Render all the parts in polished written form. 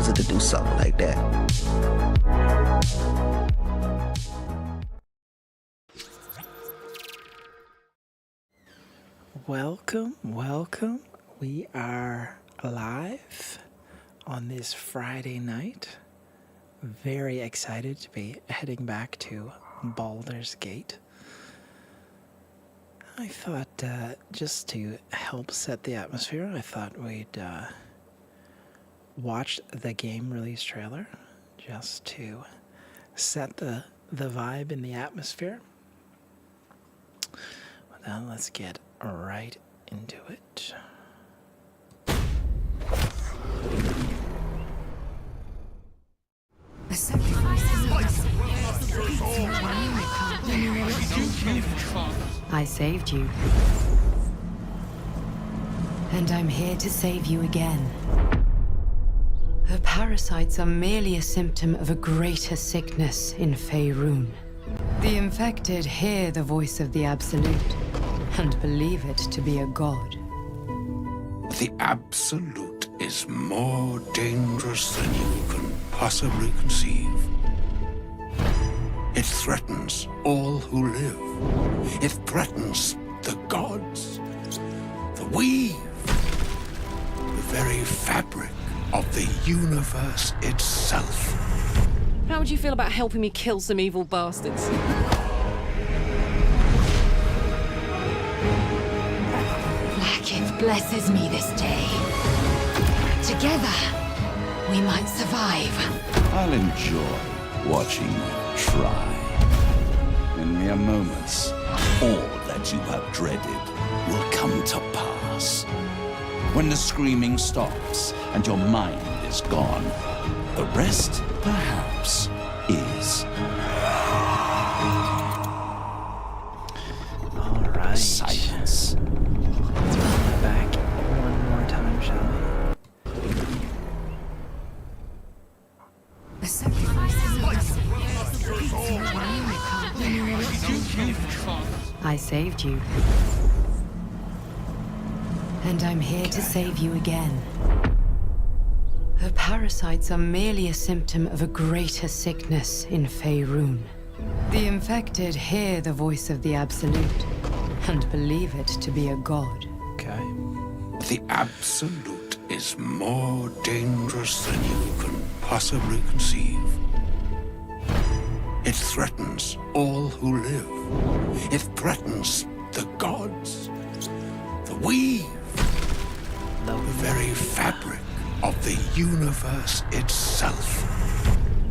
wizard to do something like that. Welcome. We are live on this Friday night. Very excited to be heading back to Baldur's Gate. I thought just to help set the atmosphere, I thought we'd watch the game release trailer just to set the vibe and the atmosphere. Well, then let's get right into it. I saved you. And I'm here to save you again. The parasites are merely a symptom of a greater sickness in Faerûn. The infected hear the voice of the Absolute and believe it to be a god. The Absolute is more dangerous than you can possibly conceive. It threatens all who live. It threatens the gods, the weave, the very fabric of the universe itself. How would you feel about helping me kill some evil bastards? It blesses me this day. Together, we might survive. I'll enjoy watching you try. In mere moments, all that you have dreaded will come to pass. When the screaming stops and your mind is gone, the rest, perhaps, is. All right. Silence. Let's run that back one more time, shall we? I saved you. And I'm here to save you again. The parasites are merely a symptom of a greater sickness in Faerûn. The infected hear the voice of the Absolute and believe it to be a god. Okay. The Absolute is more dangerous than you can possibly conceive. It threatens all who live. It threatens the gods, the weave, the very fabric of the universe itself.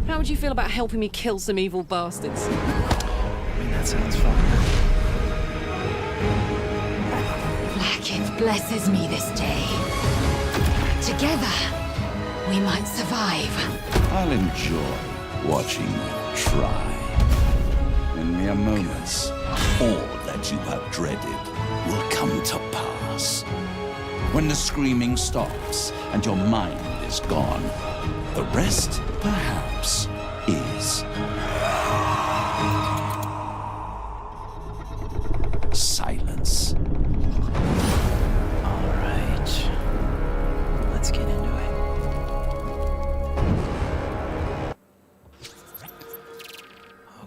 How would you feel about helping me kill some evil bastards? I mean, that sounds fun. It blesses me this day. Together, we might survive. I'll enjoy watching you try. In mere moments, all that you have dreaded will come to pass. When the screaming stops and your mind is gone, the rest, perhaps, is. Silence. All right. Let's get into it.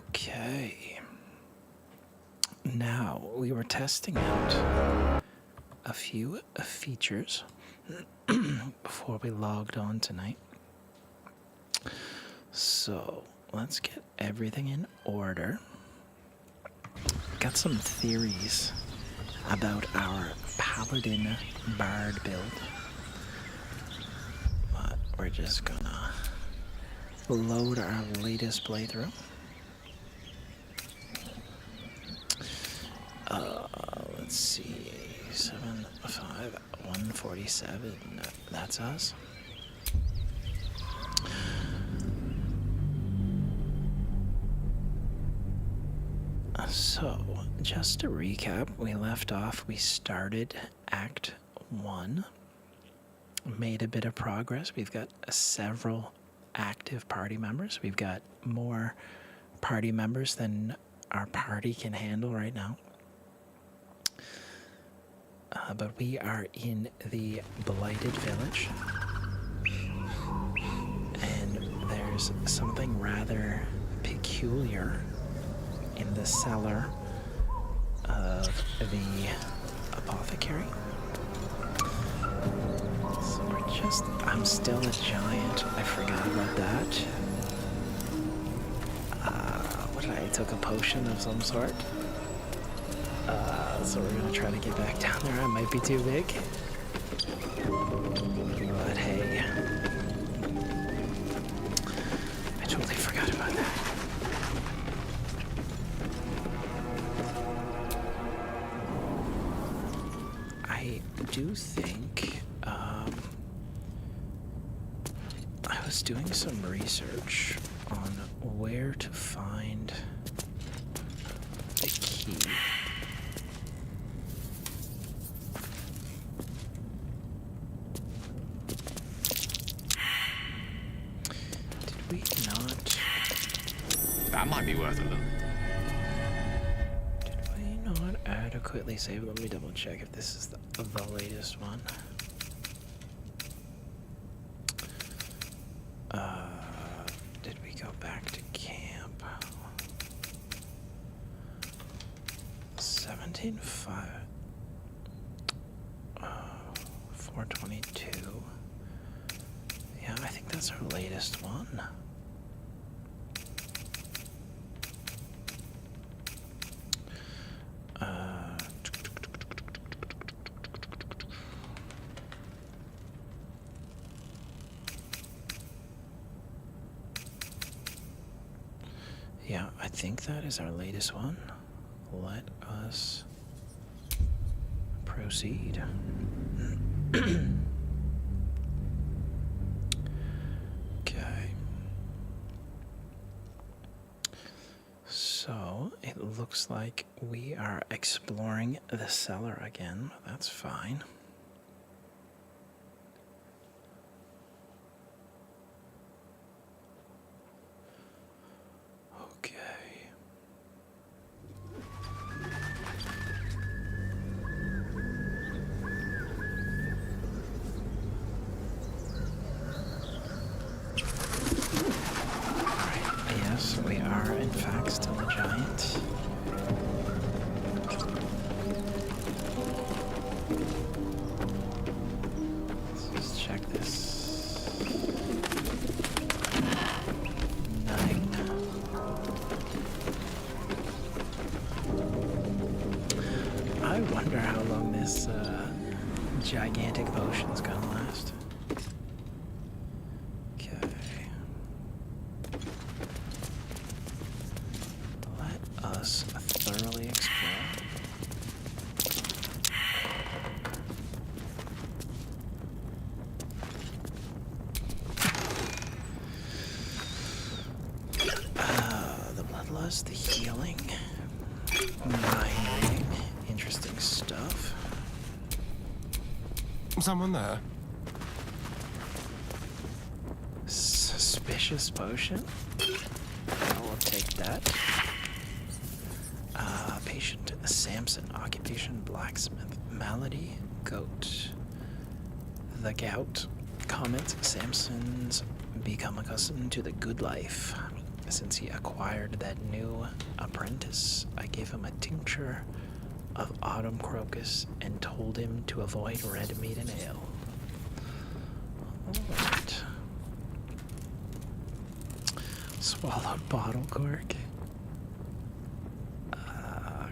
Okay. Now, we were testing out a few features before we logged on tonight. So, let's get everything in order. Got some theories about our Paladin Bard build. But we're just gonna load our latest playthrough. Let's see, 147, that's us. So, just to recap, we left off, we started Act 1, made a bit of progress. We've got several active party members. We've got more party members than our party can handle right now. But we are in the Blighted Village. there's something rather peculiar in the cellar of the apothecary. So I'm still a giant. I forgot about that. I took a potion of some sort. So we're gonna try to get back down there. I might be too big. But hey. I totally forgot about that. I do think, I was doing some research on where to find the key. Did we not? That might be worth a look. Did we not adequately save? Let me double check if this is the latest one. Did we go back to camp? 17.5. 422. Yeah, I think that's our latest one. Yeah, I think that is our latest one. Let us proceed. Okay. So, it looks like we are exploring the cellar again. That's fine. Okay. Alright, yes, we are in fact still a giant. Let's just check this. 9. I wonder how long this gigantic potion's gonna last. Okay. Let us thoroughly explore. The bloodlust, the healing, mind reading, interesting stuff. Someone there? Suspicious potion. I will take that. Patient Samson, occupation blacksmith, malady goat. The gout. Comment: Samson's become accustomed to the good life. Since he acquired that new apprentice, I gave him a tincture of autumn crocus and told him to avoid red meat and ale. Alright. Swallowed bottle cork.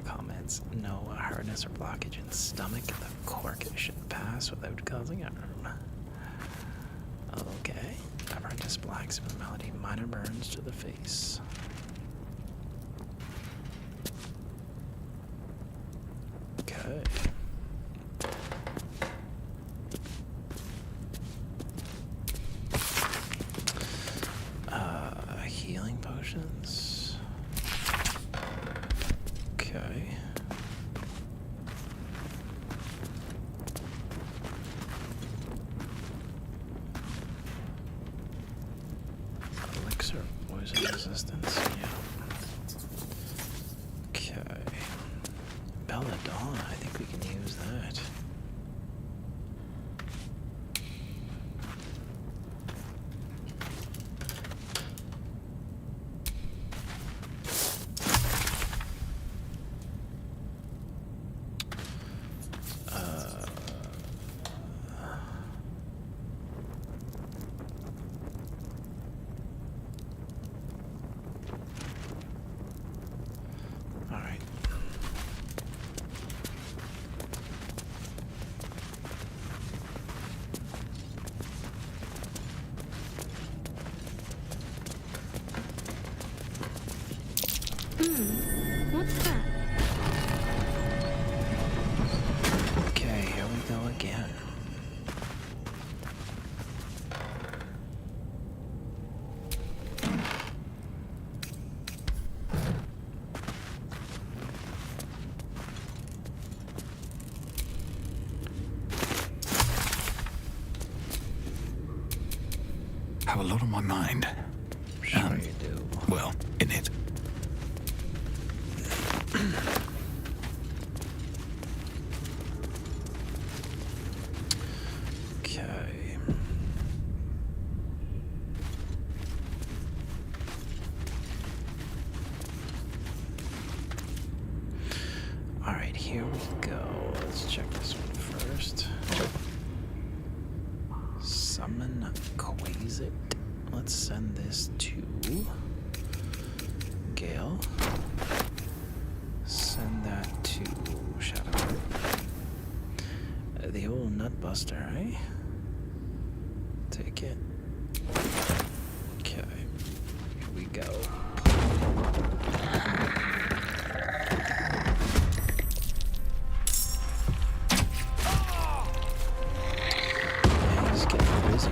Comments: no hardness or blockage in stomach. The cork should pass without causing harm. Okay. Apprentice blacksmith malady, minor burns to the face. Okay. Healing potions. Okay. Elixir of poison resistance. Yeah. Okay. Belladonna. I think we can use that. have a lot on my mind. Sure you do. Well, in it. Okay. All right, here we go. Let's check this one first. Summon Quasit. Let's send this to Gale. Send that to Shadow. The old Nutbuster, eh? Take it. Okay. Here we go. He's getting busy.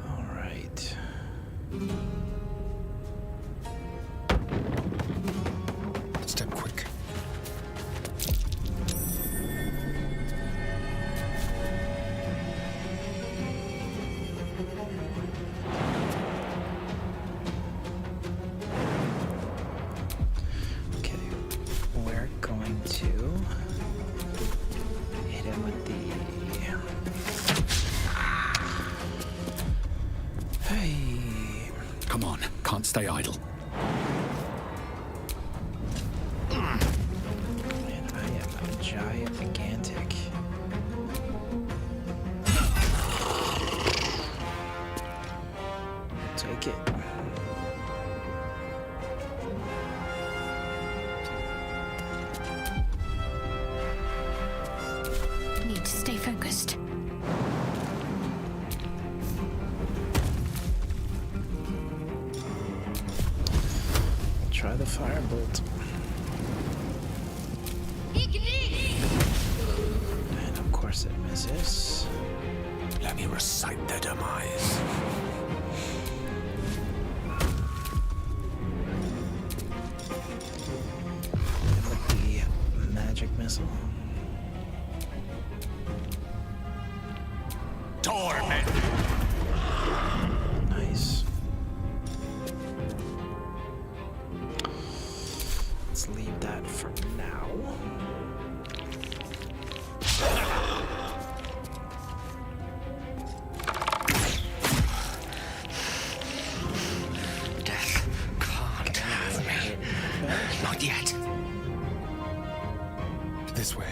All right. Step quick. Okay, we're going to hit him with the. Hey, Come on, can't stay idle. man, I am a gigantic. Take it. Need to stay focused. Try the firebolt. And of course it misses. Let me recite their demise. And with the magic missile. Torment! Nice. Let's leave that for now. Death can't have me. Not yet. This way.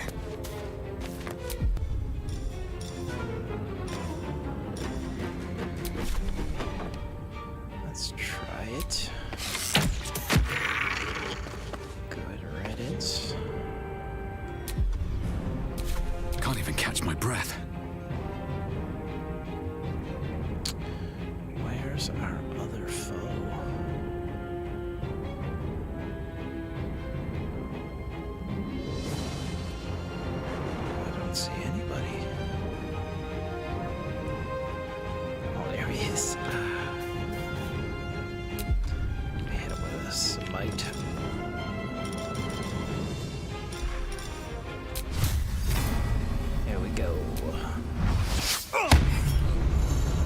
Let's try it. Good riddance. Can't even catch my breath. Where's our other foe? I don't see anybody. Oh, there he is. Hit him with a smite. There we go.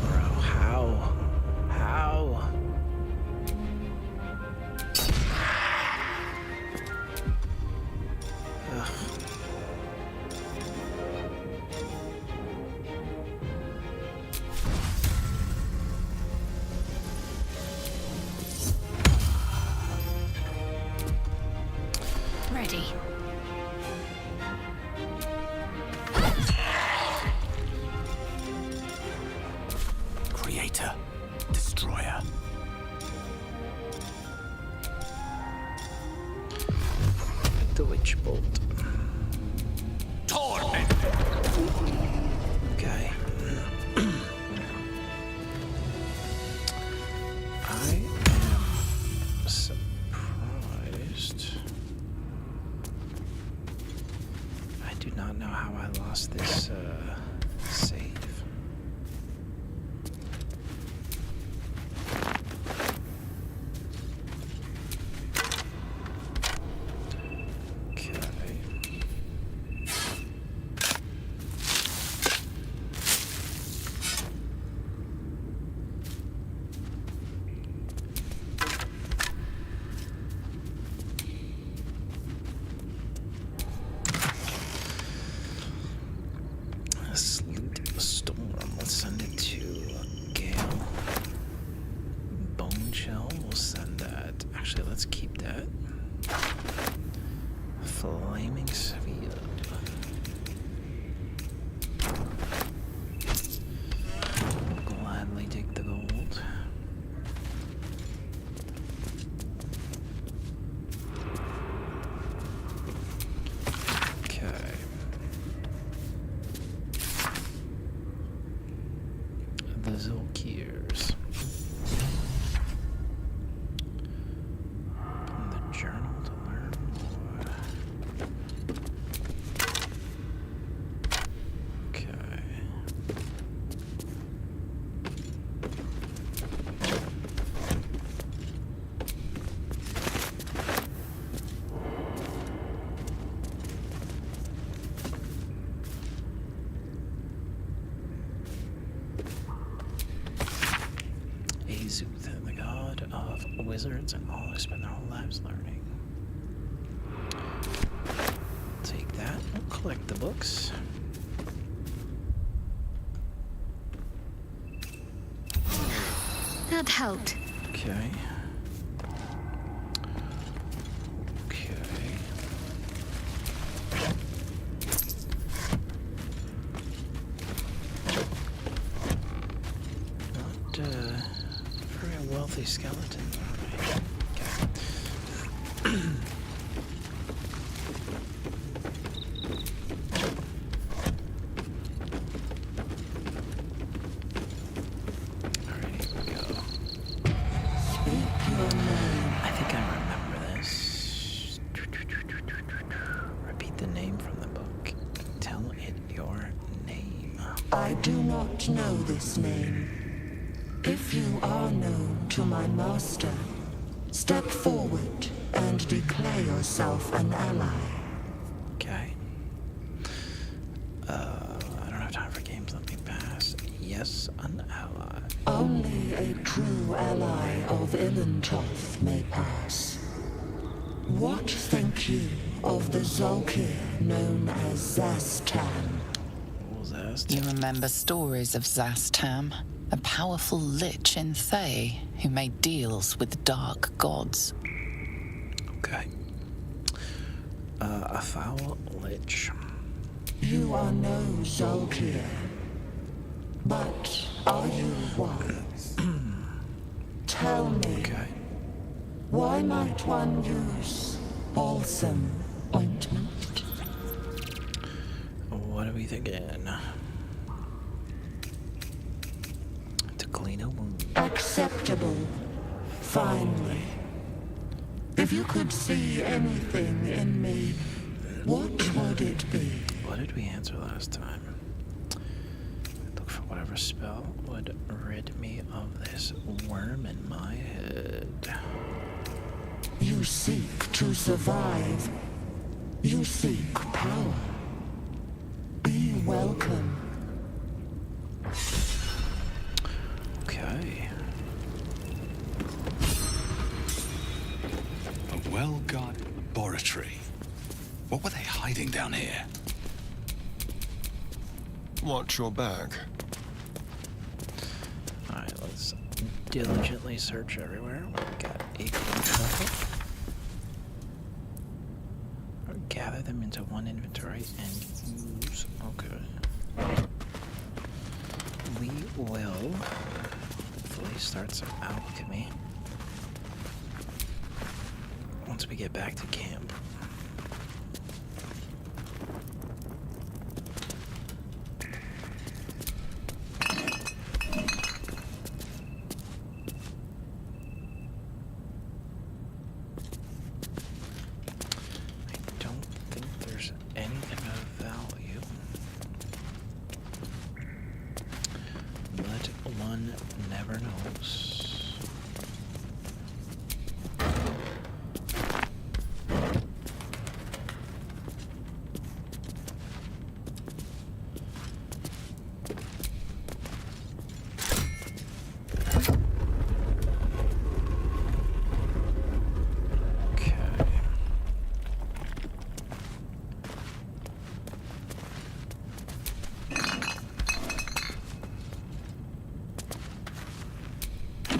Bro, how? How? Ugh. Ready. Creator. Destroyer. The witch bolt. Torment! Okay. I am surprised. I do not know how I lost this save. the Zulkirs. Open the journal to learn more. Okay. Azuth, the god of wizards and all who spend their whole lives learning. Take that. We'll collect the books. That helped. Okay. Okay. Not very wealthy skeletons, are they? Okay. Alright, here we go. I think I remember this. Repeat the name from the book. Tell it your name. I do not know this name. If you are known to my master, step forward and declare yourself an ally. Okay. I don't have time for games. Let me pass. Yes, an ally. Only a true ally of Ilintoth may pass. What think you of the Zulkir known as Zastan? What was that? You remember stories of Zastam, a powerful lich in Thay who made deals with dark gods. Okay. A foul lich. You are no Zulkir, but are you wise? Tell me, Okay. why might one use balsam ointment? What are we thinking? To clean a wound. Acceptable. Finally. If you could see anything in me, what would it be? What did we answer last time? Look for whatever spell would rid me of this worm in my head. You seek to survive. You seek power. Be welcome. Okay. A well-guarded laboratory. What were they hiding down here? Watch your back. Alright, let's diligently search everywhere. We got a couple. Gather them into one inventory and use. Okay. We will hopefully start some alchemy once we get back to camp. I don't think there's anything of value, but one never knows. Okay. I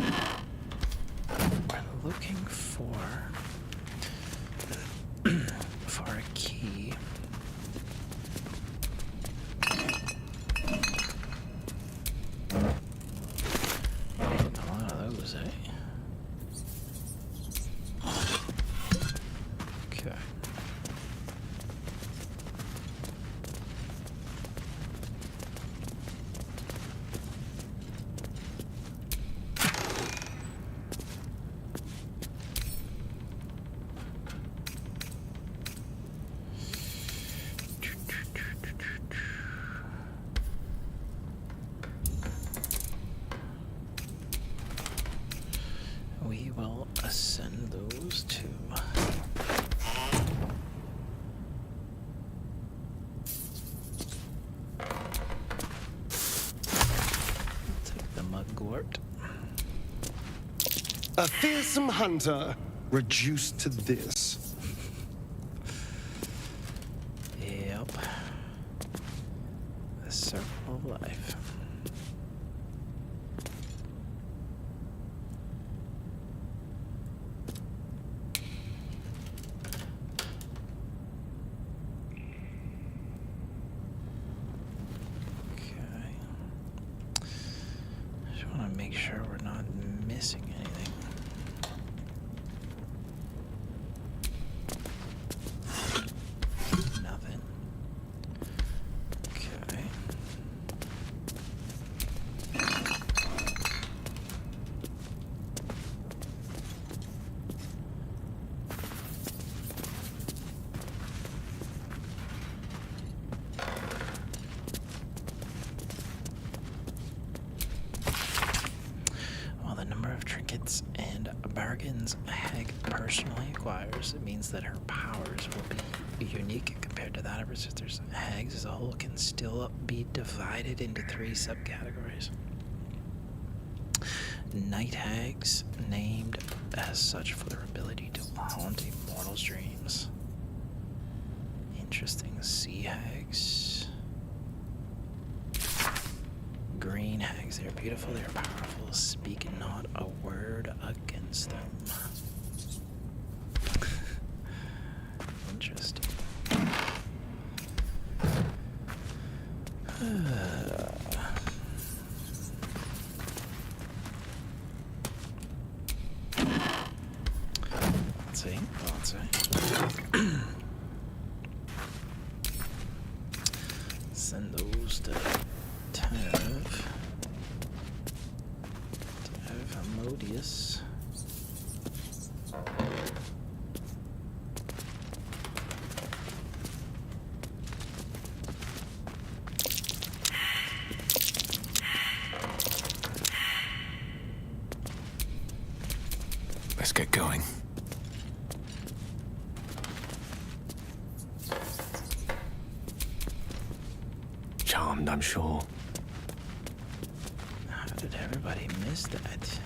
send those to... Take the mugwort. A fearsome hunter reduced to this. Yep. The circle of life. Make sure we're not missing anything. Nothing. Okay. Trinkets and bargains Hag personally acquires. It means that her powers will be unique compared to that of her sisters. Hags as a whole can still be divided into 3 subcategories. Night hags, named as such for their ability to haunt immortals' dreams. Interesting. Sea hags. Green hags, they are beautiful, they are powerful, speak not a word against them. Interesting. Let's see. Send those to Tav Modius. Let's get going. Charmed, I'm sure. How did everybody miss that?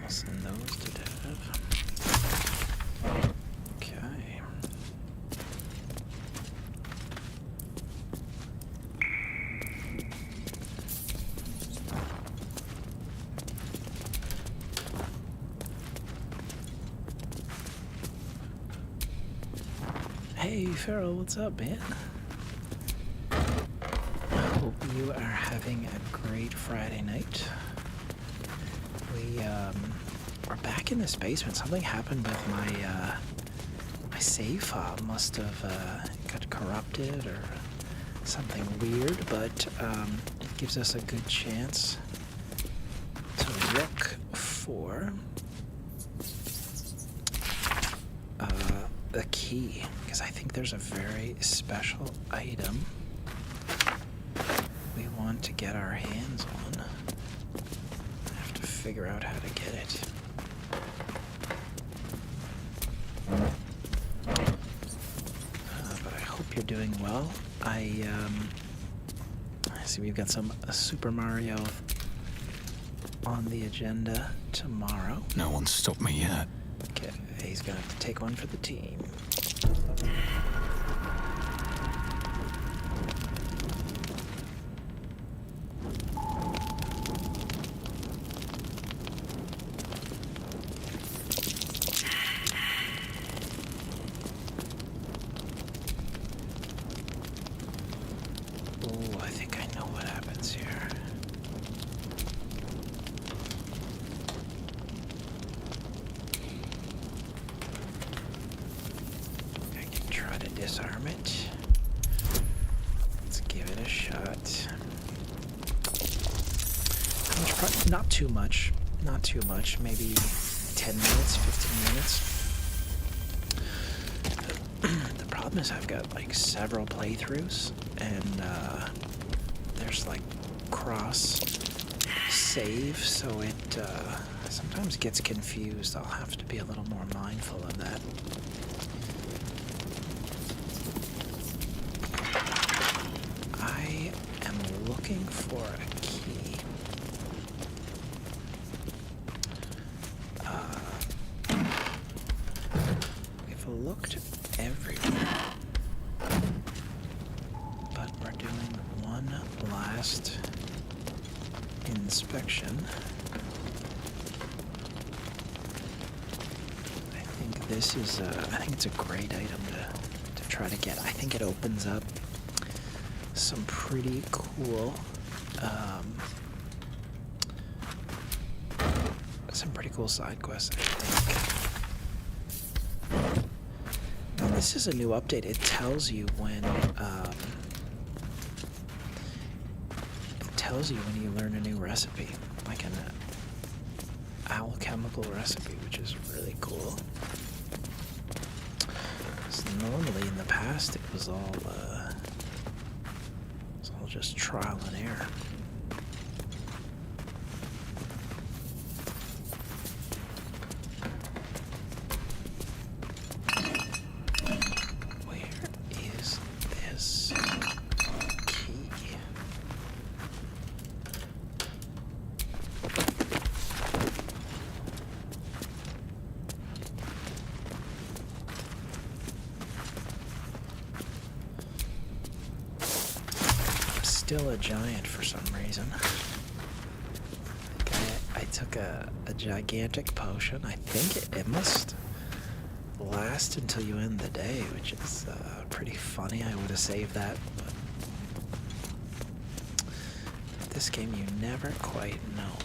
Send those to Dev. Okay. Hey, Farrell, what's up, man? I hope you are having a great Friday night. We, are back in this basement. Something happened with my, my save file. Must have, got corrupted or something weird, but, it gives us a good chance to look for, the key, because I think there's a very special item we want to get our hands on. Figure out how to get it. But I hope you're doing well. I see we've got some Super Mario on the agenda tomorrow. No one's stopped me yet. Okay, he's gonna have to take one for the team. Oh, I think I know what happens here. I can try to disarm it. give it a shot. How much not too much. Not too much. Maybe 10 minutes, 15 minutes. The problem is I've got like several playthroughs, and there's like cross save, so it sometimes gets confused. I'll have to be a little more mindful of that. I am looking for a key. We've looked everywhere, but we're doing one last inspection. I think this is I think it's a great item to try to get. I think it opens up some pretty cool side quests, I think. Now, this is a new update. It tells you when you learn a new recipe, like an alchemical recipe, which is really cool. So normally in the past it was all just trial and error. Still a giant for some reason. I took a gigantic potion. I think it must last until you end the day, which is pretty funny. I would have saved that, but this game you never quite know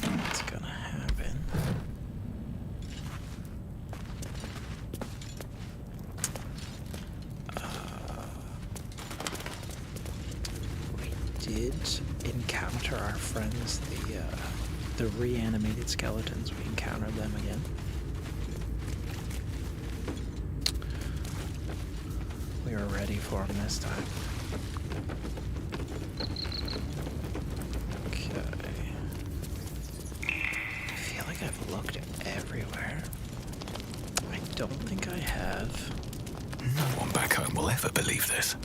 what's gonna happen. Did encounter our friends, the reanimated skeletons. We encountered them again. We were ready for them this time. Okay. I feel like I've looked everywhere. I don't think I have. No one back home will ever believe this.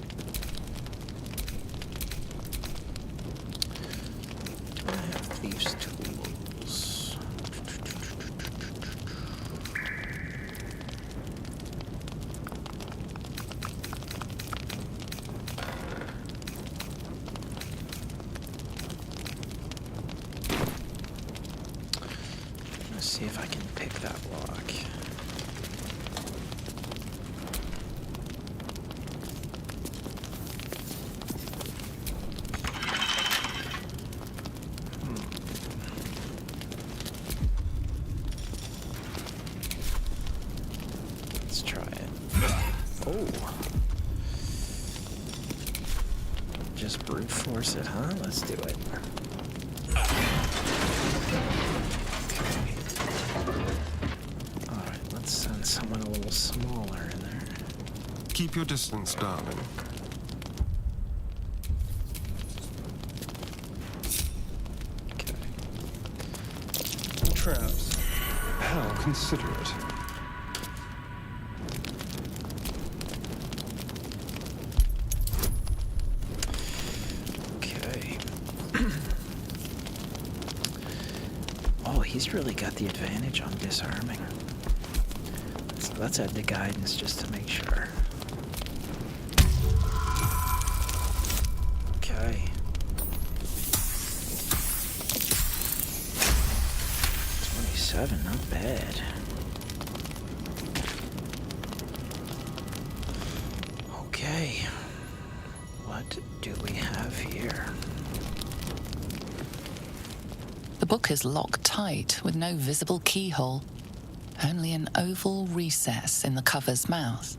Thieves' tools. Let's see if I can pick that lock. Just brute force it, huh? Let's do it. Okay. Alright, let's send someone a little smaller in there. Keep your distance, darling. Okay. Traps. How considerate. He's really got the advantage on disarming. So let's add the guidance just to make sure. Okay. 27, not bad. Okay. What do we have here? The book is locked tight with no visible keyhole, only an oval recess in the cover's mouth.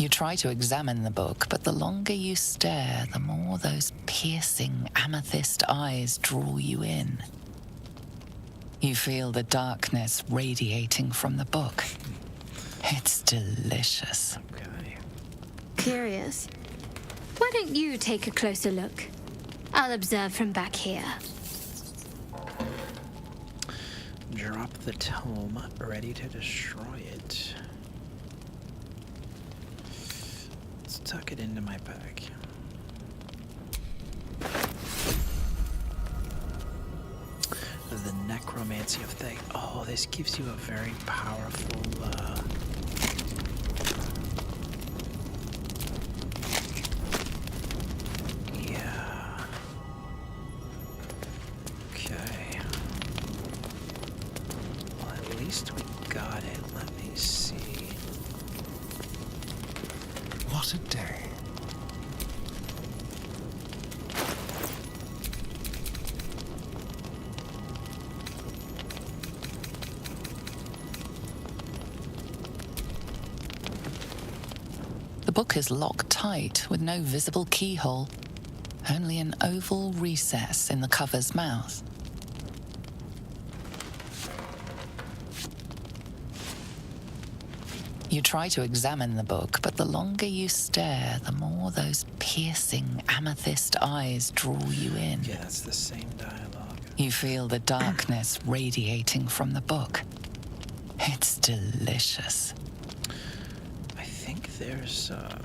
You try to examine the book, but the longer you stare, the more those piercing amethyst eyes draw you in. You feel the darkness radiating from the book. It's delicious. Okay. Curious. Why don't you take a closer look? I'll observe from back here. Drop the tome, ready to destroy it. Let's tuck it into my bag. The Necromancy of Thay. Oh, this gives you a very powerful, yeah. Okay. Well, at least we got it. Let me see. What a day. The book is locked tight with no visible keyhole, only an oval recess in the cover's mouth. You try to examine the book, but the longer you stare, the more those piercing amethyst eyes draw you in. Yeah, that's the same dialogue. You feel the darkness radiating from the book. It's delicious. I think there's, let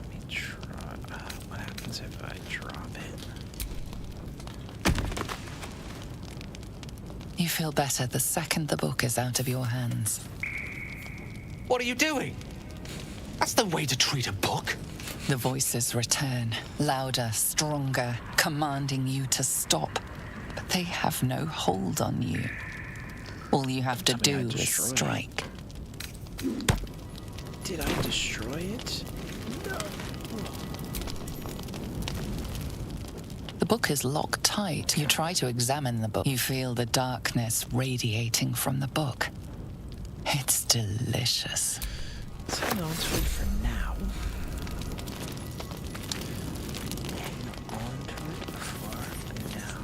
me try. What happens if I drop it? You feel better the second the book is out of your hands. What are you doing? That's the way to treat a book. The voices return, louder, stronger, commanding you to stop. But they have no hold on you. All you have to do is strike. Did I destroy it? No. The book is locked tight. You try to examine the book. You feel the darkness radiating from the book. It's delicious. So no, let's wait for now. Hang on to it for now.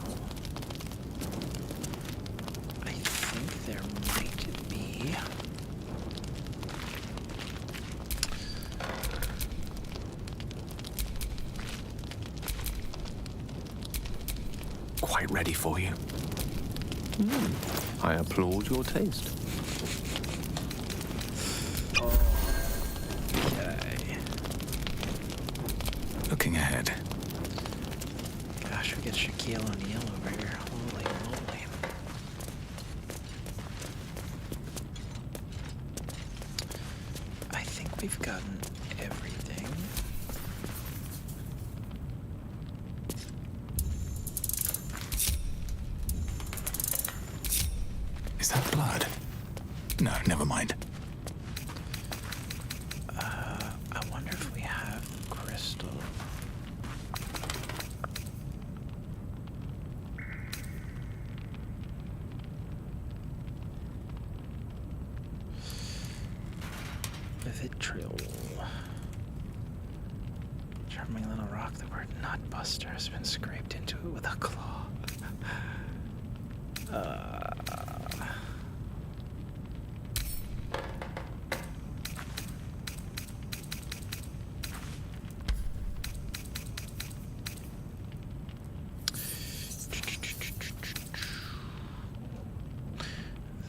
I think there might be. Quite ready for you. I applaud your taste. Okay. Looking ahead. Gosh, we get Shaquille O'Neal over here. Holy moly. I think we've gotten everything. Is that blood? No, never mind. I wonder if we have crystal. Vitriol. Charming little rock. The word nutbuster has been scraped into it with a claw.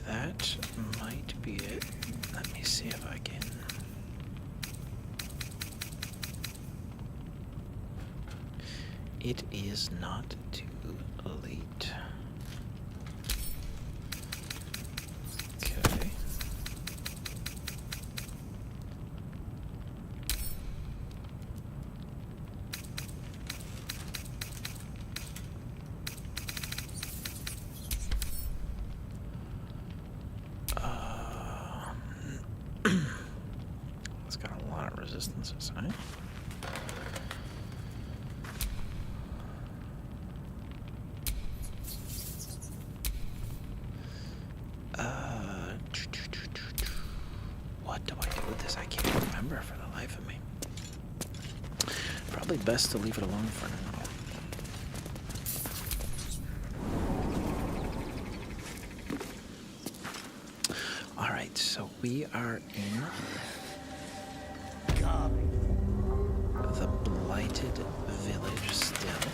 That might be it. Let me see if I can. It is not too late. Okay. It's got a lot of resistances, right? What do best to leave it alone for now. Alright, so we are in the blighted village still.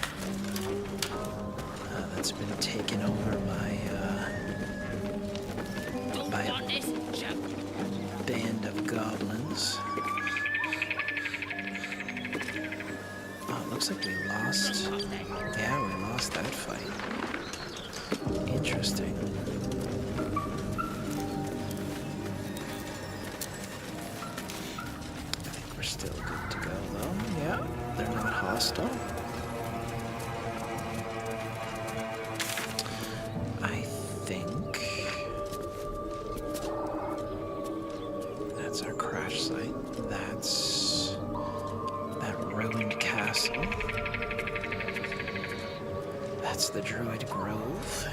That's been taken over by a band of goblins. Oh, it looks like we lost. Yeah, we lost that fight. Interesting. I think we're still good to go, though. Yeah, they're not hostile. I think that's our crash site. That's that ruined castle. That's the Druid Grove.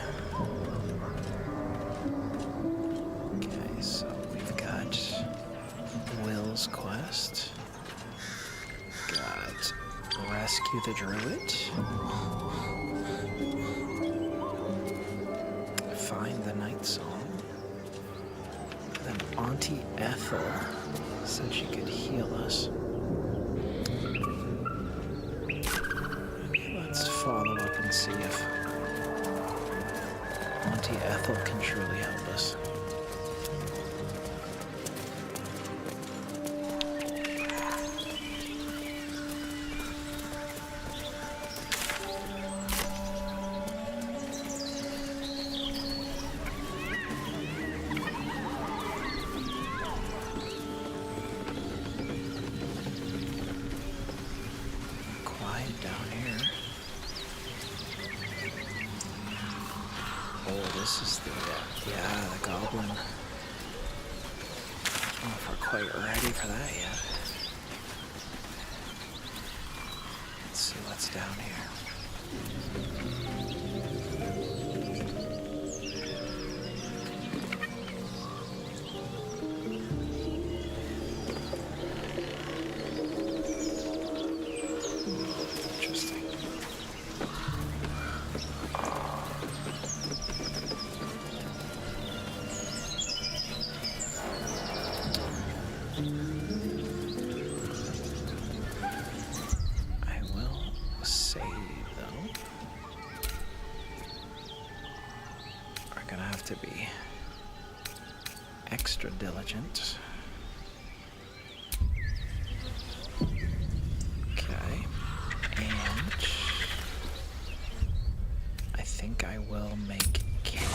Okay, so we've got Will's quest. Got Rescue the Druid. Find the Night Song. Then Auntie Ethel said she could heal us. Let's follow up and see if Auntie Ethel can truly help us. This is the, the goblin. I don't know if we're quite ready for that yet. Let's see what's down here. Interesting. To be extra diligent. Okay, and I think I will make camp.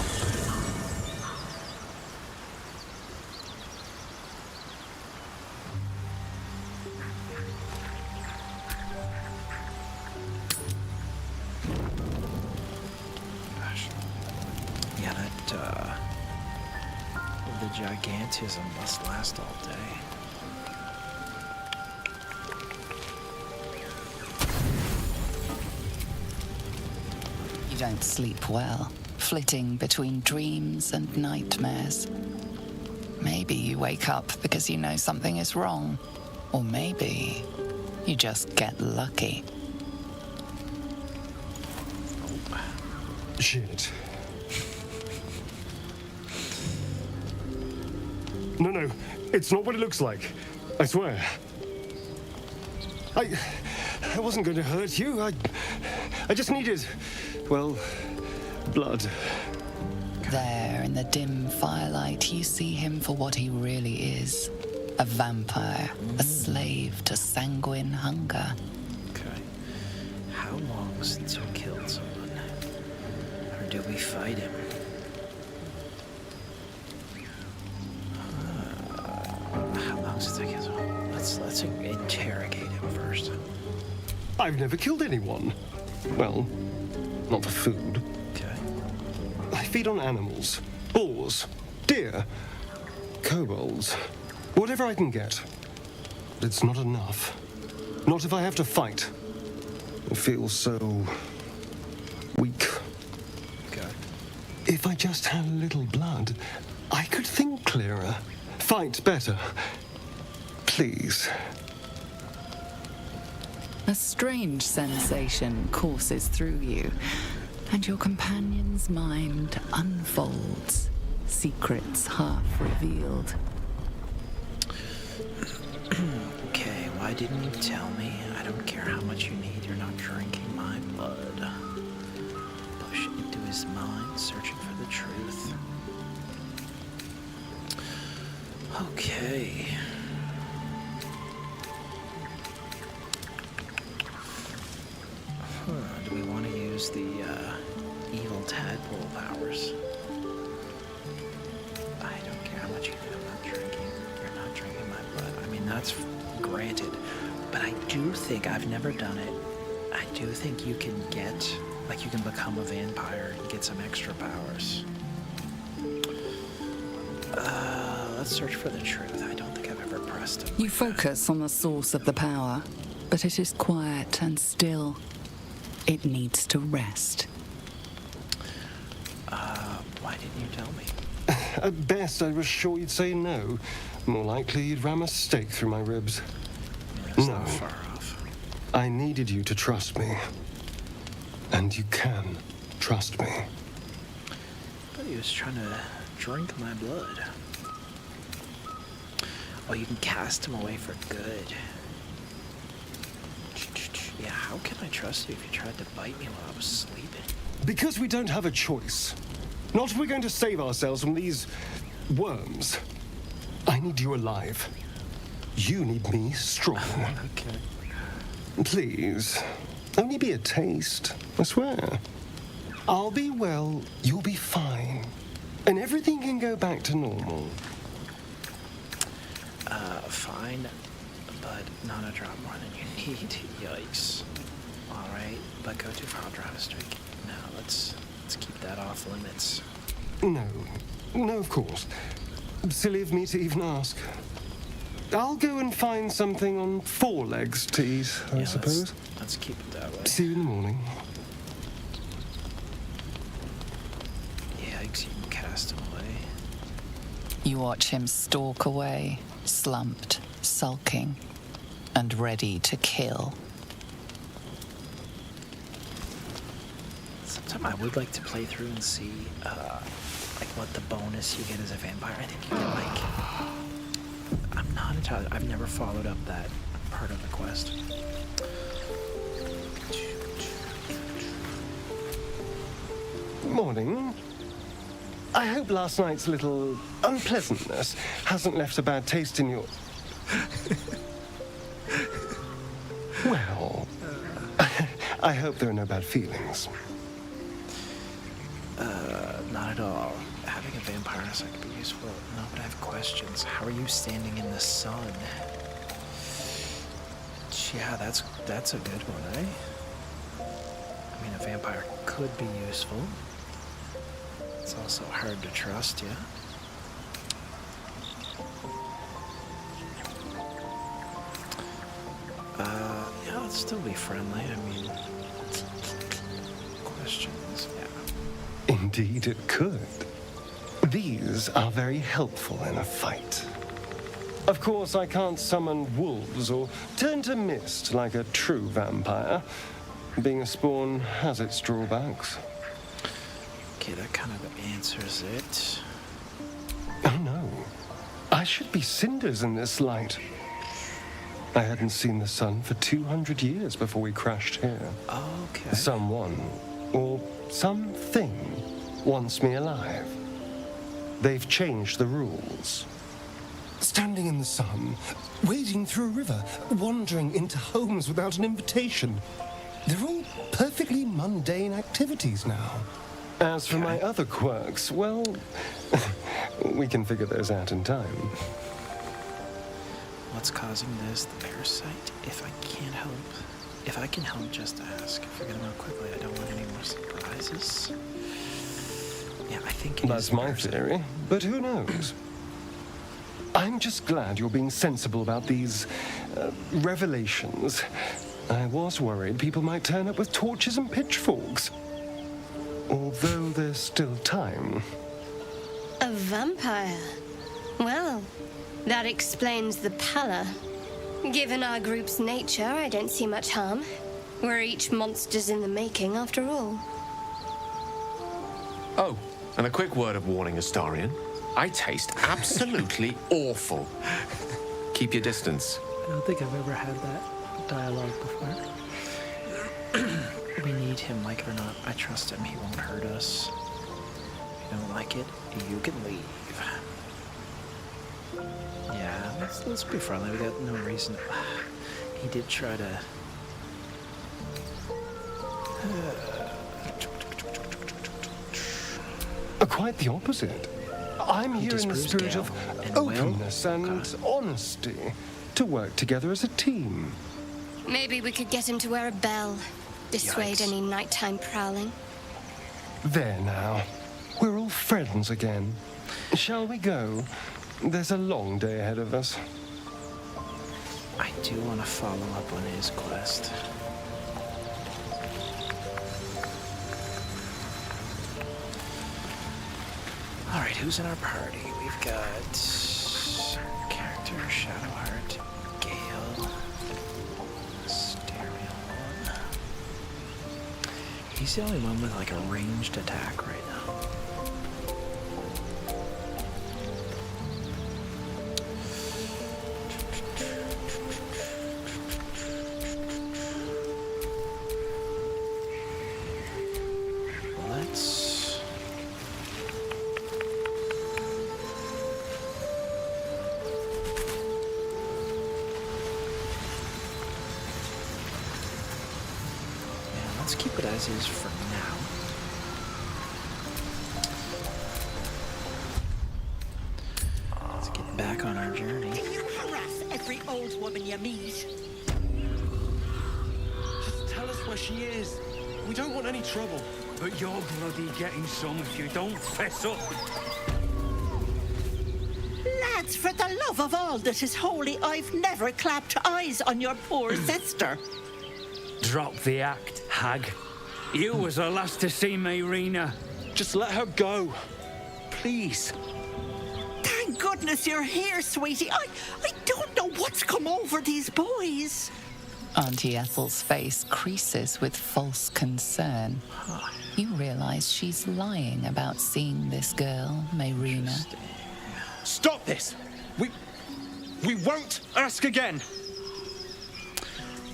The gigantism must last all day. You don't sleep well, flitting between dreams and nightmares. Maybe you wake up because you know something is wrong, or maybe you just get lucky. Shit. No, it's not what it looks like. I swear. I wasn't going to hurt you. I just needed, well, blood. There, in the dim firelight, you see him for what he really is. A vampire, a slave to sanguine hunger. Okay. How long since we killed someone? Or do we fight him? How long since I killed someone? Let's interrogate him first. I've never killed anyone. Well, not for food. Okay. I feed on animals. Boars. Deer. Kobolds. Whatever I can get. But it's not enough. Not if I have to fight. I feel so weak. Okay. If I just had a little blood, I could think clearer. Fight better. Please. A strange sensation courses through you, and your companion's mind unfolds, secrets half revealed. Okay, why didn't you tell me? I don't care how much you need, you're not drinking my blood. Push into his mind, searching for the truth. Okay. Do we want to use the evil tadpole powers? I don't care how much you do, I'm not drinking. You're not drinking my blood. I mean, that's granted. But I do think, I've never done it, I do think you can get, like you can become a vampire and get some extra powers. Let's search for the truth. I don't think I've ever pressed it. You focus on the source of the power, but it is quiet and still. It needs to rest. Why didn't you tell me? At best, I was sure you'd say no. More likely, you'd ram a stake through my ribs. That's not far off. I needed you to trust me. And you can trust me. But he was trying to drink my blood. Oh, you can cast him away for good. Yeah, how can I trust you if you tried to bite me while I was sleeping? Because we don't have a choice. Not if we're going to save ourselves from these worms. I need you alive. You need me strong. Okay. Please, only be a taste, I swear. I'll be well, you'll be fine. And everything can go back to normal. Fine, but not a drop more than you need. Yikes. Alright, but go too far, I'll drive a streak. Now, let's keep that off limits. No, of course. Silly of me to even ask. I'll go and find something on 4 legs to eat, I suppose. Let's keep it that way. See you in the morning. Yikes, you can cast him away. You watch him stalk away, slumped, sulking, and ready to kill. Sometime I would like to play through and see, like what the bonus you get as a vampire. I think you get like, I'm not entirely, I've never followed up that part of the quest. Morning. I hope last night's little unpleasantness hasn't left a bad taste in your... Well, I hope there are no bad feelings. Not at all. Having a vampire is like be useful. No, but I have questions. How are you standing in the sun? Yeah, that's a good one, eh? I mean, a vampire could be useful. It's also hard to trust, yeah? Yeah, let's still be friendly. I mean, questions, yeah. Indeed it could. These are very helpful in a fight. Of course, I can't summon wolves or turn to mist like a true vampire. Being a spawn has its drawbacks. Okay, that kind of answers it. Oh no. I should be cinders in this light. I hadn't seen the sun for 200 years before we crashed here. Okay. Someone, or something, wants me alive. They've changed the rules. Standing in the sun, wading through a river, wandering into homes without an invitation. They're all perfectly mundane activities now. As for my other quirks, well, we can figure those out in time. What's causing this? The parasite? If I can help, just ask. Forget about quickly. I don't want any more surprises. Yeah, I think it That's my theory, but who knows? I'm just glad you're being sensible about these revelations. I was worried people might turn up with torches and pitchforks. Although there's still time. A vampire? Well, that explains the pallor. Given our group's nature, I don't see much harm. We're each monsters in the making, after all. Oh, and a quick word of warning, Astarion. I taste absolutely awful. Keep your distance. I don't think I've ever had that dialogue before. We need him, like it or not. I trust him. He won't hurt us. If you don't like it, you can leave. Yeah, let's be friendly. We got no reason. He did try to. Quite the opposite. I'm here in the spirit of openness and honesty to work together as a team. Maybe we could get him to wear a bell. Dissuade any nighttime prowling. There now. We're all friends again. Shall we go? There's a long day ahead of us. I do want to follow up on his quest. Alright, who's in our party? We've got character, Shadowheart, Gale, Asterion. He's the only one with like a ranged attack right now. Let's keep it as is for now. Let's get back on our journey. Can you harass every old woman you meet? Just tell us where she is. We don't want any trouble. But you're bloody getting some if you don't fess up. Lads, for the love of all that is holy, I've never clapped eyes on your poor sister. Drop the act, hag. You was the last to see Mayrina. Just let her go. Please. Thank goodness you're here, sweetie. I don't know what's come over these boys. Auntie Ethel's face creases with false concern. You realize she's lying about seeing this girl, Mayrina. Stop this! We won't ask again!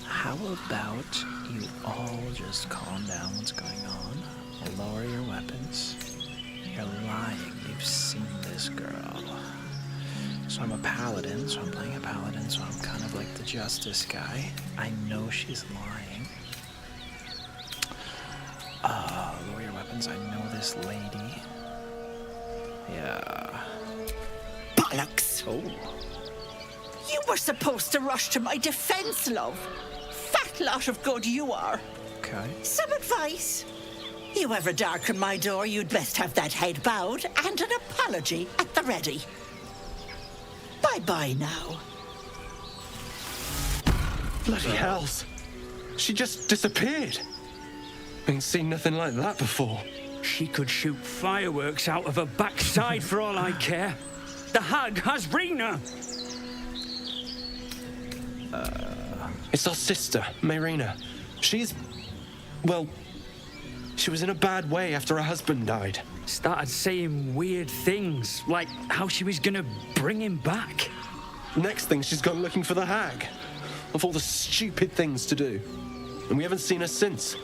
How about you all just calm down what's going on, lower your weapons. You're lying, you've seen this girl. So I'm a paladin, so I'm playing a paladin, so I'm kind of like the justice guy. I know she's lying. Lower your weapons, I know this lady. Yeah. Bollocks! Oh. You were supposed to rush to my defense, love. Fat lot of good you are. Okay. Some advice. You ever darken my door, you'd best have that head bowed and an apology at the ready. Bye-bye now. Bloody hells. She just disappeared. Ain't seen nothing like that before. She could shoot fireworks out of her backside for all I care. The hag has Rena. It's our sister, Mayrina. She's... well... she was in a bad way after her husband died. Started saying weird things, like how she was gonna bring him back. Next thing, she's gone looking for the hag. Of all the stupid things to do. And we haven't seen her since.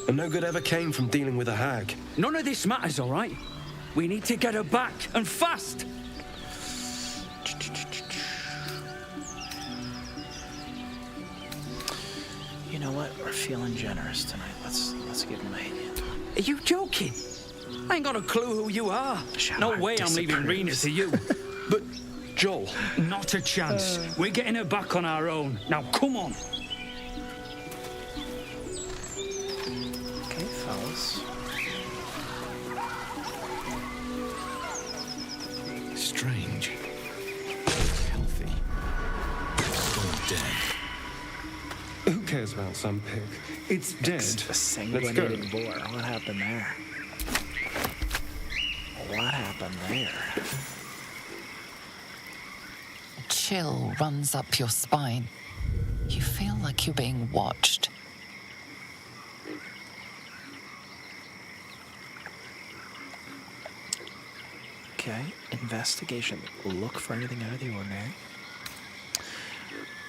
And no good ever came from dealing with a hag. None of this matters, all right? We need to get her back, and fast! You know what? We're feeling generous tonight. Let's give him a hand. Are you joking? I ain't got a clue who you are. No way I'm leaving Rena to you. But, Joel... Not a chance. We're getting her back on our own. Now, come on. Okay, fellas. Strange. Healthy. Still dead. Who cares about some pig? It's dead. Let's go. Boar. What happened there? What happened there? chill runs up your spine. You feel like you're being watched. Okay, investigation. Look for anything out of the ordinary.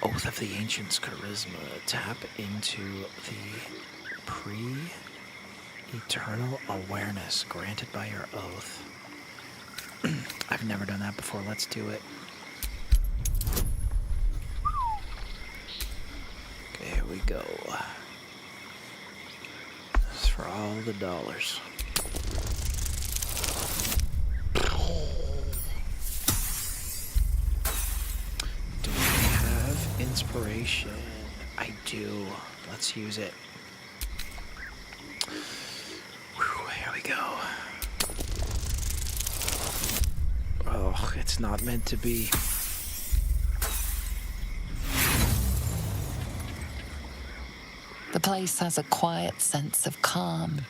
Oath of the Ancients Charisma. Tap into the pre-eternal awareness granted by your oath. I've never done that before. Let's do it. Okay, here we go. This is for all the dollars. Do we have inspiration? I do. Let's use it. Whew, here we go. Oh, it's not meant to be. The place has a quiet sense of calm.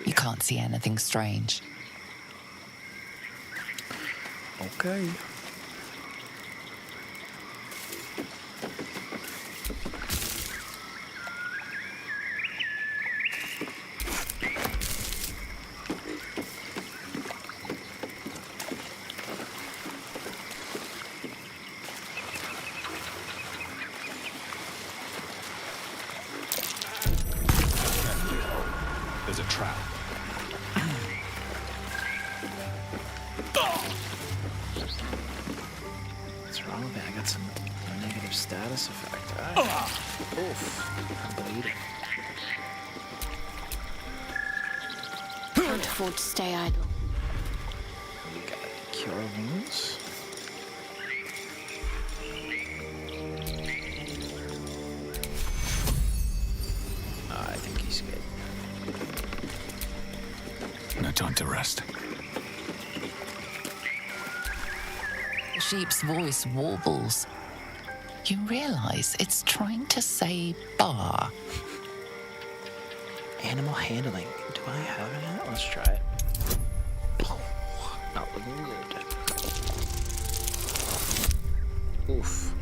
You can't see anything strange. Okay. There's a trap. What's wrong with me? I got some negative status effect. Oof. I'm bleeding. Can't afford to stay idle. We got cure wounds. I think he's good. No time to rest. The sheep's voice warbles. You realize it's trying to say bar. Animal handling. Do I have any? Let's try it. Oh, not looking good. Oof.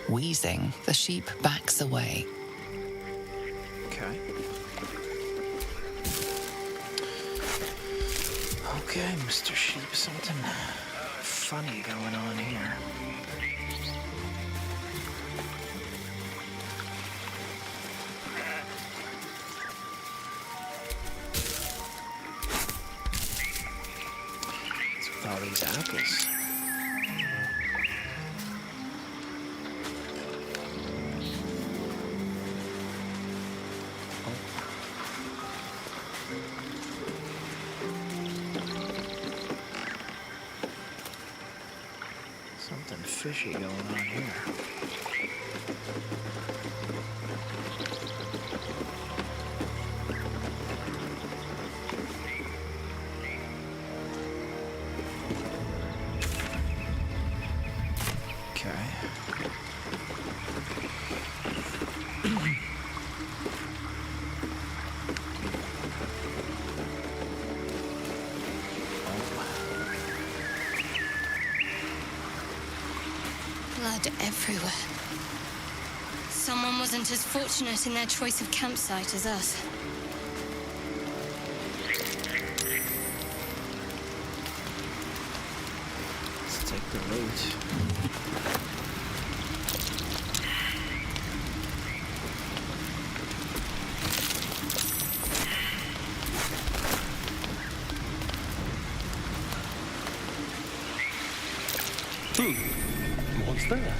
Wheezing, the sheep backs away. Okay. Okay, Mr. Sheep, something funny going on here. What's with all these apples? Something fishy going on here. Okay. Blood everywhere. Someone wasn't as fortunate in their choice of campsite as us. Let's take the loot. What's there?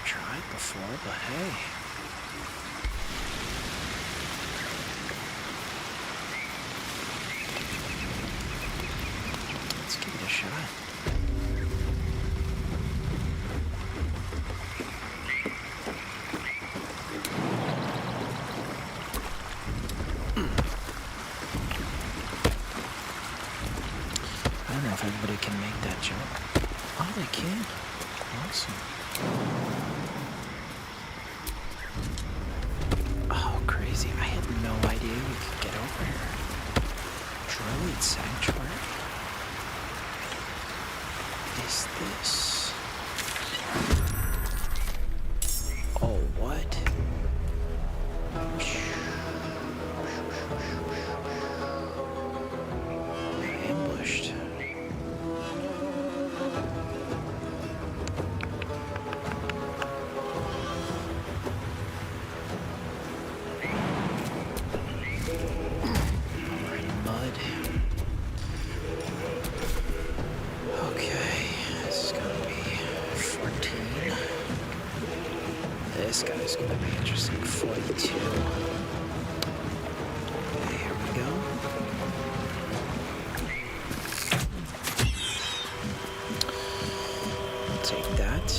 tried before, but hey. Let's give it a shot. I don't know if everybody can make that jump. Oh, they can. Awesome. Oh, crazy. I had no idea you could get over here. Druid Sanctuary? Is this? Oh, what? Ambushed. This guy's gonna be interesting. 42. Okay, here we go. Take that.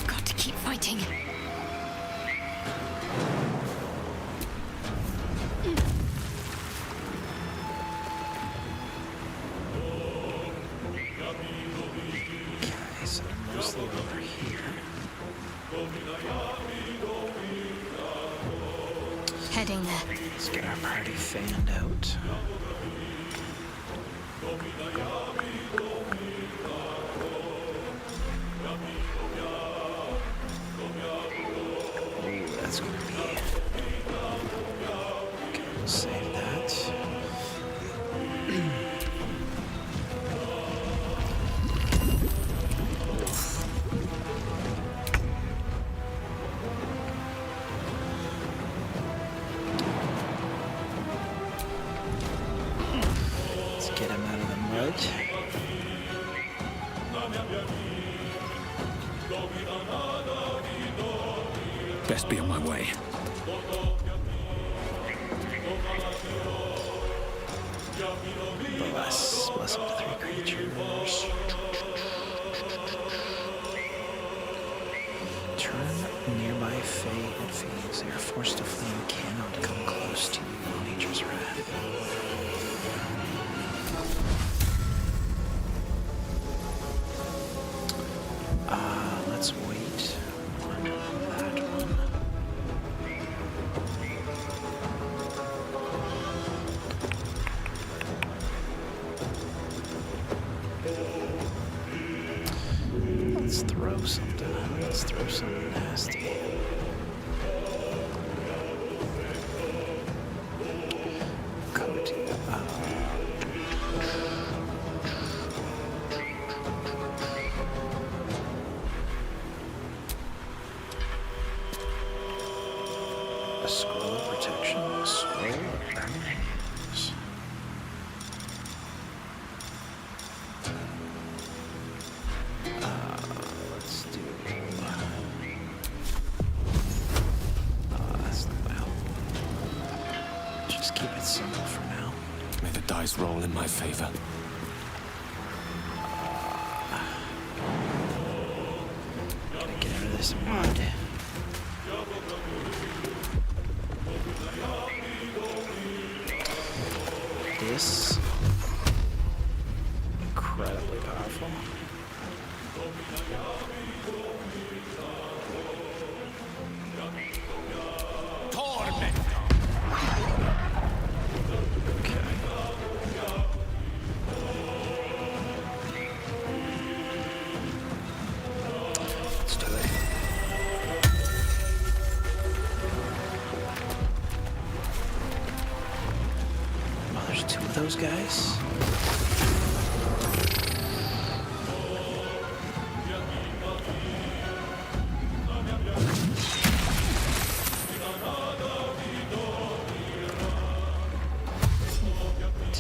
Got to keep fighting. Heading there. Let's get our party fanned out. Ooh, that's gonna be... Okay, we'll save that. Get him out of the mud. Best be on my way. Bless up to 3 creatures. Turn nearby Fae and Fiends. They are forced to flee and cannot come close to you. Nature's wrath. Let's wait on that one. Let's throw something. Let's throw something nasty. A scroll of protection, a scroll of boundaries. Let's do. That's well. Just keep it simple for now. May the dice roll in my favor. Gotta get out of this mud. This incredibly powerful. Let's do it. Oh, there's 2 of those guys.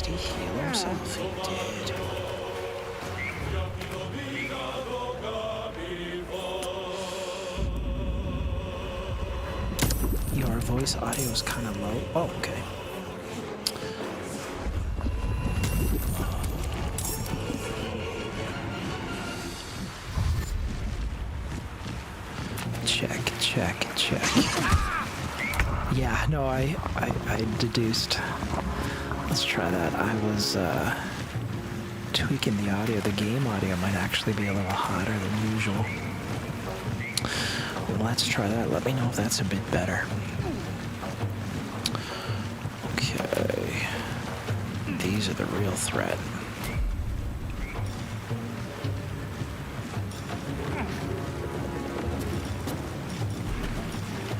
Did he heal himself? He did. Your voice audio is kind of low. Oh, okay. Check. Yeah, no, I deduced. Let's try that. I was tweaking the audio. The game audio might actually be a little hotter than usual. Let's try that. Let me know if that's a bit better. Okay. These are the real threat.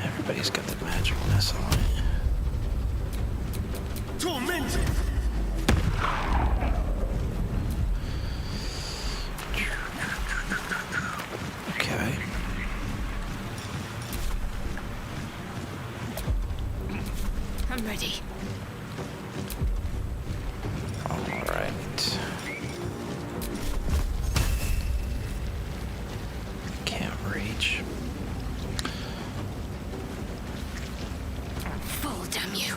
Everybody's got the magic missile. Tormented! Okay. I'm ready. All right. Can't reach. Fall, damn you.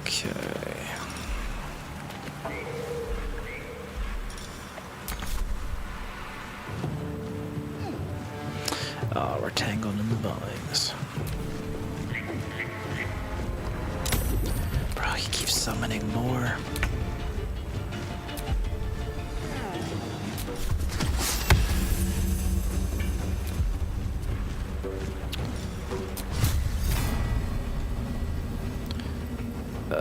Okay. Oh, we're tangled in the vines. Bro, he keeps summoning more. I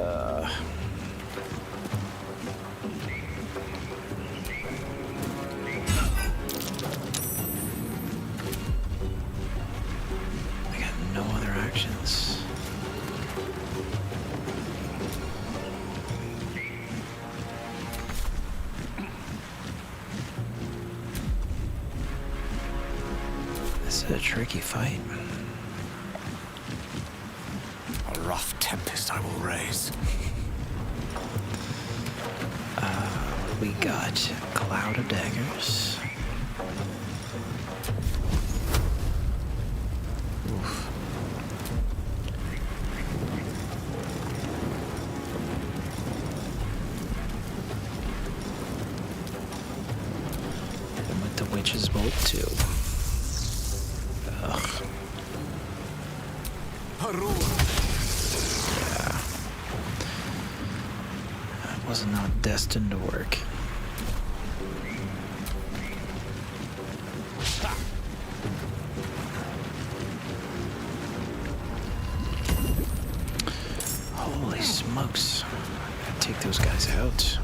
got no other actions. This is a tricky fight. A rough tempest I will raise. What do we got? Cloud of daggers. Oof. And with the witch's bolt too. Ugh. Yeah. That was not destined to work. Holy smokes. Gotta take those guys out.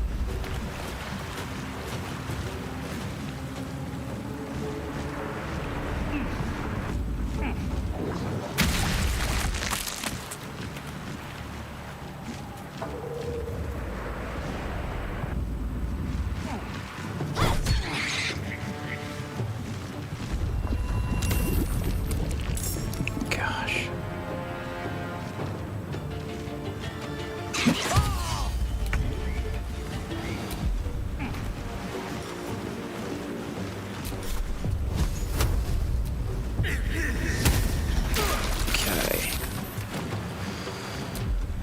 Gosh. Okay.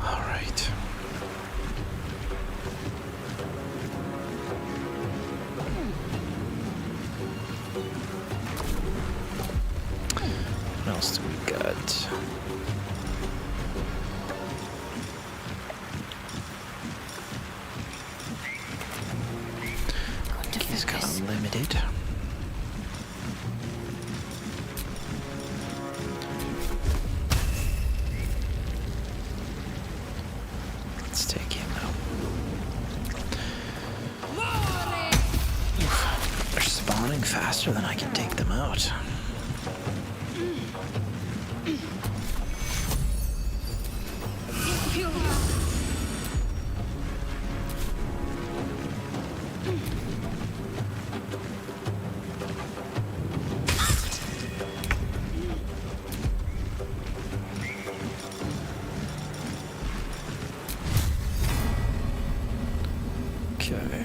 All right. What else do we got? I think he's kind of limited. Let's take him out. Oof. They're spawning faster than I can take them out. Okay.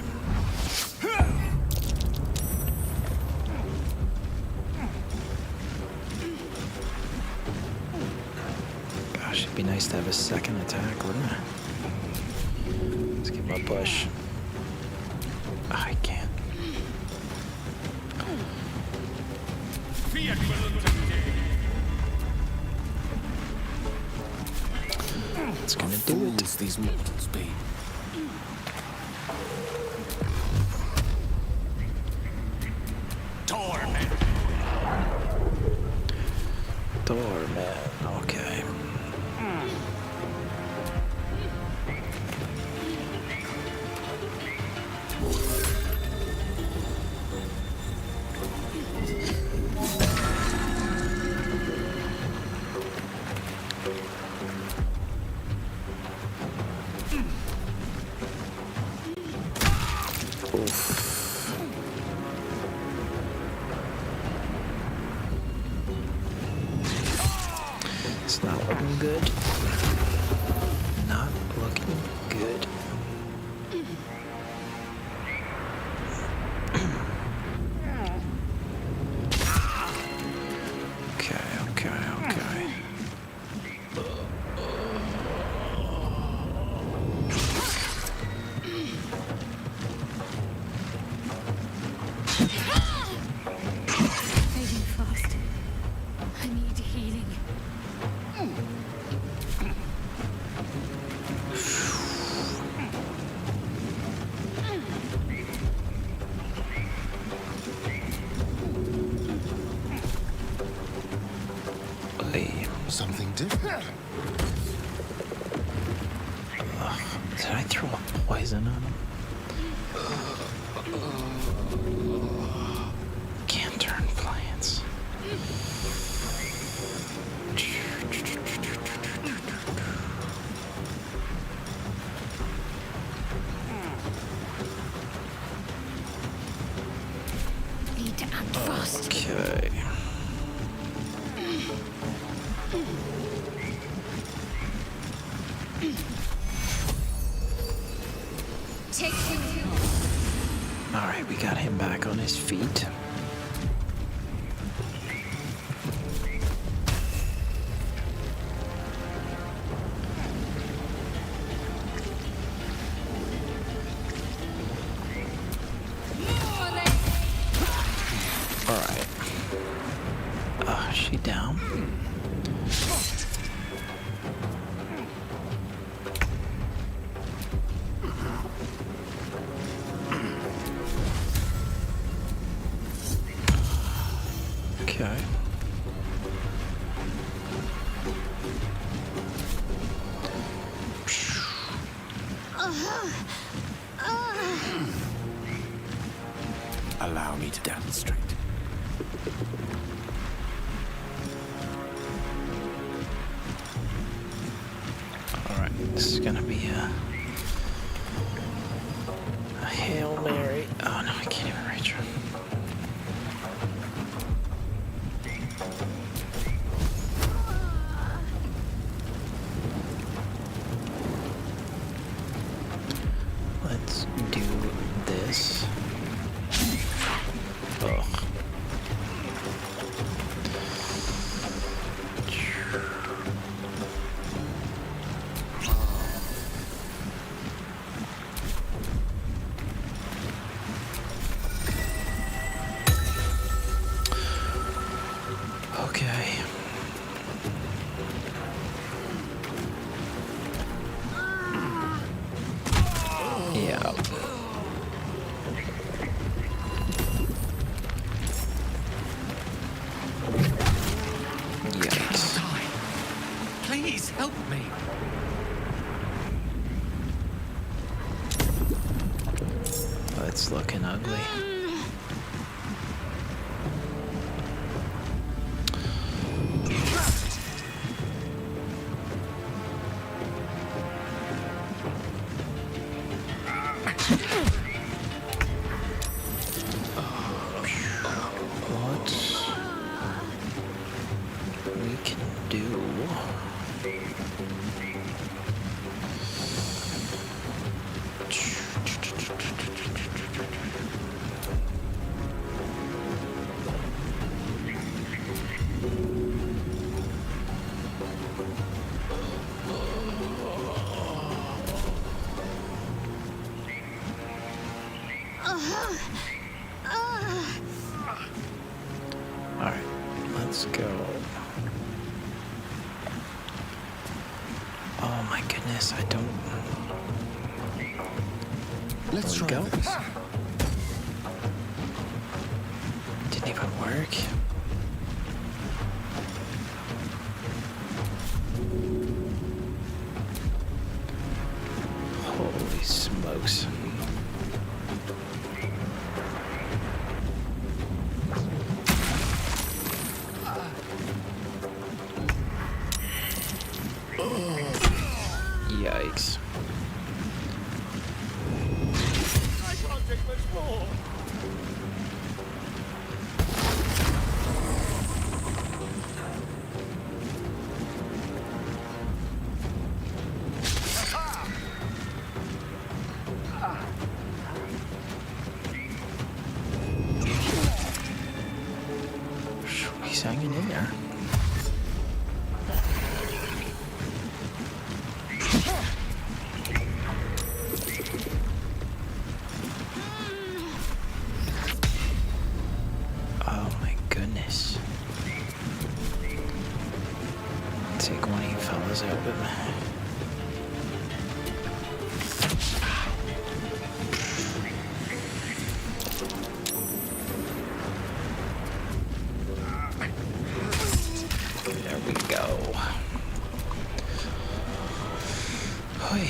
Gosh, it'd be nice to have a second attack, wouldn't it? Let's give him a push. Oh, I can't. It's gonna do it. These mortals be. Torment. Torment. Okay. It's not looking good. Not looking good. Okay. Fading fast. I need healing. Something different. Ugh, did I throw a poison on him? Can't turn plants. Need to act fast. Okay. Take him. Alright, we got him back on his feet. Alright. Is she down? Okay. Allow me to demonstrate. Alright, this is gonna be a Hail Mary. Oh no, I can't even reach her. Let's do this. Ugh. Okay. Yeah. Yikes. Please help me. It's looking ugly. What we can do? goodness, I don't... Let's try go. this. Didn't even work. Holy smokes. Yikes. I can't take much more. He's hanging in there. Oh my goodness. Take one of you fellas out with me. There we go. Hoi.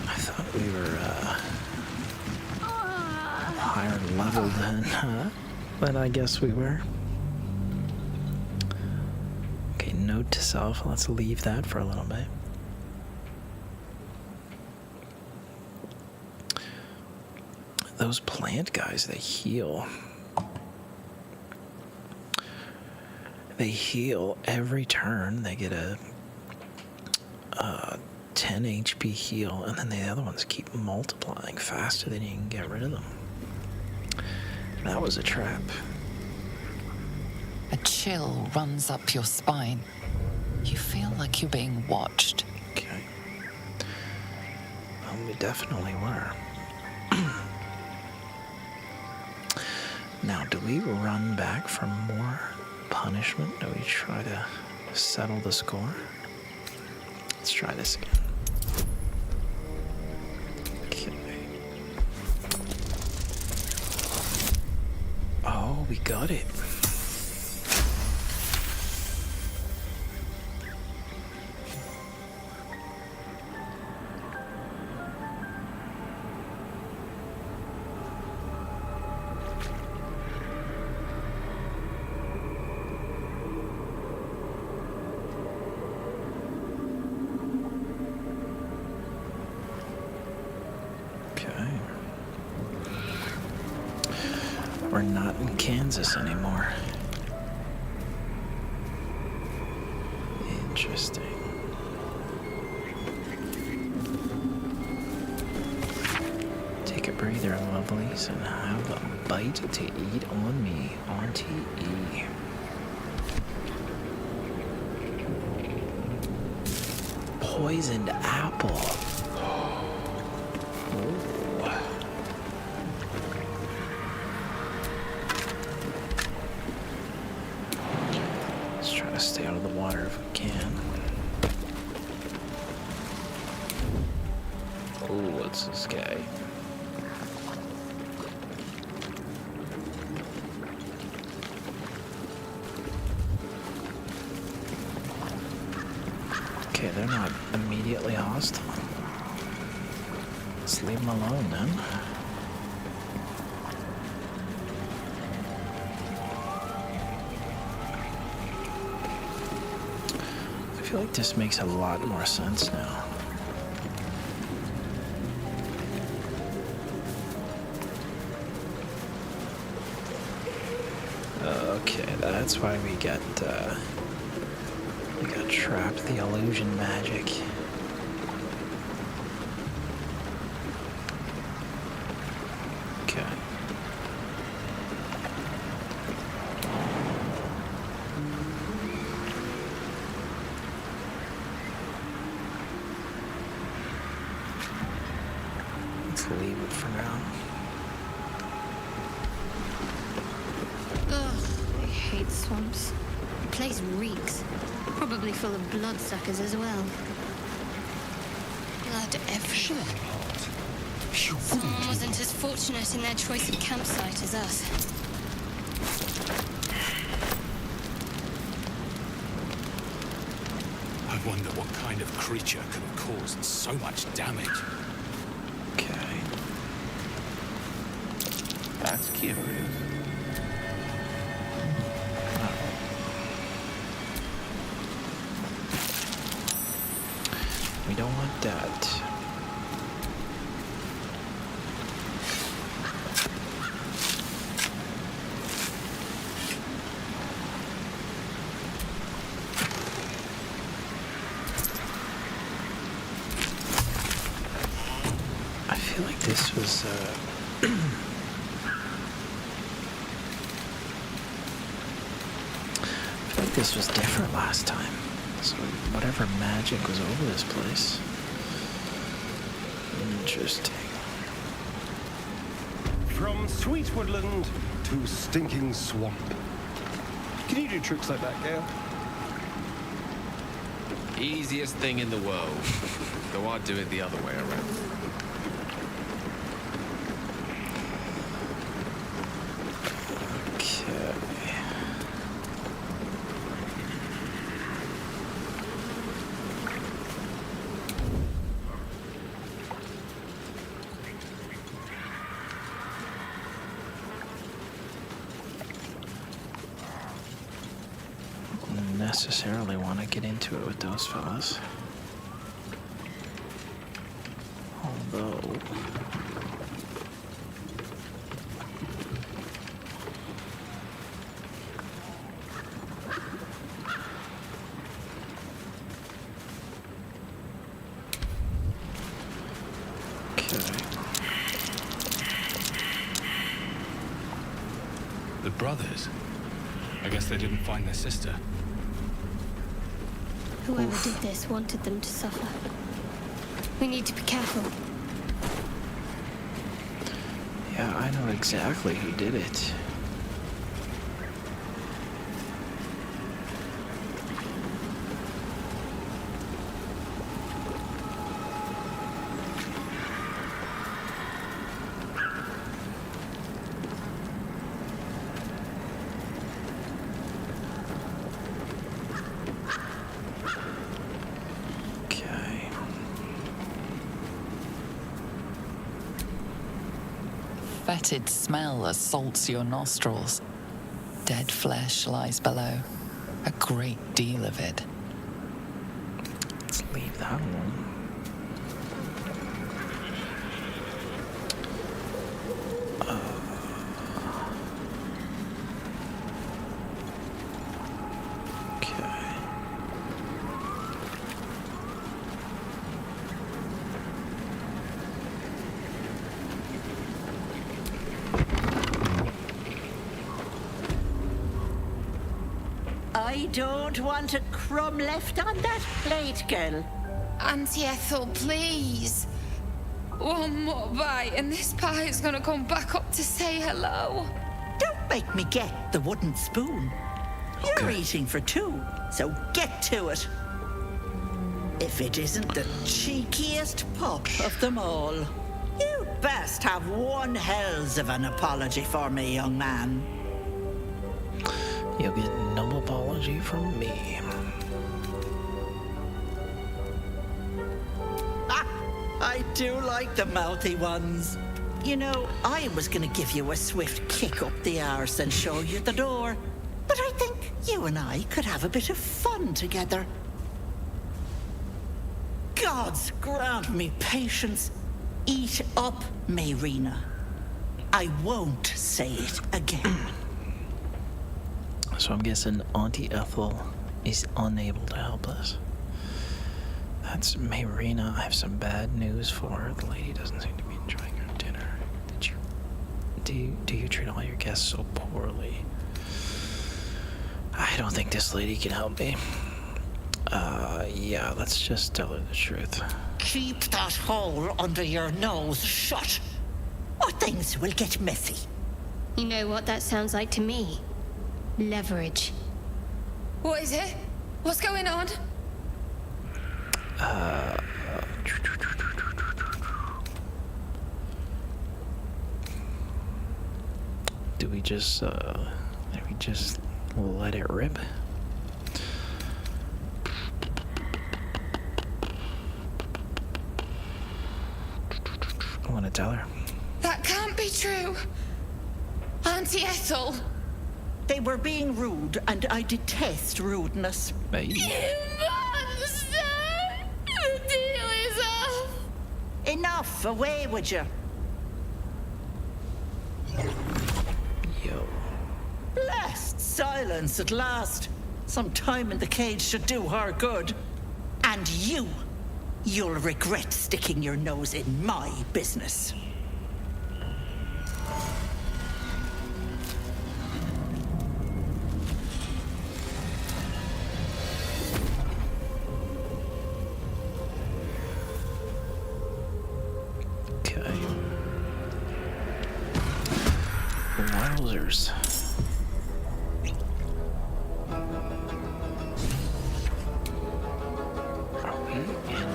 I thought we were higher level than, but I guess we were. Okay, note to self. Let's leave that for a little bit. Those plant guys, they heal. They heal every turn. They get a 10 HP heal, and then the other ones keep multiplying faster than you can get rid of them. That was a trap. A chill runs up your spine. You feel like you're being watched. Okay. Well, we definitely were. Now, do we run back for more punishment? Do we try to settle the score? Let's try this again. Okay. Oh, we got it. We're not in Kansas anymore. Interesting. Take a breather, lovelies, and have a bite to eat on me, Auntie E. Poisoned apple. Let's try to stay out of the water if we can. Oh, what's this guy? Okay, they're not immediately hostile. Let's leave them alone then. I feel like this makes a lot more sense now. Okay, that's why we got trapped, the illusion magic. Okay. Let's leave it for now. Ugh, I hate swamps. The place reeks. Probably full of bloodsuckers as well. blood everywhere. Someone wasn't as fortunate in their choice of campsite as us. I wonder what kind of creature could have caused so much damage. Okay. That's curious. We don't want that. I feel like this was I feel like this was different last time. So whatever magic was over this place. Interesting. From sweet woodland to stinking swamp. Can you do tricks like that, Gale? Easiest thing in the world. Though I'd do it the other way around. Necessarily want to get into it with those fellas. Although The brothers? I guess they didn't find their sister. Whoever did this wanted them to suffer. We need to be careful. yeah, I know exactly who did it. Fetid smell assaults your nostrils. Dead flesh lies below. A great deal of it. Let's leave that alone. I don't want a crumb left on that plate, girl. Auntie Ethel, please. One more bite and this pie is gonna come back up to say hello. Don't make me get the wooden spoon. You're eating for two, so get to it. If it isn't the cheekiest pup of them all. You best have one hells of an apology for me, young man. You'll get no apology from me. I do like the mouthy ones. You know, I was gonna give you a swift kick up the arse and show you the door. But I think you and I could have a bit of fun together. Gods grant me patience. Eat up, Mayrina. I won't say it again. So I'm guessing Auntie Ethel is unable to help us. That's Mayrina. I have some bad news for her. The lady doesn't seem to be enjoying her dinner. Do you treat all your guests so poorly? I don't think this lady can help me. Yeah, let's just tell her the truth. Keep that hole under your nose shut, or things will get messy. You know what that sounds like to me? Leverage. What is it? What's going on? Do we just let it rip? I want to tell her. That can't be true. Auntie Ethel. They were being rude, and I detest rudeness. Hey. You monster! The deal is off. Enough! Away with you! Yo. Blessed silence at last. Some time in the cage should do her good. And you'll regret sticking your nose in my business. Okay. Wowzers. Are we in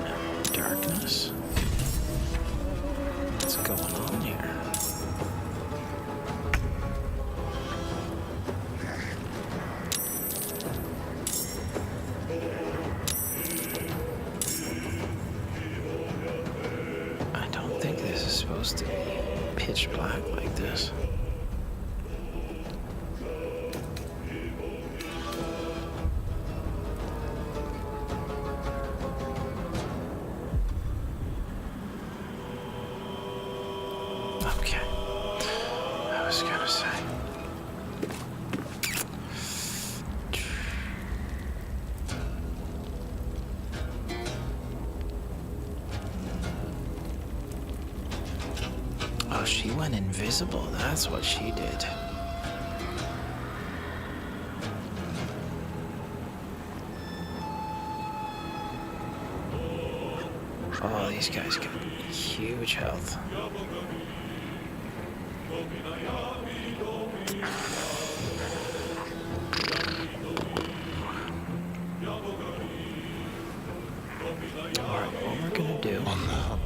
darkness? What's going on here? I don't think this is supposed to be pitch black like this. Okay. I was gonna say. Oh, she went invisible. That's what she did. Oh, these guys got huge health. Alright, what we're gonna do on the hunt.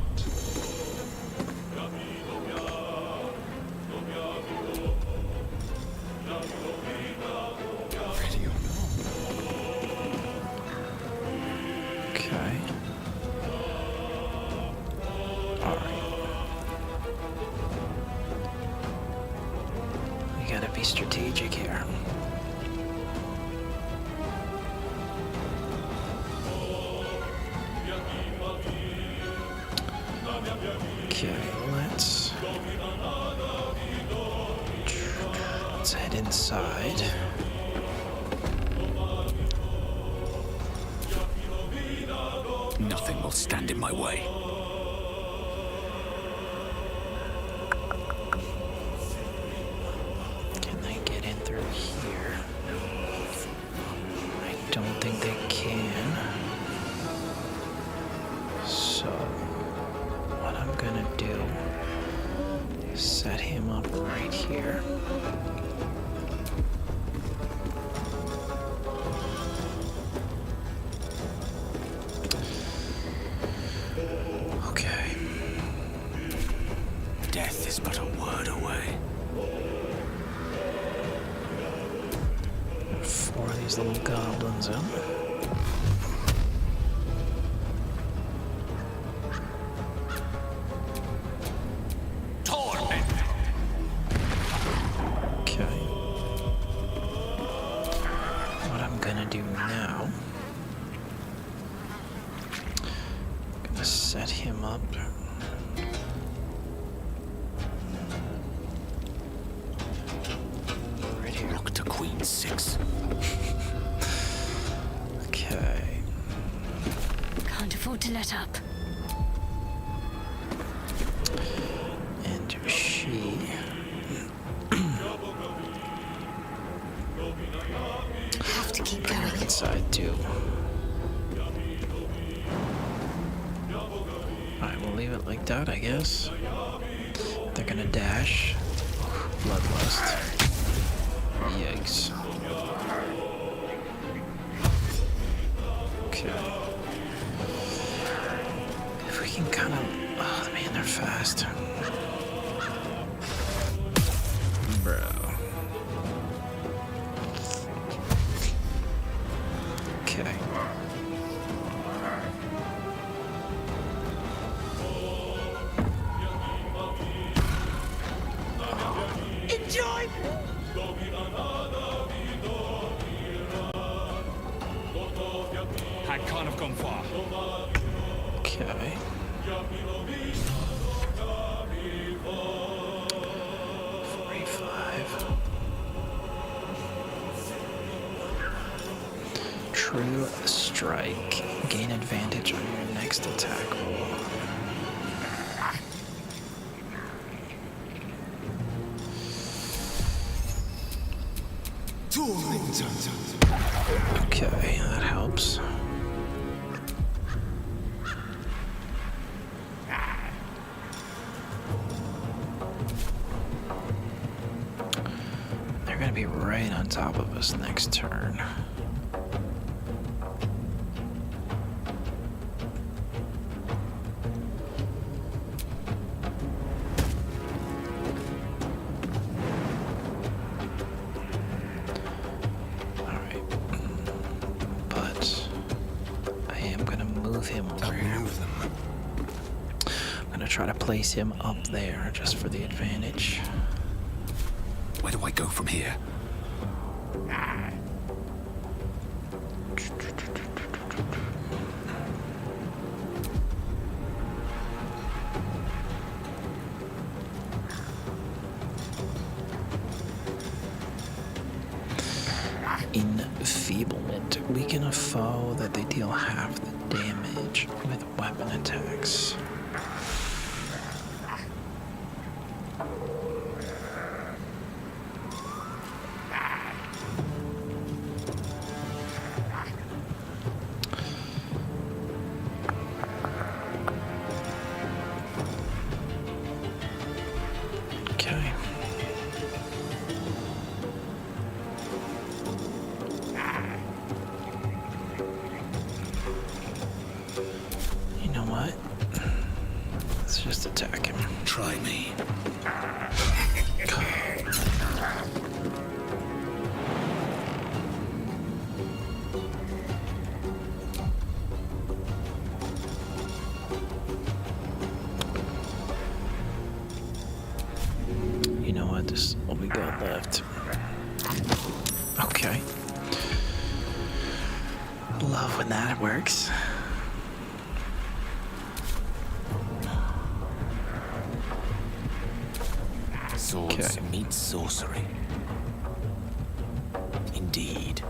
Okay. Alright. We gotta be strategic here. Okay, let's head inside. Nothing will stand in my way. Can they get in through here? I don't think they can. So, what I'm gonna do is set him up right here. Okay. Death is but a word away. 4 of these little goblins in. Okay. What I'm gonna do now, I'm gonna set him up. Right here. Rook to queen 6. Okay. Can't afford to let up. And she Have to keep bring her going. inside too. Alright, we'll leave it like that, I guess. They're gonna dash. Bloodlust. Yikes. Okay. If Enjoy! Hag can't have gone far. Okay. 45. True strike. Gain advantage on your next attack roll. Okay, that helps. They're gonna be right on top of us next turn. Try to place him up there just for the advantage. Where do I go from here? Enfeeblement. Weaken a foe that they deal half the damage with weapon attacks. What we got left. Okay. Love when that works. Swords meet sorcery. Indeed.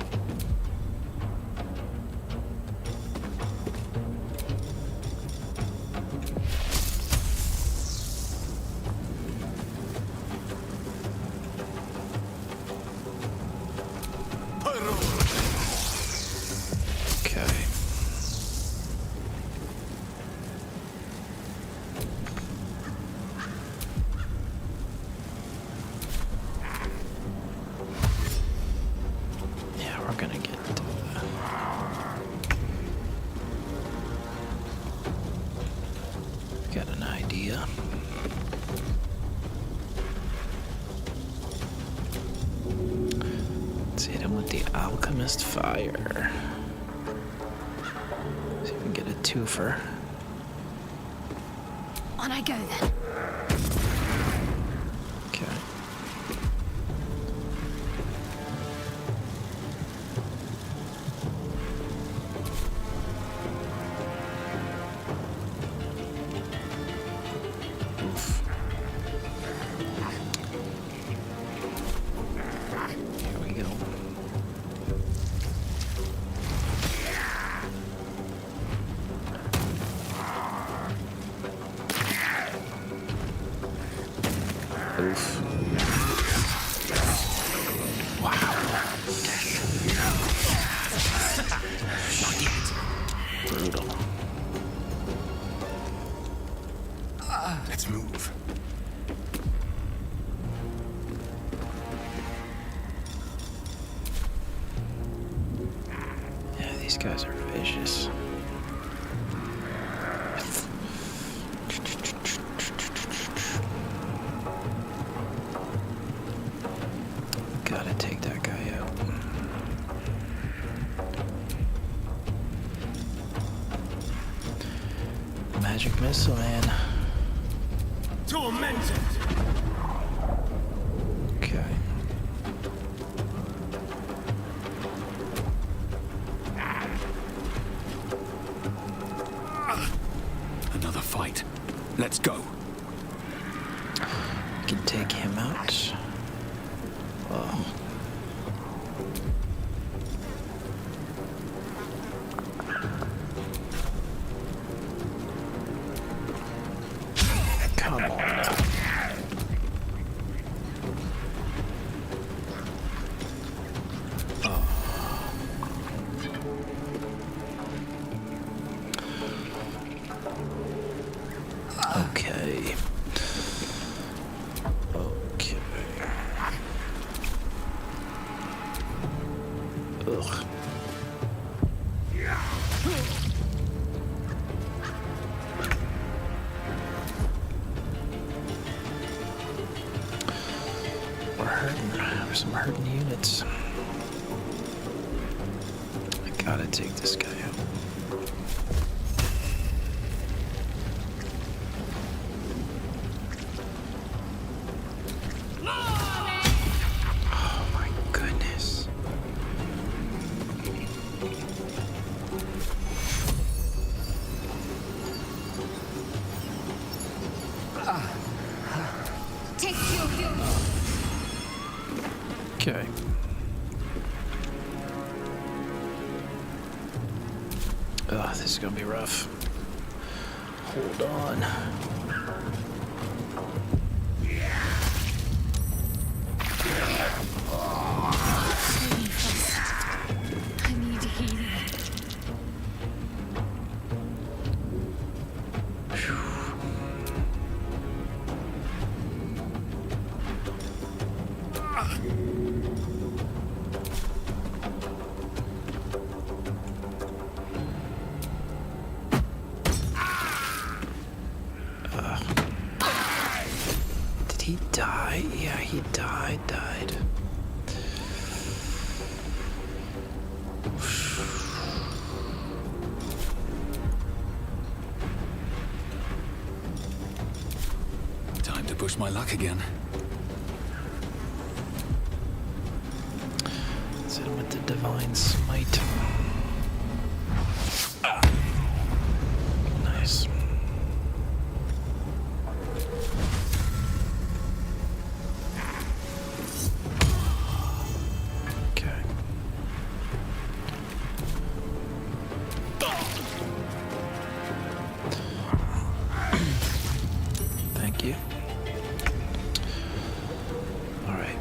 Fire. See if we can get a twofer. On I go then. Okay. Oof. Here we go. Oof. Wow. Brutal. Let's move. Yeah, these guys are vicious. Gotta take that guy out. magic missile, man. Tormented. Okay. Another fight. Let's go. We can take him out. Oh. Come on now. Oh. Okay. Okay. Ugh. We're hurting. There's some hurting units. I gotta take this guy out. Oh my goodness. Take you. Okay. Oh, this is gonna be rough. Hold on. I need healing. Did he die? Yeah, he died. Time to push my luck again. Let's hit him with the divine smite. Nice. Okay. Thank you. All right.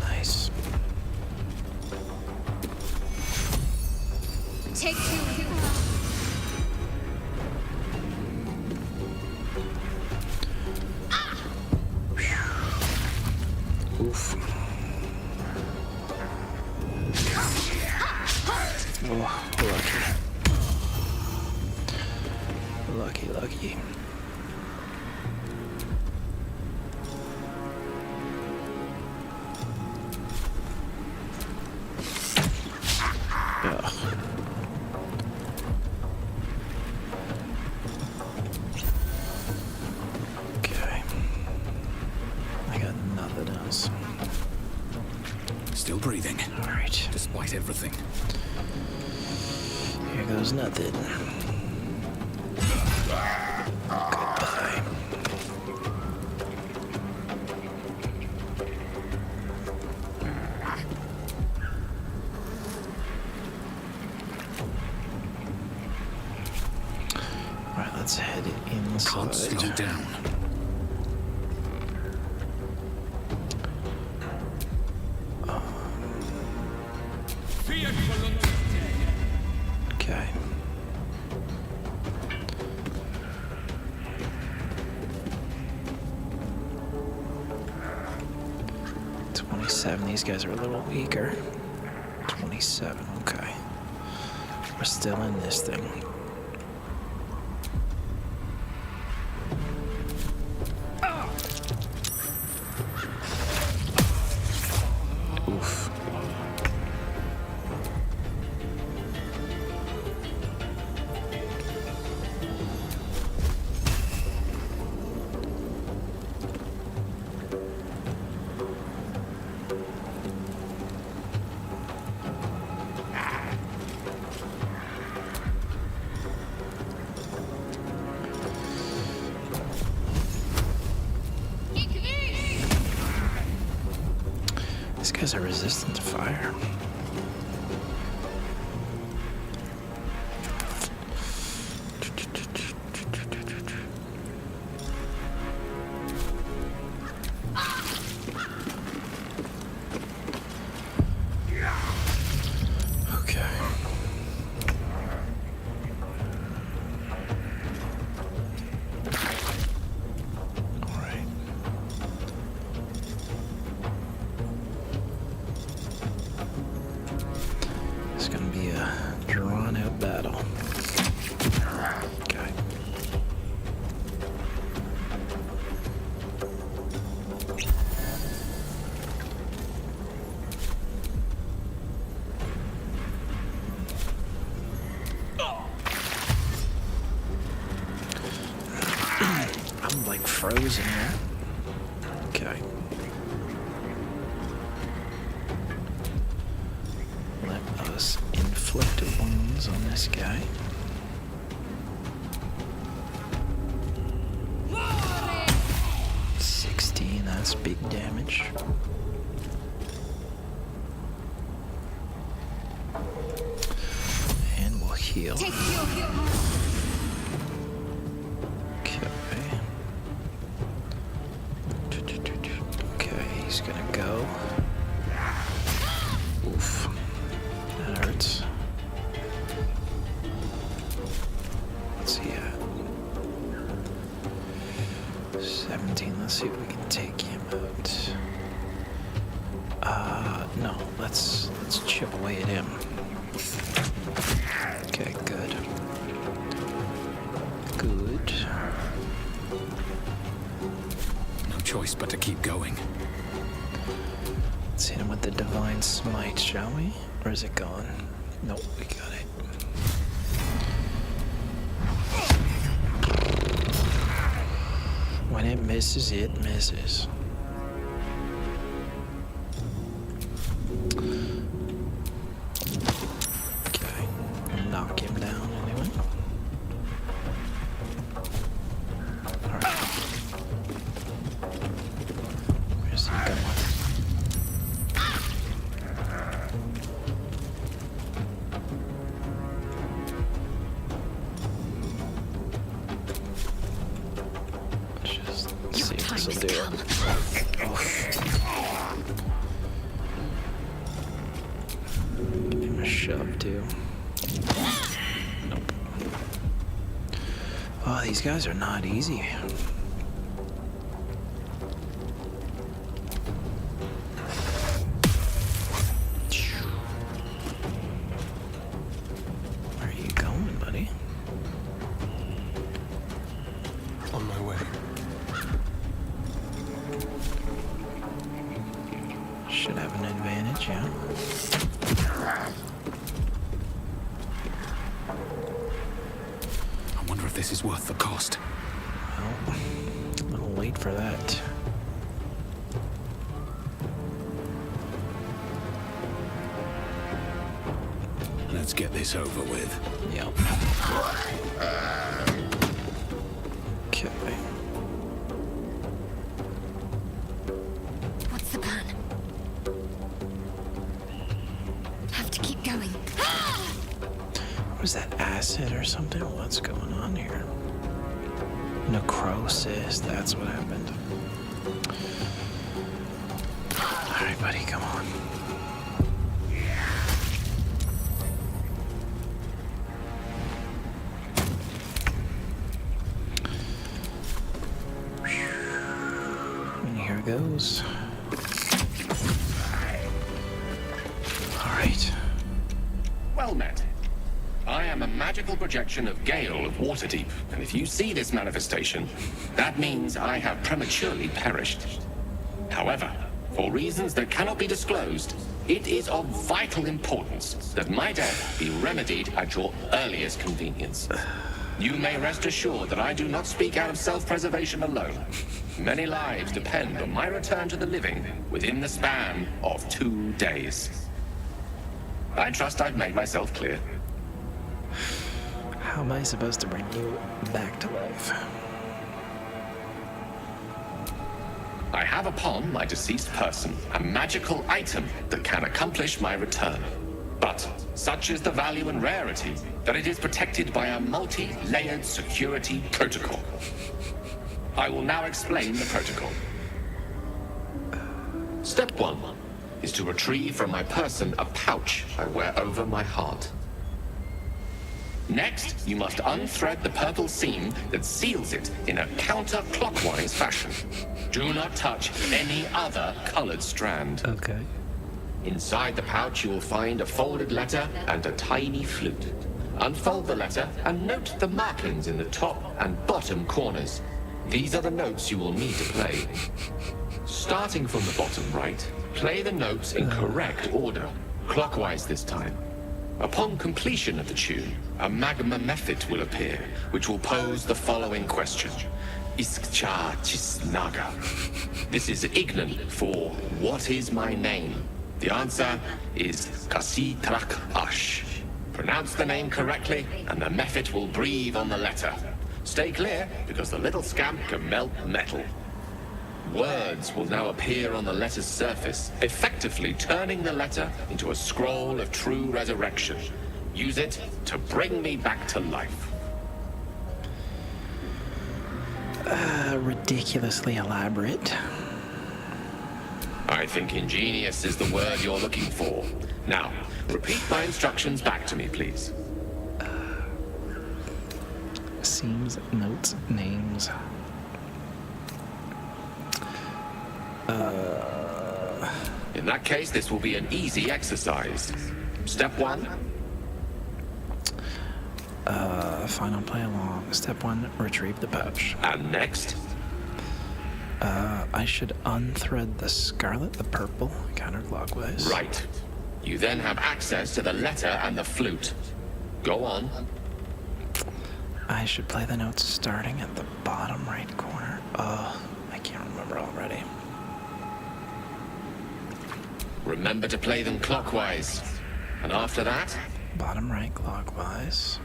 Nice. Take you. Oof. Oh, lucky. Ugh. Okay. I got nothing else. Still breathing. All right. Despite everything. Here goes nothing. Goodbye. All right, let's head inside. Can't slow down. Okay. These guys are a little weaker. 27, okay. We're still in this thing. Oof. These guys are resistant to fire. Frozen here. Okay. Let us inflict wounds on this guy. That's big damage. And we'll heal. Okay. Okay, he's gonna go. Oof. That hurts. What's he at? 17. Let's see if we can take him out. No, let's chip away at him. Okay, good. Good. No choice but to keep going. Let's hit him with the Divine Smite, shall we? Or is it gone? Nope, we got it. When it misses, it misses. Okay, knock him down anyway. Alright. Where's he going? Oh, these guys are not easy. Where are you going, buddy? On my way. Should have an advantage, yeah. If this is worth the cost. Well, a little late for that. Let's get this over with. Yep. Okay. What's the plan? Have to keep going. Was that acid or something? What's going on here? Necrosis, that's what happened. Alright, buddy, come on. And here goes. Alright. Well met. I am a magical projection of Gale of Waterdeep, and if you see this manifestation, that means I have prematurely perished. However, for reasons that cannot be disclosed, it is of vital importance that my death be remedied at your earliest convenience. You may rest assured that I do not speak out of self-preservation alone. Many lives depend on my return to the living within the span of 2 days. I trust I've made myself clear. How am I supposed to bring you back to life? I have upon my deceased person a magical item that can accomplish my return. But such is the value and rarity that it is protected by a multi-layered security protocol. I will now explain the protocol. Step 1 is to retrieve from my person a pouch I wear over my heart. Next, you must unthread the purple seam that seals it in a counterclockwise fashion. Do not touch any other colored strand. Okay. Inside the pouch, you will find a folded letter and a tiny flute. Unfold the letter and note the markings in the top and bottom corners. These are the notes you will need to play. Starting from the bottom right, play the notes in correct order, clockwise this time. Upon completion of the tune, a magma method will appear, which will pose the following question. Iskcha Chisnaga. This is Ignan for what is my name? The answer is Kasi Trak Ash. Pronounce the name correctly, and the method will breathe on the letter. Stay clear, because the little scamp can melt metal. Words will now appear on the letter's surface, effectively turning the letter into a scroll of true resurrection. Use it to bring me back to life. Ridiculously elaborate. I think ingenious is the word you're looking for. Now, repeat my instructions back to me, please. Seams, notes, names. In that case, this will be an easy exercise. Step 1. Final play along. Step 1, retrieve the pouch. And next? I should unthread the scarlet, the purple, counterclockwise. Right. You then have access to the letter and the flute. Go on. I should play the notes starting at the bottom right corner. I can't remember already. Remember to play them clockwise. And after that? Bottom right clockwise.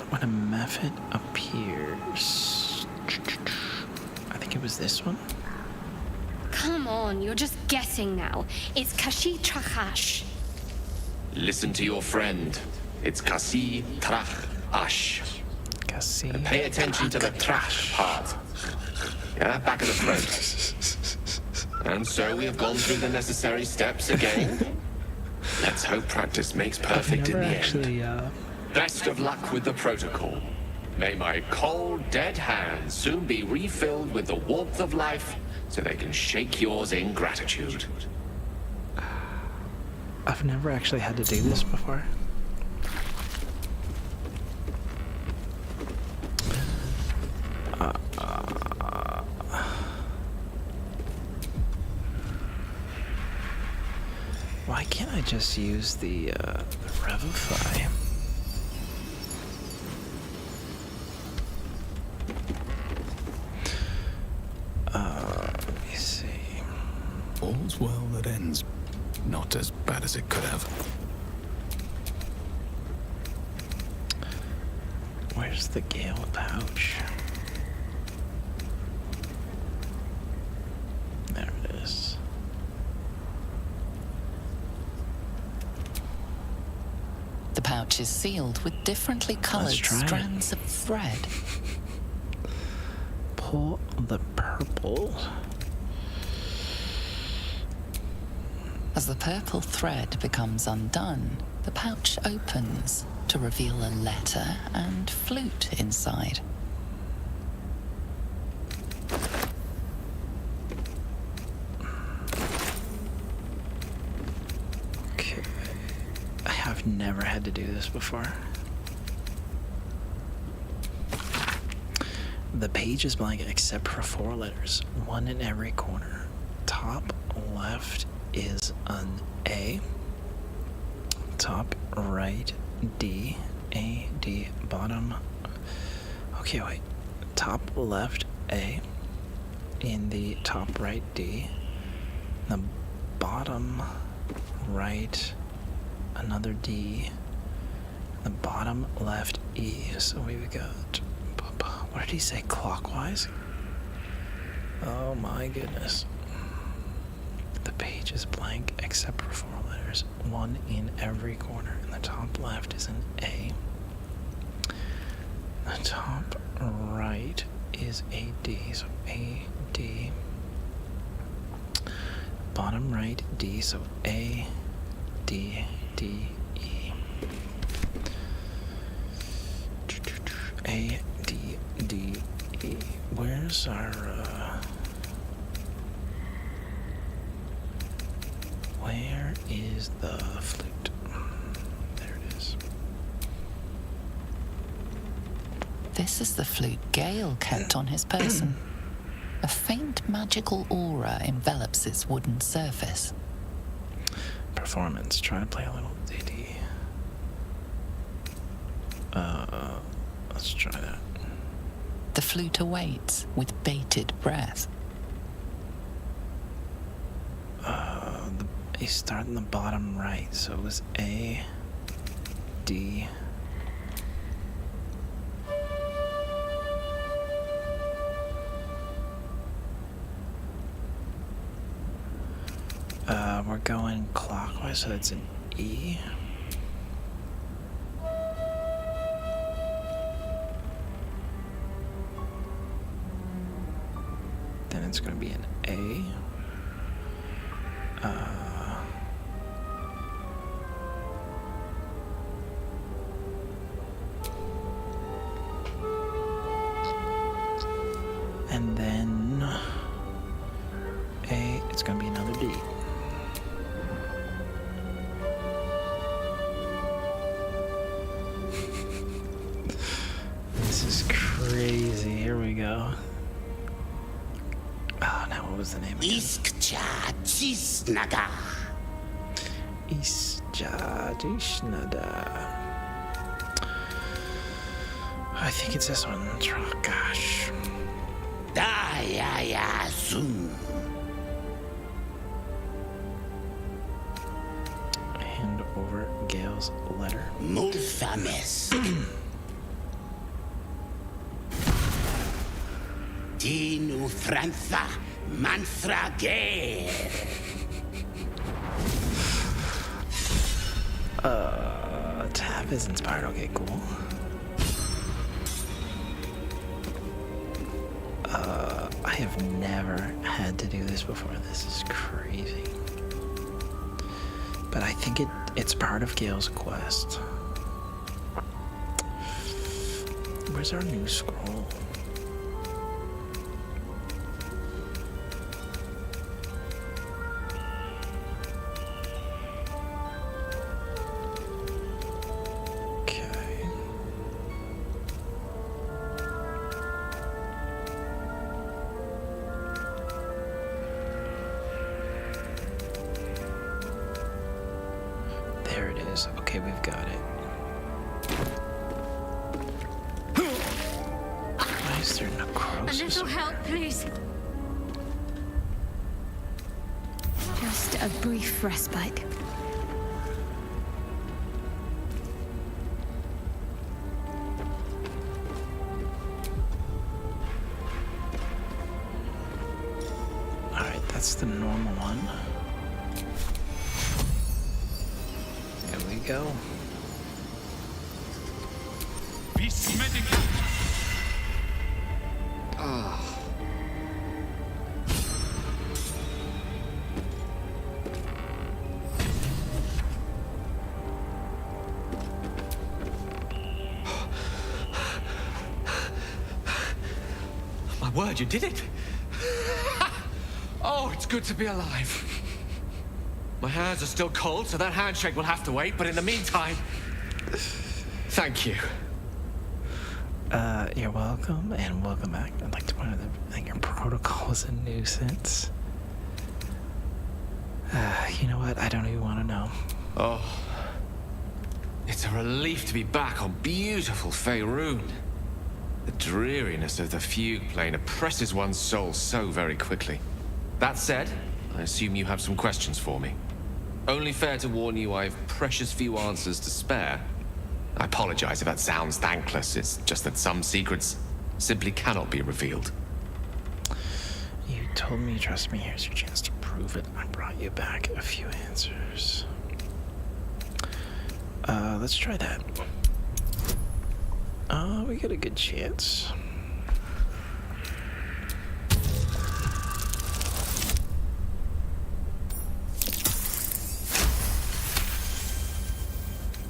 When a method appears... I think it was this one. Come on, you're just guessing now. It's Kashi Trachash. Listen to your friend. It's Kasi Trach Ash. Kasi. And pay attention to the trach part. Yeah, back of the throat. And so we have gone through the necessary steps again. Let's hope practice makes perfect in the end. Best of luck with the protocol. May my cold, dead hands soon be refilled with the warmth of life so they can shake yours in gratitude. I've never actually had to do this before. Why can't I just use the Revify? Let me see. All's well that ends. Not as bad as it could have. Where's the Gale pouch? There it is. The pouch is sealed with differently colored strands of thread. Pull the purple. As the purple thread becomes undone, the pouch opens to reveal a letter and flute inside. Okay. I have never had to do this before. The page is blank except for 4 letters, one in every corner. Top left is an A. Top right D. A, D, bottom. Okay, wait. Top left A. In the top right D. The bottom right another D. The bottom left E. So we've got What did he say? Clockwise? Oh my goodness. The page is blank except for 4 letters, one in every corner. And the top left is an A. The top right is a D, so A, D. Bottom right, D, so A, D, D, E. A, D, D, E. Where's our, where is the flute? There it is. This is the flute Gale kept on his person. A faint magical aura envelops its wooden surface. Performance. Try to play a little ditty. Let's try that. The flute awaits with bated breath. You start in the bottom right, so it was A, D. We're going clockwise, so it's an E. Then it's going to be an A. And then A, it's going to be another D. This is crazy. Here we go. Oh, now what was the name again? Iskja I think it's this one. Oh, gosh. Hand over Gale's letter. Mulfames. Dinu Frantha Manthra Gale. Tab is inspired. Okay, cool. I have never had to do this before. This is crazy. But I think it's part of Gale's quest. Where's our new scroll? There it is. Okay, we've got it. Why is there necrosis? A little help, please. Just a brief respite. Alright, that's the normal one. There we go. My word, you did it! Oh, it's good to be alive. My hands are still cold, so that handshake will have to wait, but in the meantime, thank you. You're welcome, and welcome back. I'd like to point out that I think your protocol is a nuisance. You know what? I don't even want to know. Oh. It's a relief to be back on beautiful Faerûn. The dreariness of the fugue plane oppresses one's soul so very quickly. That said, I assume you have some questions for me. Only fair to warn you I've precious few answers to spare. I apologize if that sounds thankless, it's just that some secrets simply cannot be revealed. You told me you trust me. Here's your chance to prove it. I brought you back a few answers. Let's try that. We got a good chance.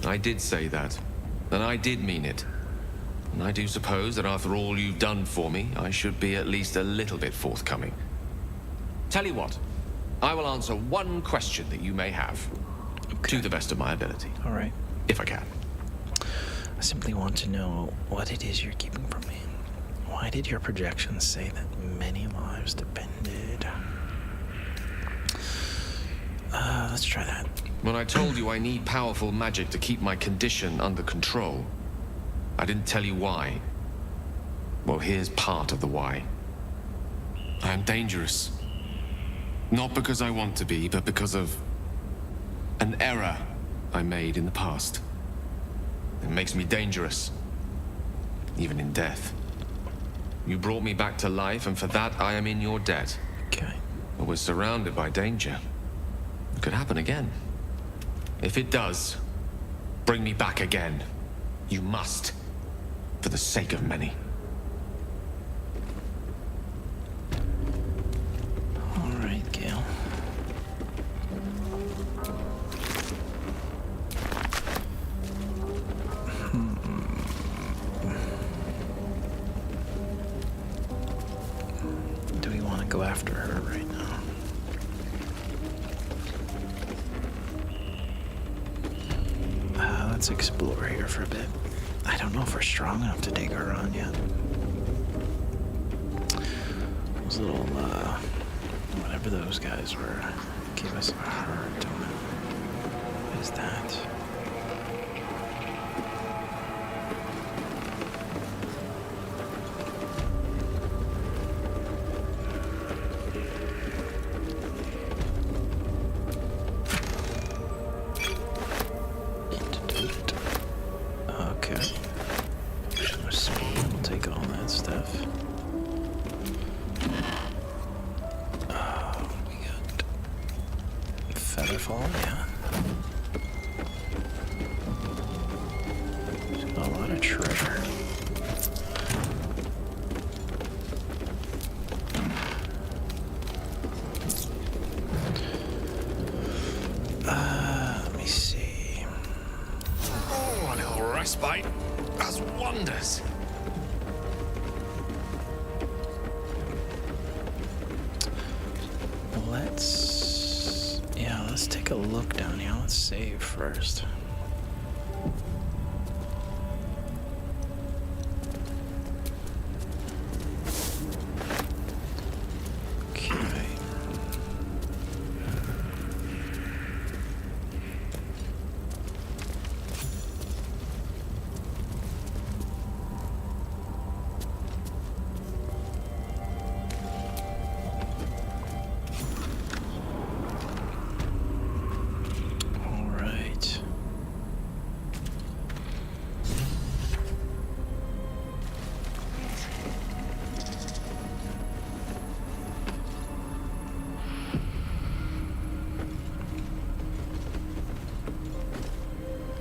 I did say that, and I did mean it. And I do suppose that after all you've done for me, I should be at least a little bit forthcoming. Tell you what, I will answer one question that you may have, to the best of my ability. All right. If I can. I simply want to know what it is you're keeping from me. Why did your projections say that many lives depended? Let's try that. When I told you I need powerful magic to keep my condition under control, I didn't tell you why. Well, here's part of the why. I am dangerous. Not because I want to be, but because of an error I made in the past. It makes me dangerous, even in death. You brought me back to life, and for that I am in your debt. Okay. But we're surrounded by danger. It could happen again. If it does, bring me back again. You must, for the sake of many. All right, Gale. Do we want to go after her right now? Let's explore here for a bit. I don't know if we're strong enough to take her on yet. Those little, whatever those guys were, gave us a hard time. What is that? Let's take a look down here. Let's save first.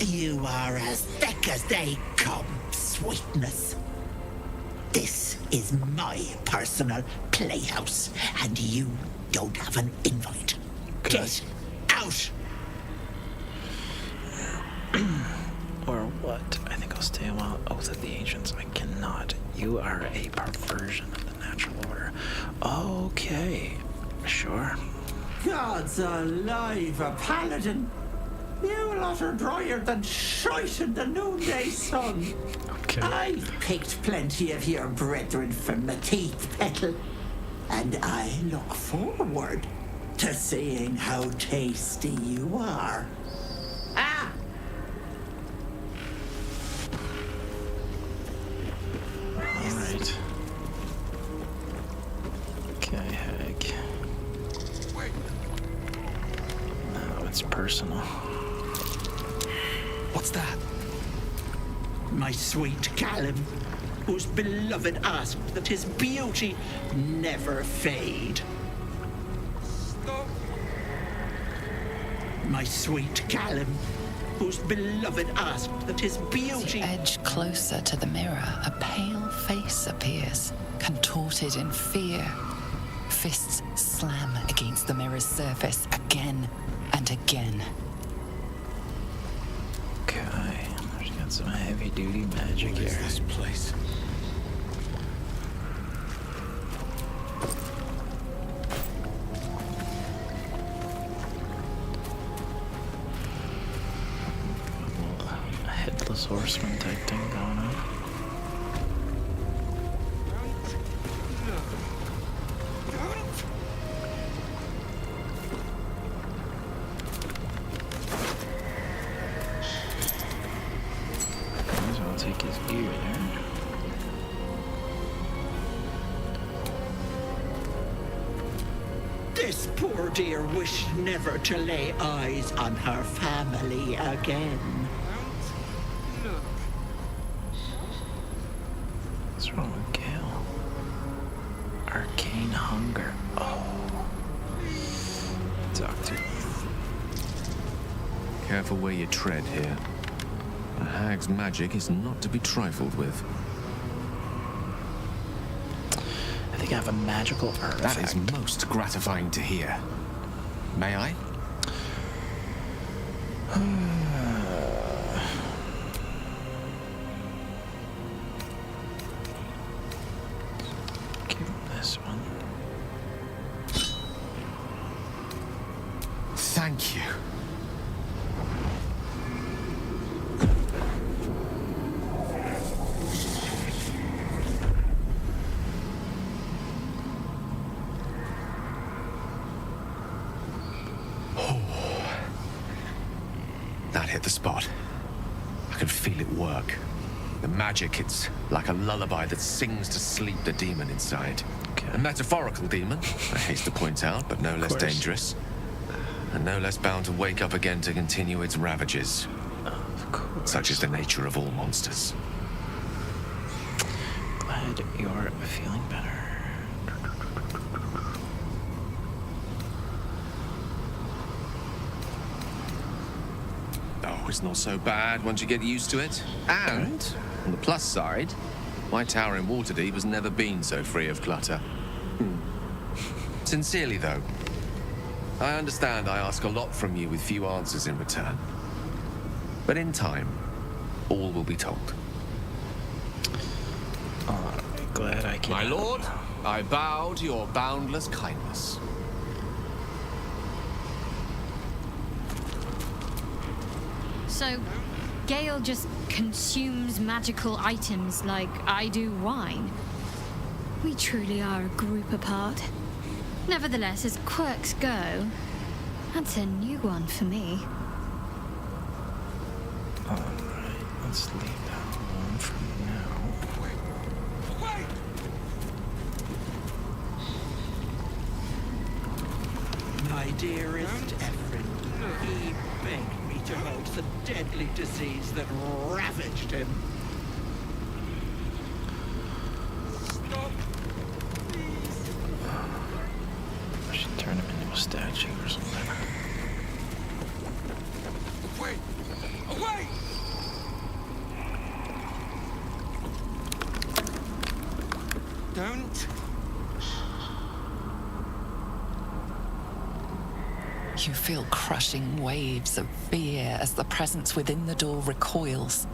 You are as thick as they come, sweetness. This is my personal playhouse, and you don't have an invite. Get out! Or what? I think I'll stay a while. Oath of the Ancients. I cannot. You are a perversion of the natural order. Okay. Sure. God's alive, a paladin. You lot are drier than shite in the noonday sun. Okay. I've picked plenty of your brethren from the teeth petal, and I look forward to seeing how tasty you are. Ah! All right. Okay, Hag. Now it's personal. What's that? My sweet Callum. whose beloved asked that his beauty never fade. Stop. My sweet Callum, whose beloved asked that his beauty... As you edge closer to the mirror, a pale face appears, contorted in fear. Fists slam against the mirror's surface again and again. Okay, she's got some heavy-duty magic here. What is this place? A headless horseman type thing going on. Take his gear there. This poor dear wished never to lay eyes on her family again. What's wrong with Gale? Arcane hunger. Oh. Doctor. Careful where you tread here. A hag's magic is not to be trifled with. I think I have a magical artifact. That is most gratifying to hear. May I? Give him this one. Thank you. That hit the spot. I can feel it work. The magic, it's like a lullaby that sings to sleep the demon inside. Okay. A metaphorical demon, I haste to point out, but no less dangerous. And no less bound to wake up again to continue its ravages. Of course. Such is the nature of all monsters. Glad you're feeling better. Oh, it's not so bad once you get used to it. And, on the plus side, my tower in Waterdeep has never been so free of clutter. Sincerely, though, I understand I ask a lot from you with few answers in return. But in time, all will be told. Alright, glad I can. My lord, I bow to your boundless kindness. So, Gale just consumes magical items like I do wine. We truly are a group apart. Nevertheless, as quirks go, that's a new one for me. Alright, let's leave that alone for now. My dearest Ephraim, he begged me to halt the deadly disease that ravaged him. I should turn him into a statue or something. Wait! Away! Don't. You feel crushing waves of fear as the presence within the door recoils.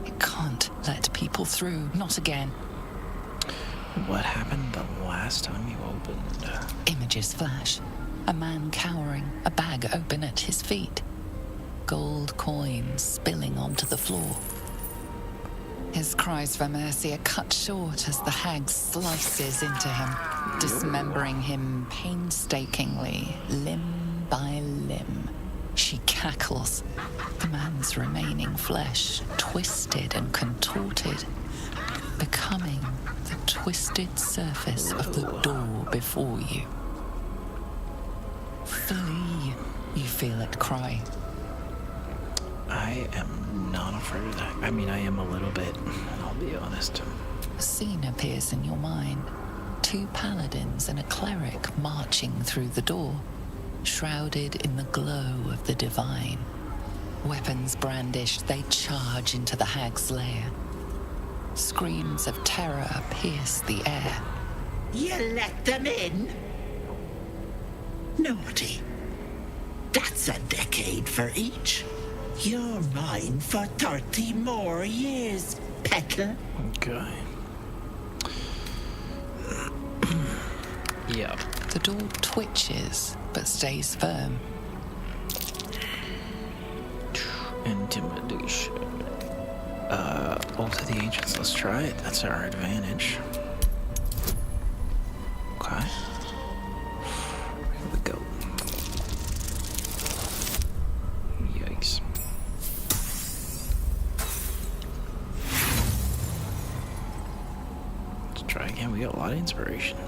It can't let people through, not again. What happened the last time you opened? Images flash. A man cowering, a bag open at his feet. Gold coins spilling onto the floor. His cries for mercy are cut short as the hag slices into him, dismembering him painstakingly, limb by limb. She cackles, the man's remaining flesh twisted and contorted, becoming the twisted surface of the door before you. Flee, you feel it cry. I am not afraid of that. I mean, I am a little bit, I'll be honest. scene appears in your mind. 2 paladins and a cleric marching through the door, shrouded in the glow of the divine. Weapons brandished, they charge into the hag's lair. Screams of terror pierce the air. You let them in? Naughty. That's a decade for each. You're mine for 30 more years, Petal. Okay. Yep. The door twitches, but stays firm. Intimidation. Oath of the Ancients, let's try it. That's our advantage. Okay. Here we go. Yikes. Let's try again. We got a lot of inspiration.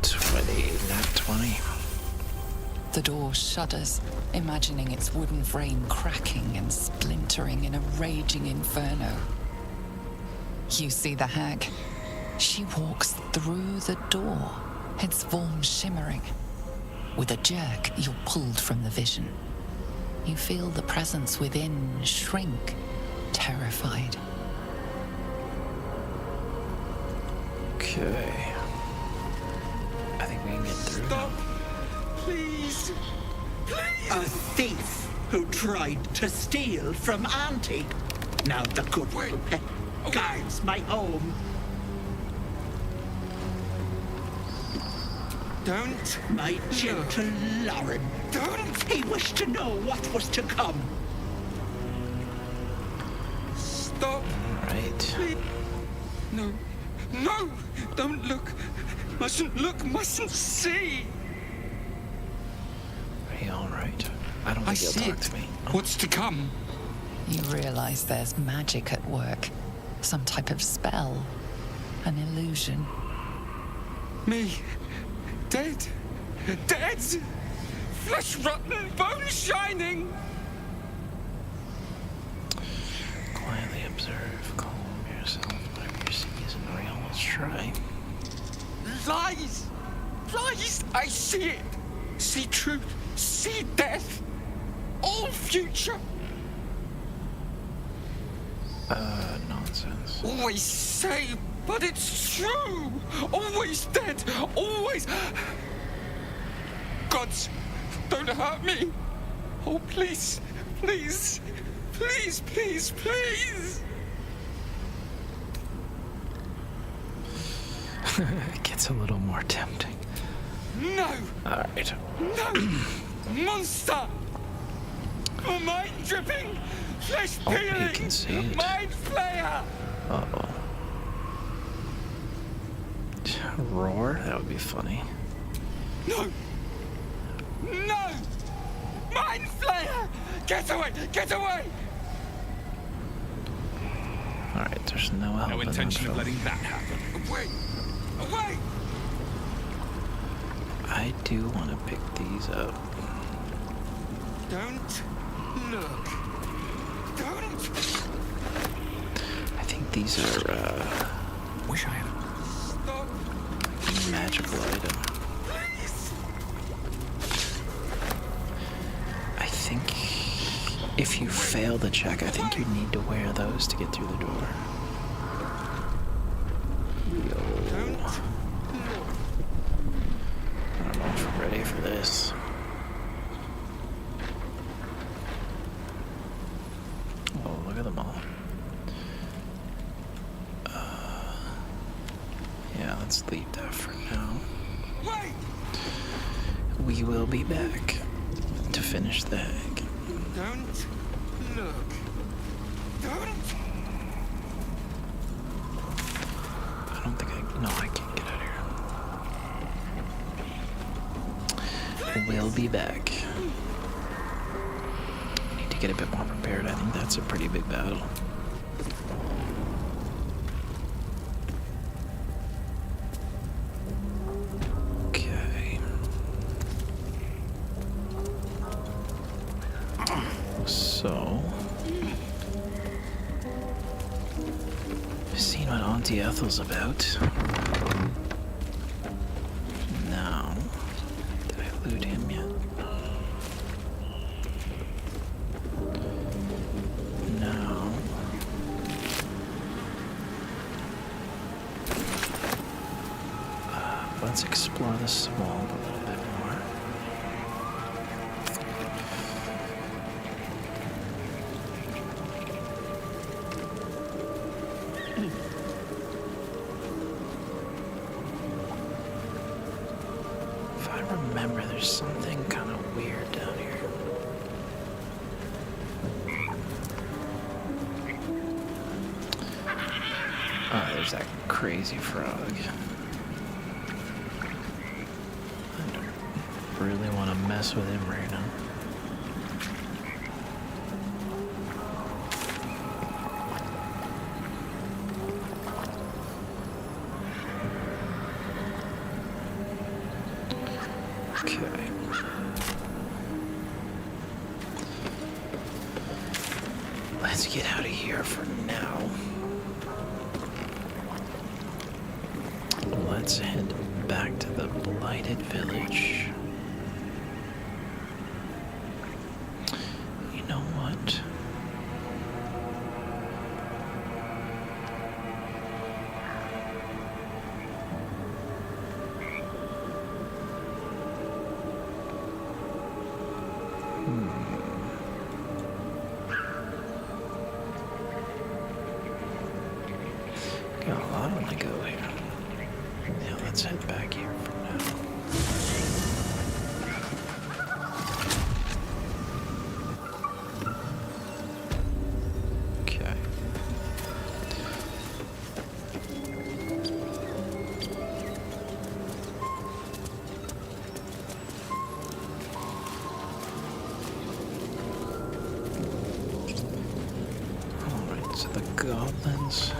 20, not 20. The door shudders, imagining its wooden frame cracking and splintering in a raging inferno. You see the hag. She walks through the door, its form shimmering. With a jerk, you're pulled from the vision. You feel the presence within shrink, terrified. Okay. I think we can get through now. Please. Please. A thief who tried to steal from Auntie. Now the good little pet guards my home. Don't. My gentle Larian. Don't. He wished to know what was to come. Stop. Right. Please. No. No. Don't look. Mustn't look. Mustn't see. Are you alright? I don't think he'll talk to me. What's to come? You realize there's magic at work. Some type of spell. An illusion. Me. Dead. Dead. Flesh rotten, bone shining. Quietly observe. Calm yourself. Whatever you see isn't real. Let's try. Lies. Lies. I see it. See truth. See death. All future. Nonsense. Always say, but it's true. Always dead. Always. Gods, don't hurt me. Oh, please. Please. Please, please, please. It gets a little more tempting. No. Alright. No. Monster. A mind dripping. Flesh peeling. You can see it. Mind flayer. Uh-oh. Roar? That would be funny. No. No. Mind flayer. Get away. Get away. Alright, there's no help. No intention of letting that happen. Away. Away. I do want to pick these up. Don't look. Don't. I think these are, Wish I had. Stop. magical item. Please. I think if you fail the check, I think you need to wear those to get through the door. Don't. I don't know if we're ready for this. Oh, look at them all. Yeah, let's leave that for now. Wait. We will be back to finish the hag. Don't look. Don't. I don't think no, I can't get out of here. We'll be back. We need to get a bit more prepared. I think that's a pretty big battle. Okay. So Auntie Ethel's about. No. Did I loot him yet? No. Let's explore the swamp a little bit more. If I remember, there's something kind of weird down here. Oh, there's that crazy frog. Really want to mess with him right now. Okay. Let's get out of here for now. Let's head back to the Blighted Village. You know what? Got a lot on the go here. Yeah, let's head back here for now. Okay. Alright, so the goblins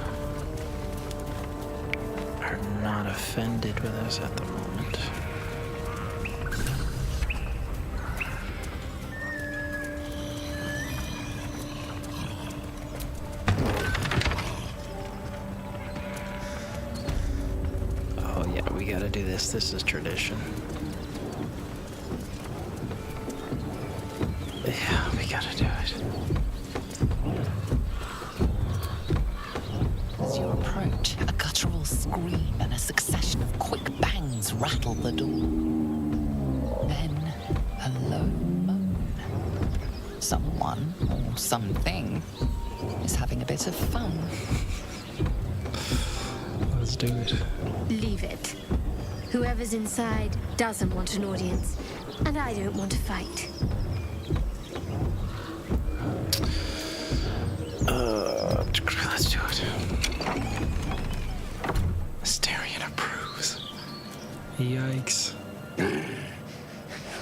are not offended with us at the moment. Oh yeah, we gotta do this. This is tradition. Yeah, we gotta do it. As you approach, a guttural scream and a succession of quick bangs rattle the door. Then, a low moan. Someone, or something, is having a bit of fun. Let's do it. Leave it. Whoever's inside doesn't want an audience, and I don't want to fight. Let's do it. Astarion approves. Yikes.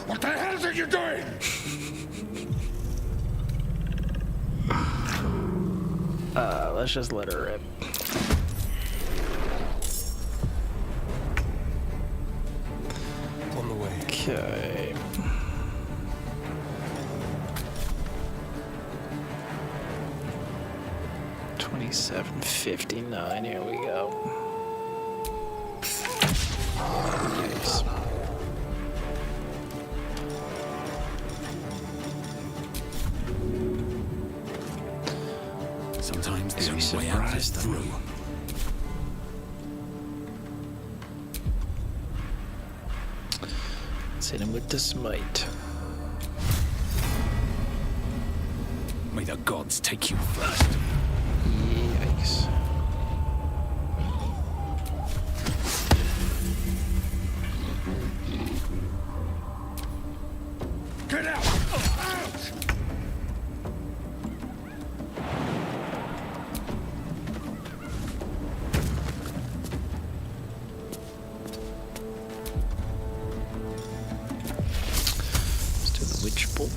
What the hell are you doing? Let's just let her rip. On the way. Okay. $27.59. Here we go. Yikes. Sometimes the Is we only way out is surprised them? through. Let's hit him with the smite. May the gods take you first. Yikes. Get out! Out! Let's do the witch bolt.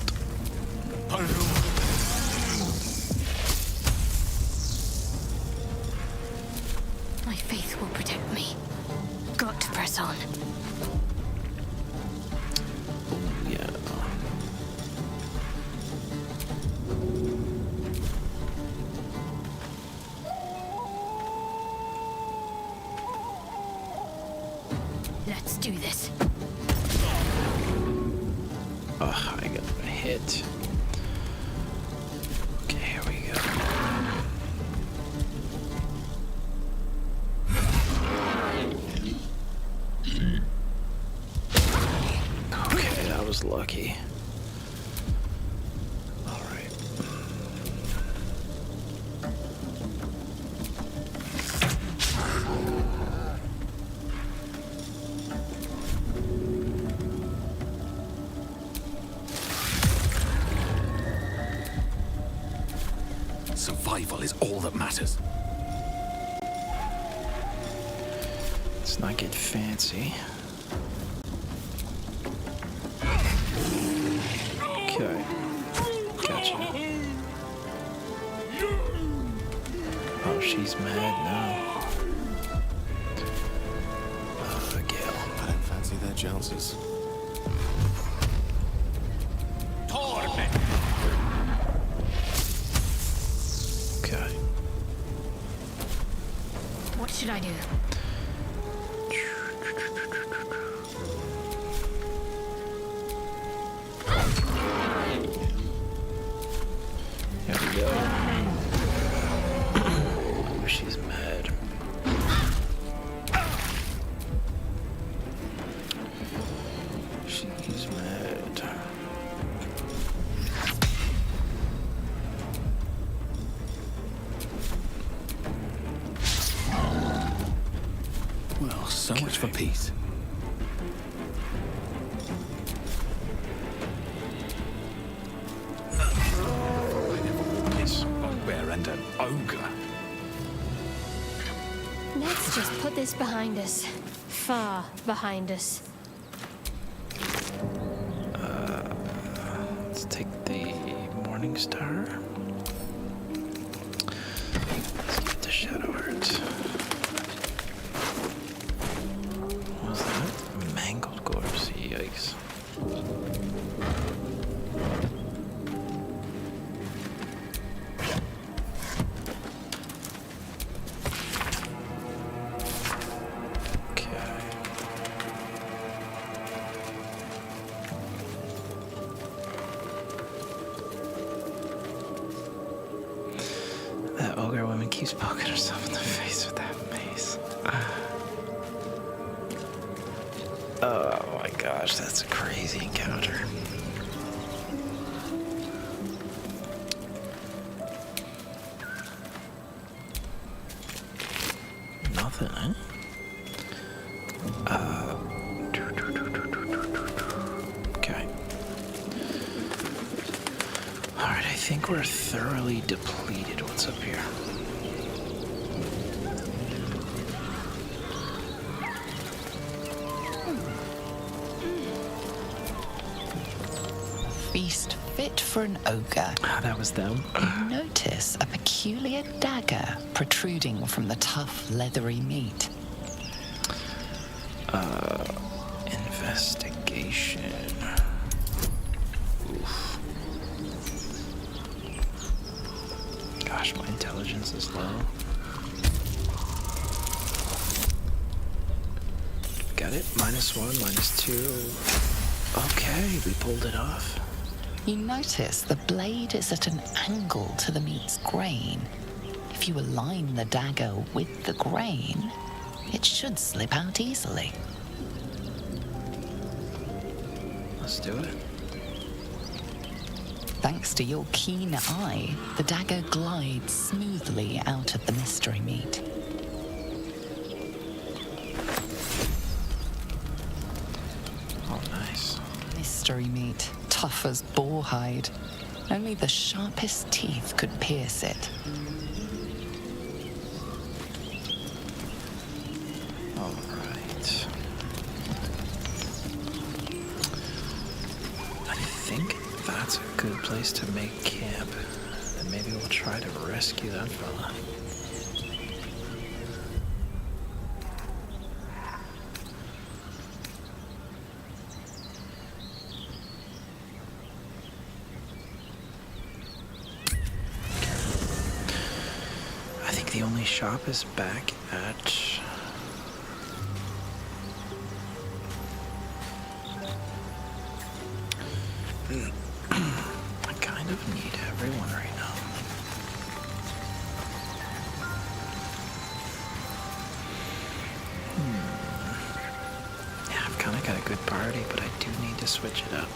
Let's do this. Oh, I got hit. Okay, here we go. Okay, that was lucky. Alright. Survival is all that matters. Let's not get fancy. Okay. Gotcha. Oh, she's mad now. Gale. I don't fancy their chances. Okay. What should I do? There we go. She's mad. She's mad. Well, so much for peace. It's bugbear and an ogre. Let's just put this behind us. Far behind us. Let's take the Morning Star. Let's get the Shadow Heart. What was that? Mangled corpse. Yikes. That ogre woman keeps poking herself in the face with that mace. Oh my gosh, that's a crazy encounter. Nothing, eh? Okay. Alright, I think we're thoroughly depleted. What's up here? Feast fit for an ogre. Ah, that was them. You notice a peculiar dagger protruding from the tough, leathery meat. Investigation. Oof. Gosh, my intelligence is low. Got it. -1, -2. Okay, we pulled it off. You notice the blade is at an angle to the meat's grain. If you align the dagger with the grain, it should slip out easily. Let's do it. Thanks to your keen eye, the dagger glides smoothly out of the mystery meat. Oh, nice. Mystery meat, tough as boar hide. Only the sharpest teeth could pierce it. All right. I think that's a good place to make camp. And maybe we'll try to rescue that fella. I think the only shop is back at Yeah, I've kind of got a good party, but I do need to switch it up.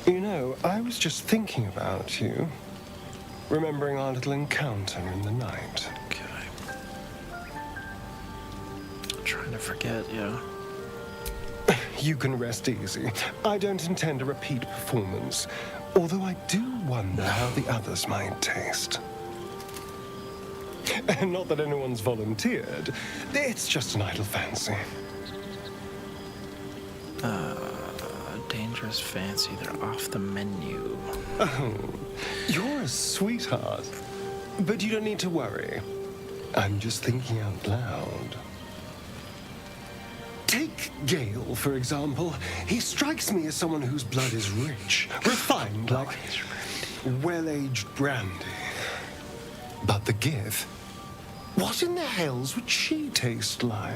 You know, I was just thinking about you. Remembering our little encounter in the night. I'm trying to forget, yeah. You can rest easy. I don't intend a repeat performance, although I do wonder how the others might taste. Not that anyone's volunteered. It's just an idle fancy. Dangerous fancy. They're off the menu. Oh, you're a sweetheart. But you don't need to worry. I'm just thinking out loud. Take Gale, for example. He strikes me as someone whose blood is rich, refined, like well-aged brandy. But the Gith, what in the hells would she taste like?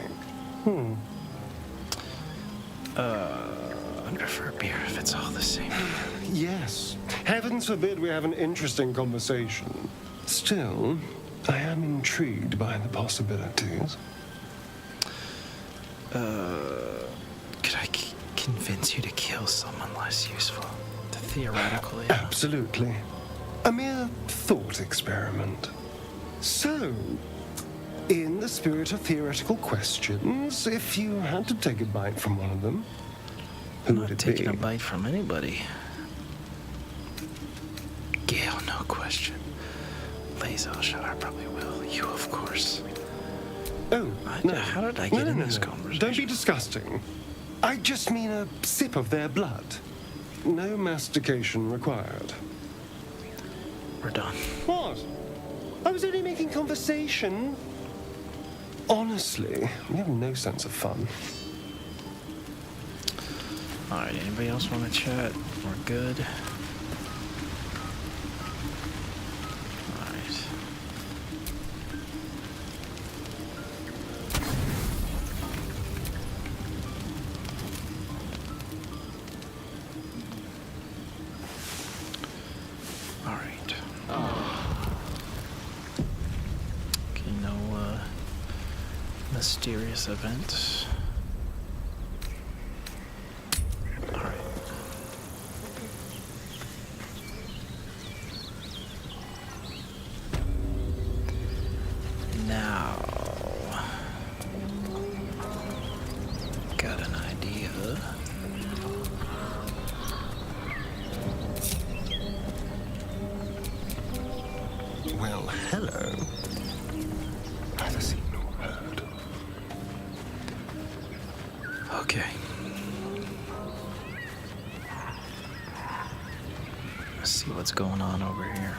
I'd prefer a beer if it's all the same. Yes. Heavens forbid we have an interesting conversation. Still, I am intrigued by the possibilities. Could I convince you to kill someone less useful? Theoretically. Absolutely. A mere thought experiment. So, in the spirit of theoretical questions, if you had to take a bite from one of them, who would it be? I'm not taking a bite from anybody. Gale, no question. Lazel, I probably will. You, of course. Oh, no. How did I get in this conversation? Don't be disgusting. I just mean a sip of their blood. No mastication required. We're done. What? I was only making conversation. Honestly, we have no sense of fun. Alright, anybody else want to chat? We're good. Alright. Alright. Okay, no mysterious events. Well, hello. Neither seen nor heard. Okay. Let's see what's going on over here.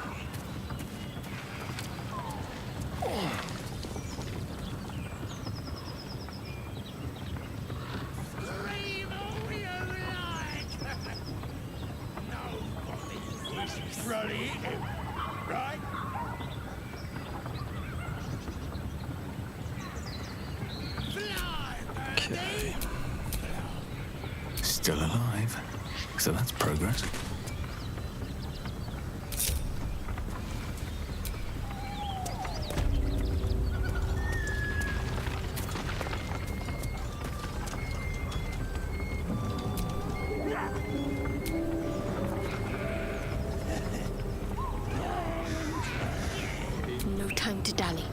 Okay. Still alive. So that's progress. No time to dally.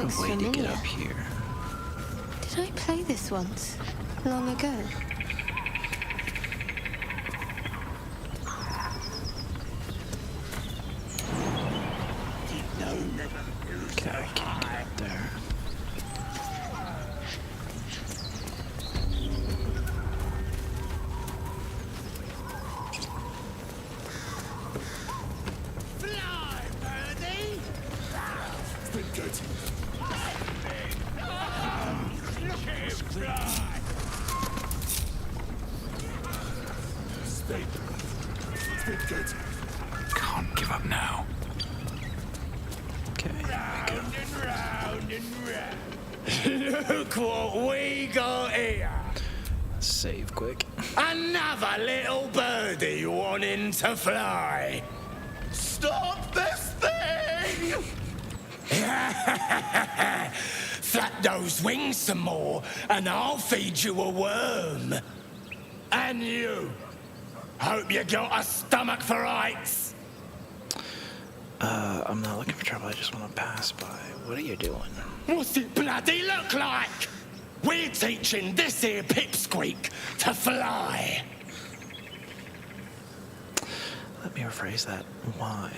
there a looks way to get familiar. up here? Did I play this once? Long ago? Okay, I can't get up there. Can't give up now. Okay, here Look what we got here. we go. Save quick. Another little birdie wanting to fly. Stop this thing! Flap those wings some more, and I'll feed you a worm. And you. Hope you got a stomach for heights. I'm not looking for trouble. I just want to pass by. What are you doing? What's it bloody look like? We're teaching this here pipsqueak to fly. Let me rephrase that. Why?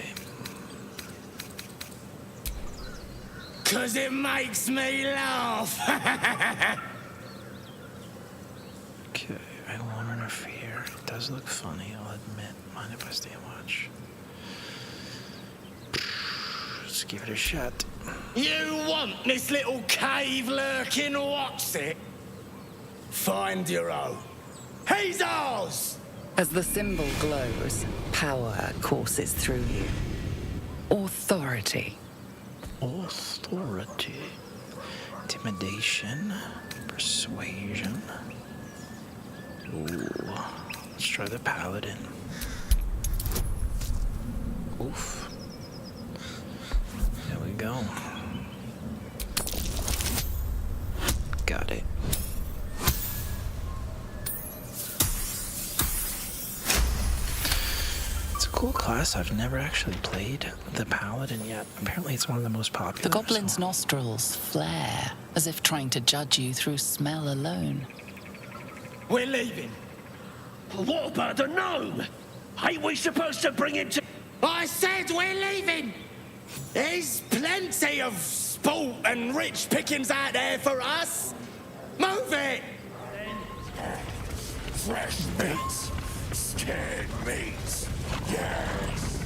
'Cause it makes me laugh. Okay, I won't interfere. It does look funny, I'll admit. Mind if I stay and watch? Let's give it a shot. You want this little cave lurking, what's it? Find your own. He's ours! As the symbol glows, power courses through you. Authority. Authority. Intimidation. Persuasion. Ooh. Let's try the paladin. Oof. There we go. Got it. It's a cool class. I've never actually played the paladin yet. Apparently it's one of the most popular. The goblin's nostrils flare, as if trying to judge you through smell alone. We're leaving. What about the gnome? Ain't we supposed to bring him to... I said we're leaving! There's plenty of sport and rich pickings out there for us. Move it! Fresh meats. Scared meats. Yes.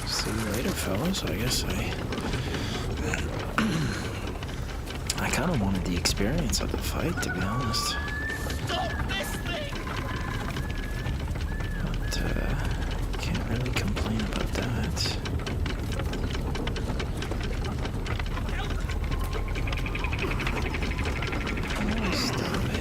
See you later, fellas. I guess I kind of wanted the experience of the fight, to be honest. Stop this thing! But, can't really complain about that. Oh, stop it.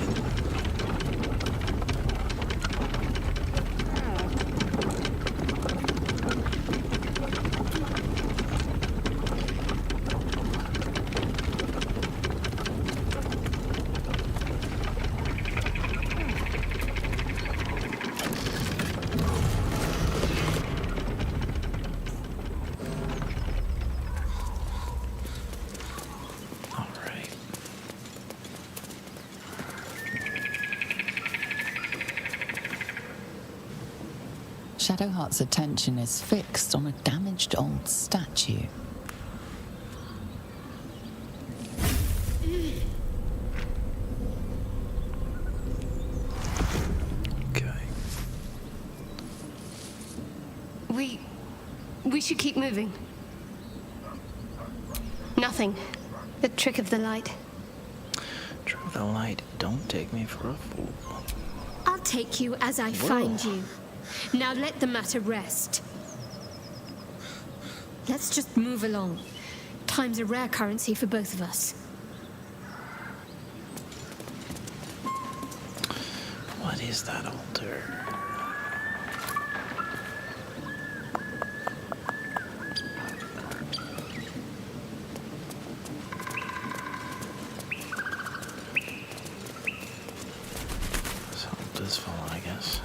Shadowheart's attention is fixed on a damaged old statue. Okay. We should keep moving. Nothing. The trick of the light. Trick of the light. Don't take me for a fool. I'll take you as I find you. Now let the matter rest. Let's just move along. Time's a rare currency for both of us. What is that altar? So this fall, I guess.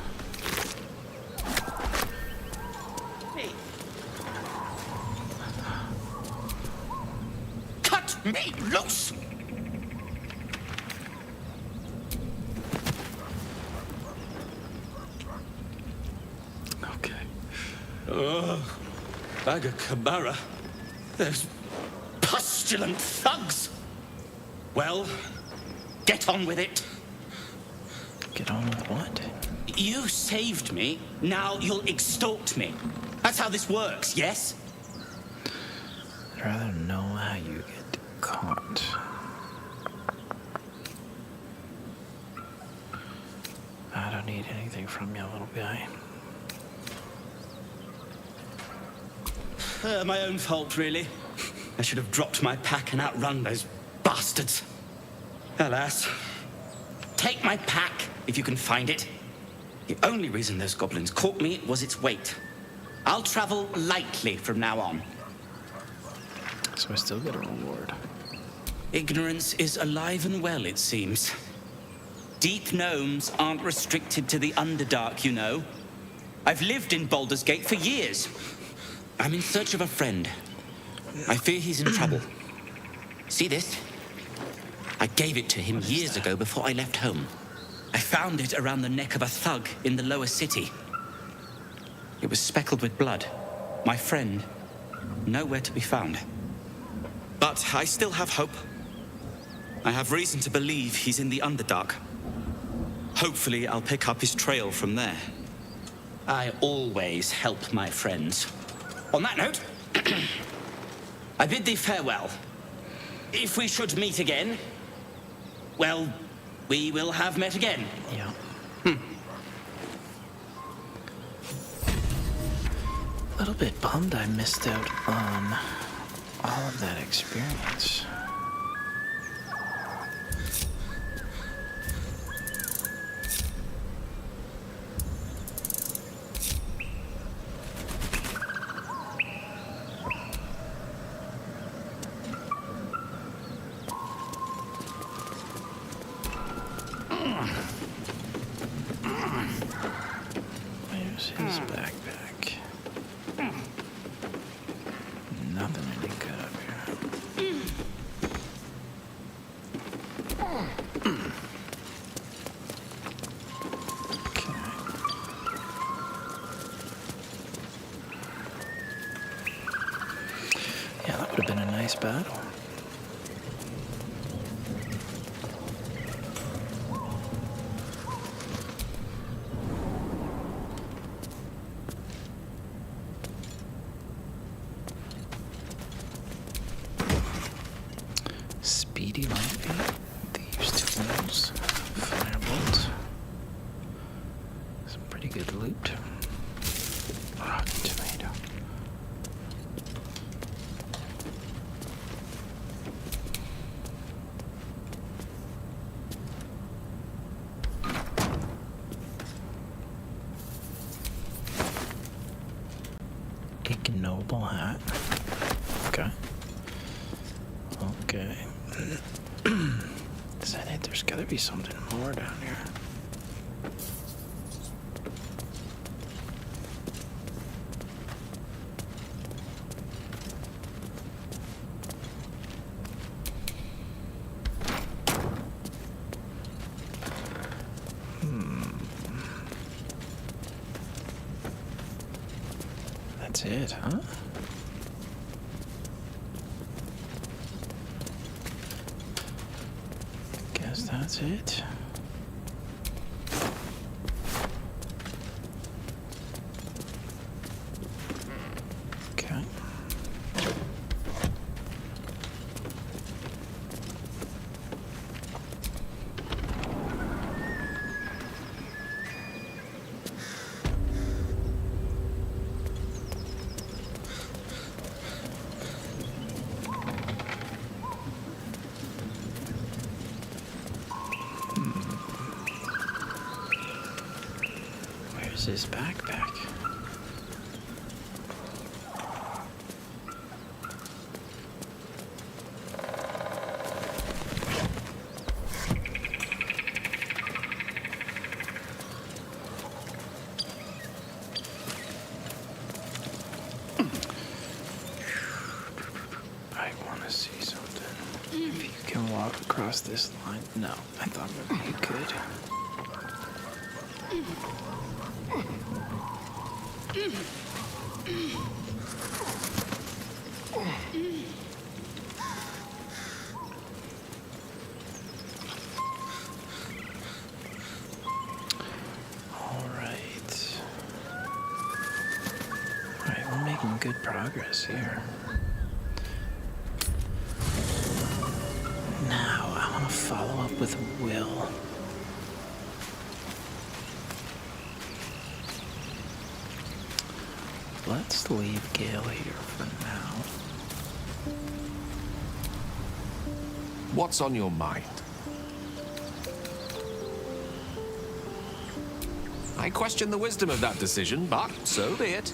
Cut me loose! Okay. Bag of Cabara. Those pustulant thugs! Well, get on with it. Get on with what? You saved me, now you'll extort me. That's how this works, yes? I'd rather know how you get caught. I don't need anything from you, little guy. My own fault, really. I should have dropped my pack and outrun those bastards. Alas. Take my pack, if you can find it. The only reason those goblins caught me was its weight. I'll travel lightly from now on. So I still get a reward. Ignorance is alive and well, it seems. Deep gnomes aren't restricted to the Underdark, you know. I've lived in Baldur's Gate for years. I'm in search of a friend. I fear he's in trouble. See this? I gave it to him years ago before I left home. I found it around the neck of a thug in the lower city. It was speckled with blood. My friend, nowhere to be found. But I still have hope. I have reason to believe he's in the Underdark. Hopefully, I'll pick up his trail from there. I always help my friends. On that note, I bid thee farewell. If we should meet again, well, we will have met again. Yeah. A little bit bummed I missed out on all of that experience. Where's his backpack? Nothing any good up here. Okay. Yeah, that would have been a nice battle. Speedy lightning, thieves' tools, firebolt. Some pretty good loot. Rotten tomato. Ignoble hat. Okay. Okay. Is that it? There's gotta be something more down here. That's it, huh? Guess that's it. Okay. Where's his backpack? I want to see something. walk across this line? No, I thought maybe you could. Alright, we're making good progress here. Now, I want to follow up with Will. Let's leave Gale here for now. What's on your mind? I question the wisdom of that decision, but so be it.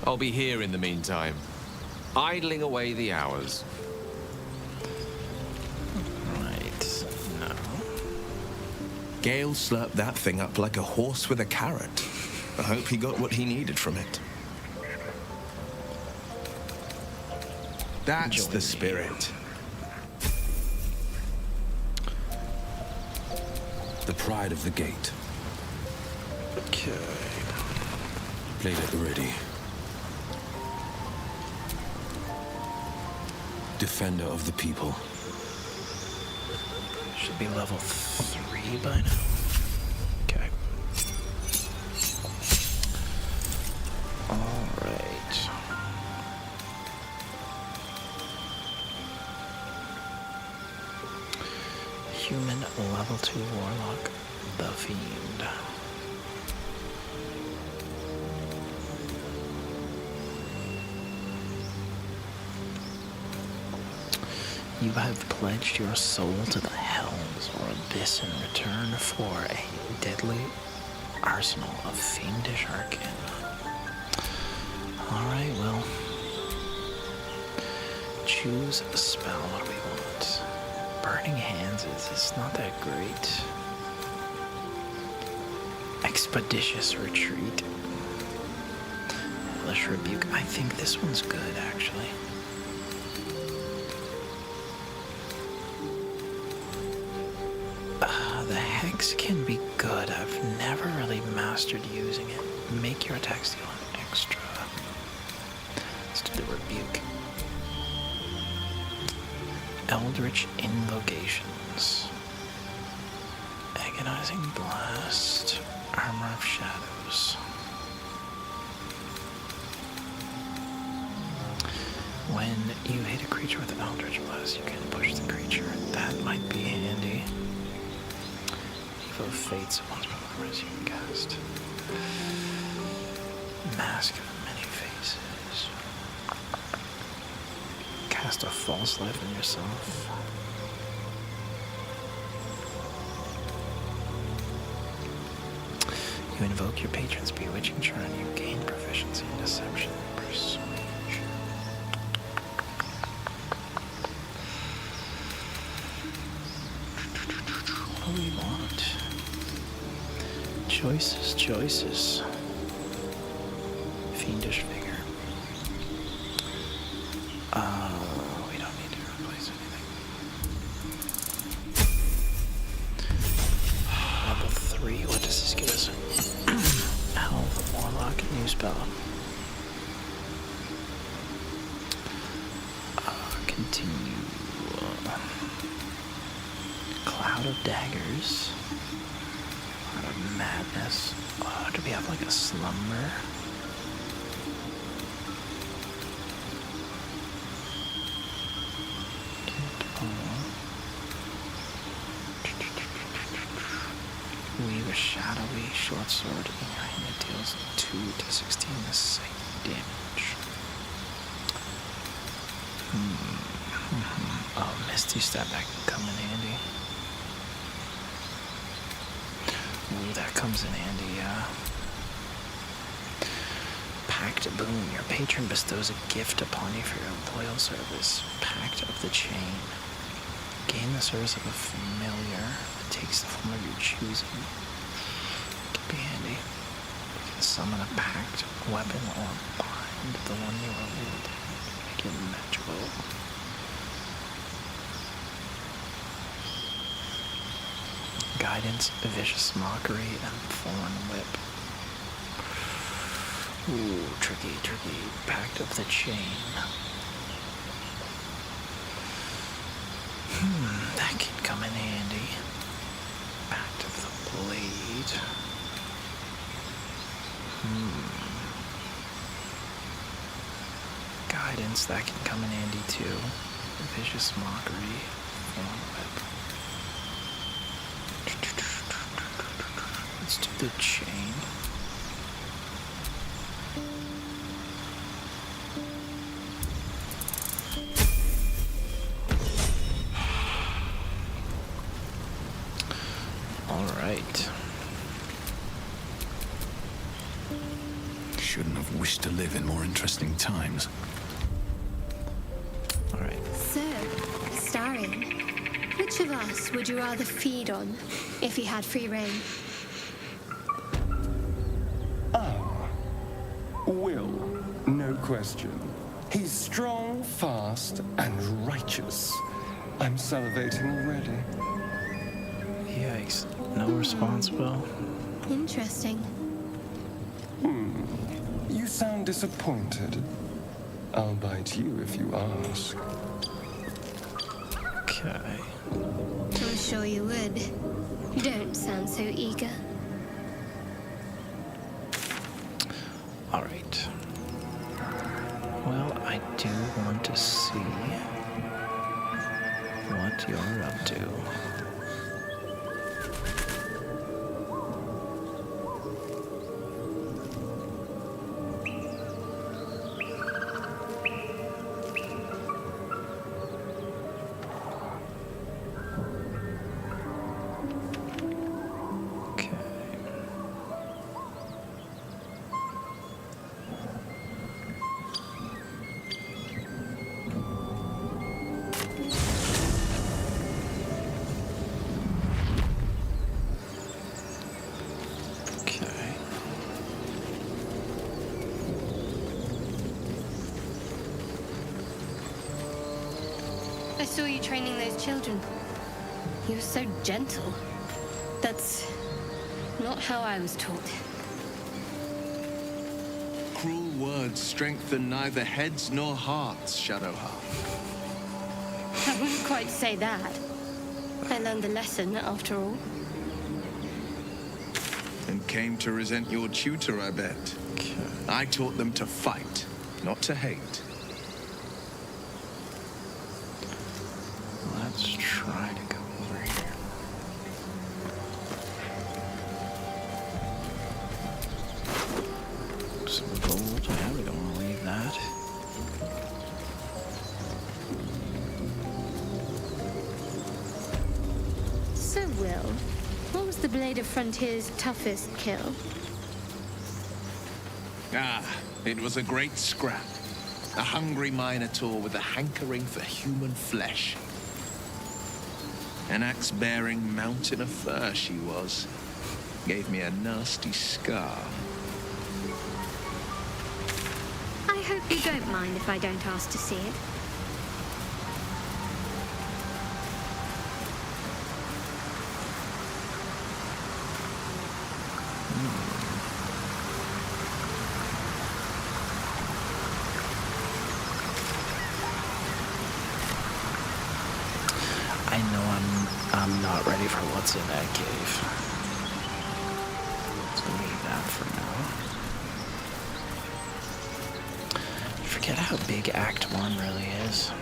I'll be here in the meantime, idling away the hours. Right. No. Gale slurped that thing up like a horse with a carrot. I hope he got what he needed from it. That's the spirit. The pride of the gate. Okay. Blade at the ready. Defender of the people. Should be level 3 by now. Okay. Alright. Human level 2 warlock, the Fiend. You have pledged your soul to the hells or abyss in return for a deadly arsenal of fiendish arcana. Alright, well. Choose a spell. What do we want? Burning Hands it's not that great. Expeditious Retreat. Hellish Rebuke. I think this one's good, actually. The Hex can be good. I've never really mastered using it. Make your attacks deal an extra. Let's do the Rebuke. Eldritch Invocations. Agonizing Blast. Armor of Shadows. When you hit a creature with an Eldritch Blast, you can push the creature. That might be handy. Evil Fates once before as you can cast. Mask of Many Faces. Cast a false life on yourself. You invoke your patron's bewitching charm and you gain proficiency in deception and persuasion. What do we want? Choices. Fiendish Vigor. We don't need to replace anything. Level 3, what does this give us? Health, Warlock, new spell. Continue. Cloud of Daggers. Cloud of Madness. Do we have like a Slumber? Weave a shadowy short sword in your hand. It deals 2 to 16 the same damage. Oh, Misty Step, that can come in handy. Ooh, that comes in handy, yeah. Pact Boon. Your patron bestows a gift upon you for your loyal service. Pact of the Chain. Gain the service of a familiar that takes the form of your choosing. Could be handy. You can summon a pact, weapon, or bind the one you are wielding. Make it magical. Guidance, vicious mockery, and thorn whip. Ooh, tricky, tricky. Pact of the chain. That can come in handy. Pact of the blade. Guidance, that can come in handy too. Vicious mockery, thorn whip. Let's do the chain. All right. Shouldn't have wished to live in more interesting times. All right. So, Starion, which of us would you rather feed on if he had free reign? Will, no question. He's strong, fast, and righteous. I'm salivating already. Yikes. No response, Will. Interesting. You sound disappointed. I'll bite you if you ask. Okay. I'm sure you would. You don't sound so eager. All right. Well, I do want to see what you're up to. I saw you training those children. You were so gentle. That's not how I was taught. Cruel words strengthen neither heads nor hearts, Shadowheart. I wouldn't quite say that. I learned the lesson, after all. And came to resent your tutor, I bet. I taught them to fight, not to hate. Let's try to go over here. Some gold. Yeah, we don't want to leave that. So, Will, what was the Blade of Frontier's toughest kill? Ah, it was a great scrap. A hungry minotaur with a hankering for human flesh. An axe-bearing mountain of fur she was. Gave me a nasty scar. I hope you don't mind if I don't ask to see it. I know I'm not ready for what's in that cave. So leave that for now. Forget how big Act 1 really is.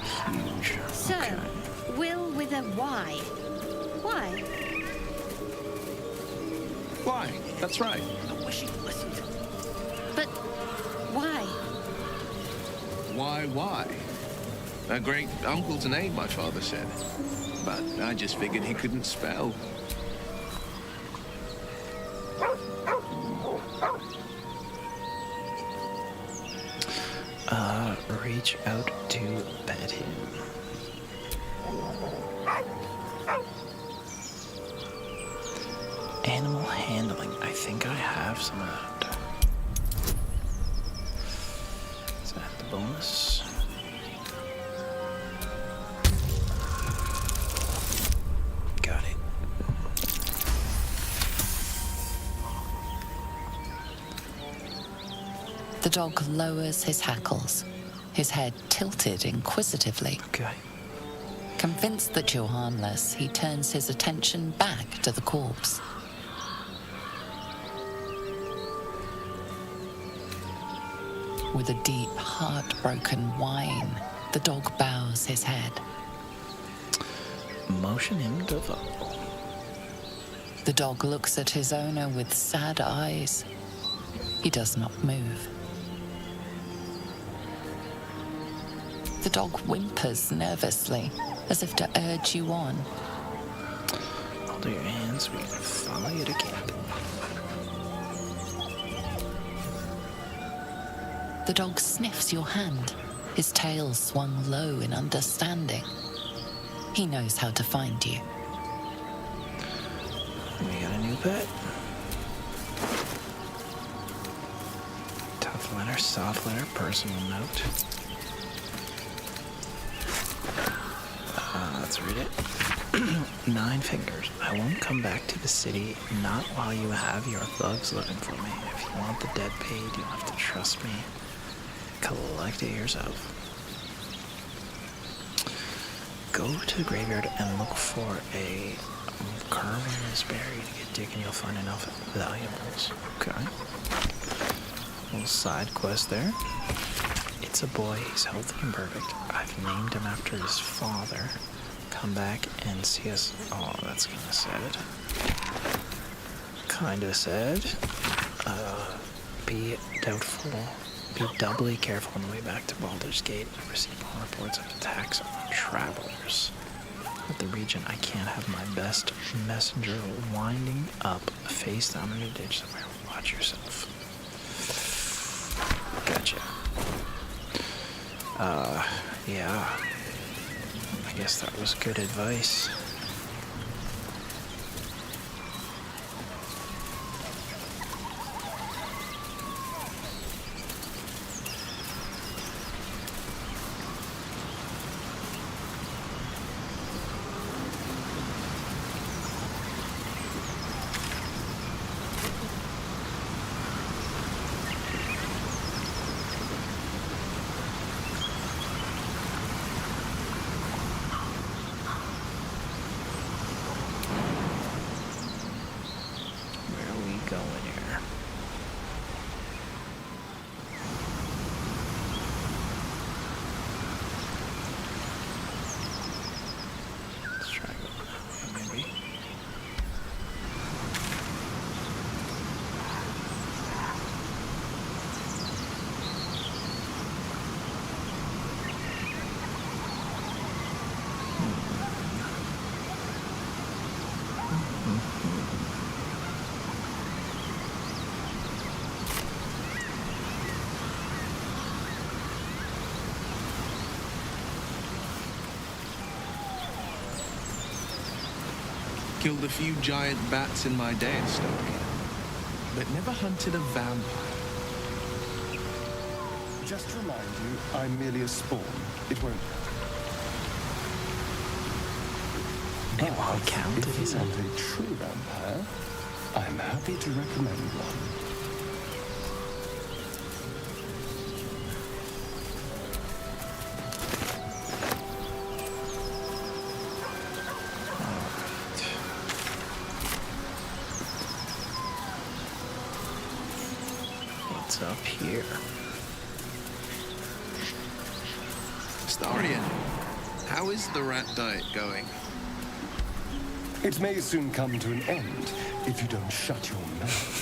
Huge. So, Okay. Will with a Y. Why? Why? That's right. I wish he'd listened. But why? Why? A great uncle's name, my father said. But I just figured he couldn't spell. Reach out to pet him. Animal handling. I think I have some of that. Is that the bonus? The dog lowers his hackles, his head tilted inquisitively. Okay. Convinced that you're harmless, he turns his attention back to the corpse. With a deep, heartbroken whine, the dog bows his head. Motion him to follow. The dog looks at his owner with sad eyes. He does not move. The dog whimpers nervously, as if to urge you on. Hold your hands, we can follow you to camp. The dog sniffs your hand, his tail swung low in understanding. He knows how to find you. We got a new pet. Tough letter, soft letter, personal note. Let's read it. 9 fingers. I won't come back to the city, not while you have your thugs looking for me. If you want the debt paid, you'll have to trust me. Collect it yourself. Go to the graveyard and look for a carving is buried. Get digging, you'll find enough valuables. Okay. Little side quest there. It's a boy. He's healthy and perfect. I've named him after his father. Come back and see us. Oh, that's kind of sad. Kind of sad. Be doubtful. Be doubly careful on the way back to Baldur's Gate. I've received more reports of attacks on travelers. With the region, I can't have my best messenger winding up face down in a ditch somewhere. Watch yourself. Gotcha. Yeah. I guess that was good advice. Killed a few giant bats in my day in Stoke, but never hunted a vampire. Just to remind you, I'm merely a spawn. It won't count. It won't count, if you want a true vampire, I'm happy to recommend one. Up here. Larian, how is the rat diet going? It may soon come to an end if you don't shut your mouth.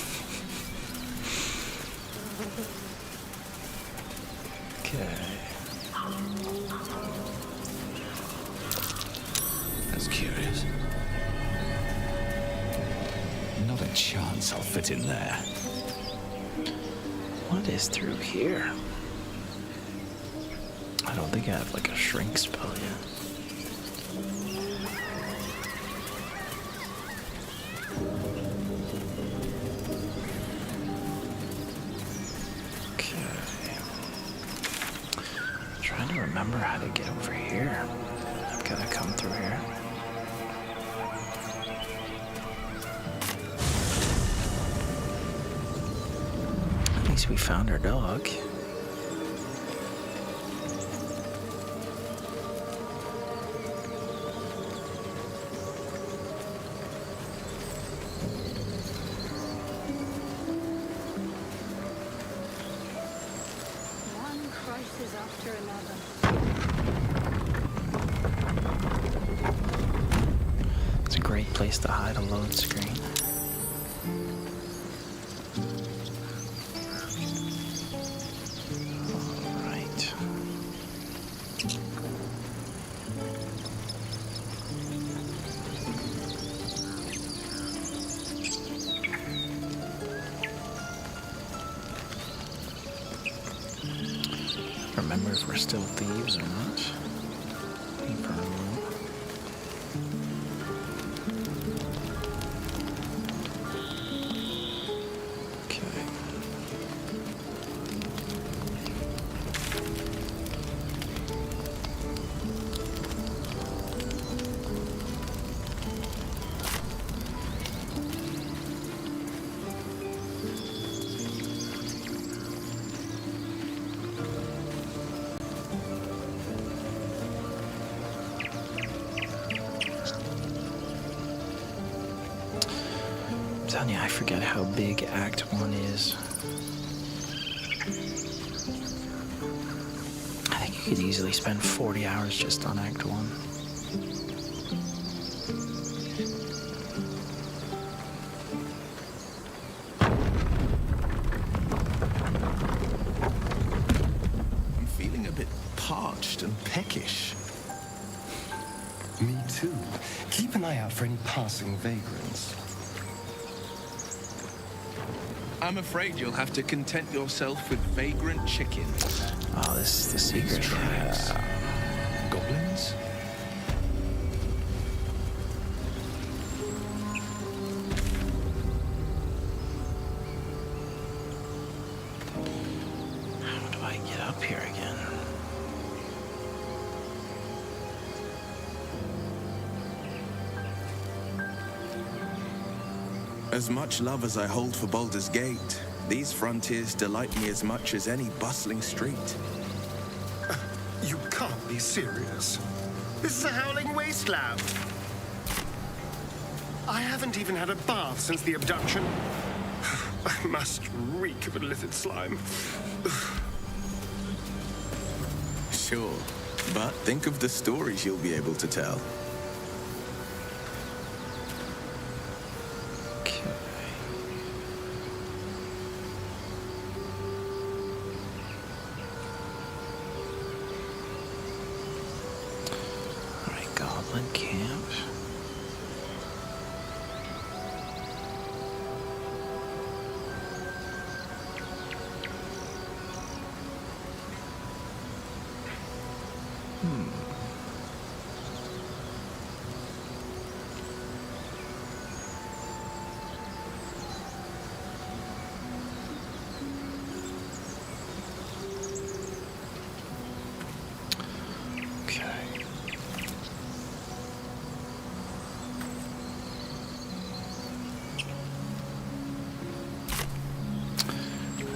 Okay. That's curious. Not a chance I'll fit in there. What is through here? I don't think I have like a shrink spell yet. Okay. I'm trying to remember how to get over here. I've got to come through here. least we found our dog. One crisis after another. It's a great place to hide a load screen. Remember if we're still thieves or not. Think for a moment. Okay. I'm telling you, I forget how big Act 1 is. I think you could easily spend 40 hours just on Act 1. I'm feeling a bit parched and peckish. Me too. Keep an eye out for any passing vagrants. I'm afraid you'll have to content yourself with vagrant chickens. Oh, this is the secret. Goblins? How do I get up here again? As much love as I hold for Baldur's Gate, these frontiers delight me as much as any bustling street. You can't be serious. This is a howling wasteland. I haven't even had a bath since the abduction. I must reek of illicit slime. Sure, but think of the stories you'll be able to tell. Goblin camp.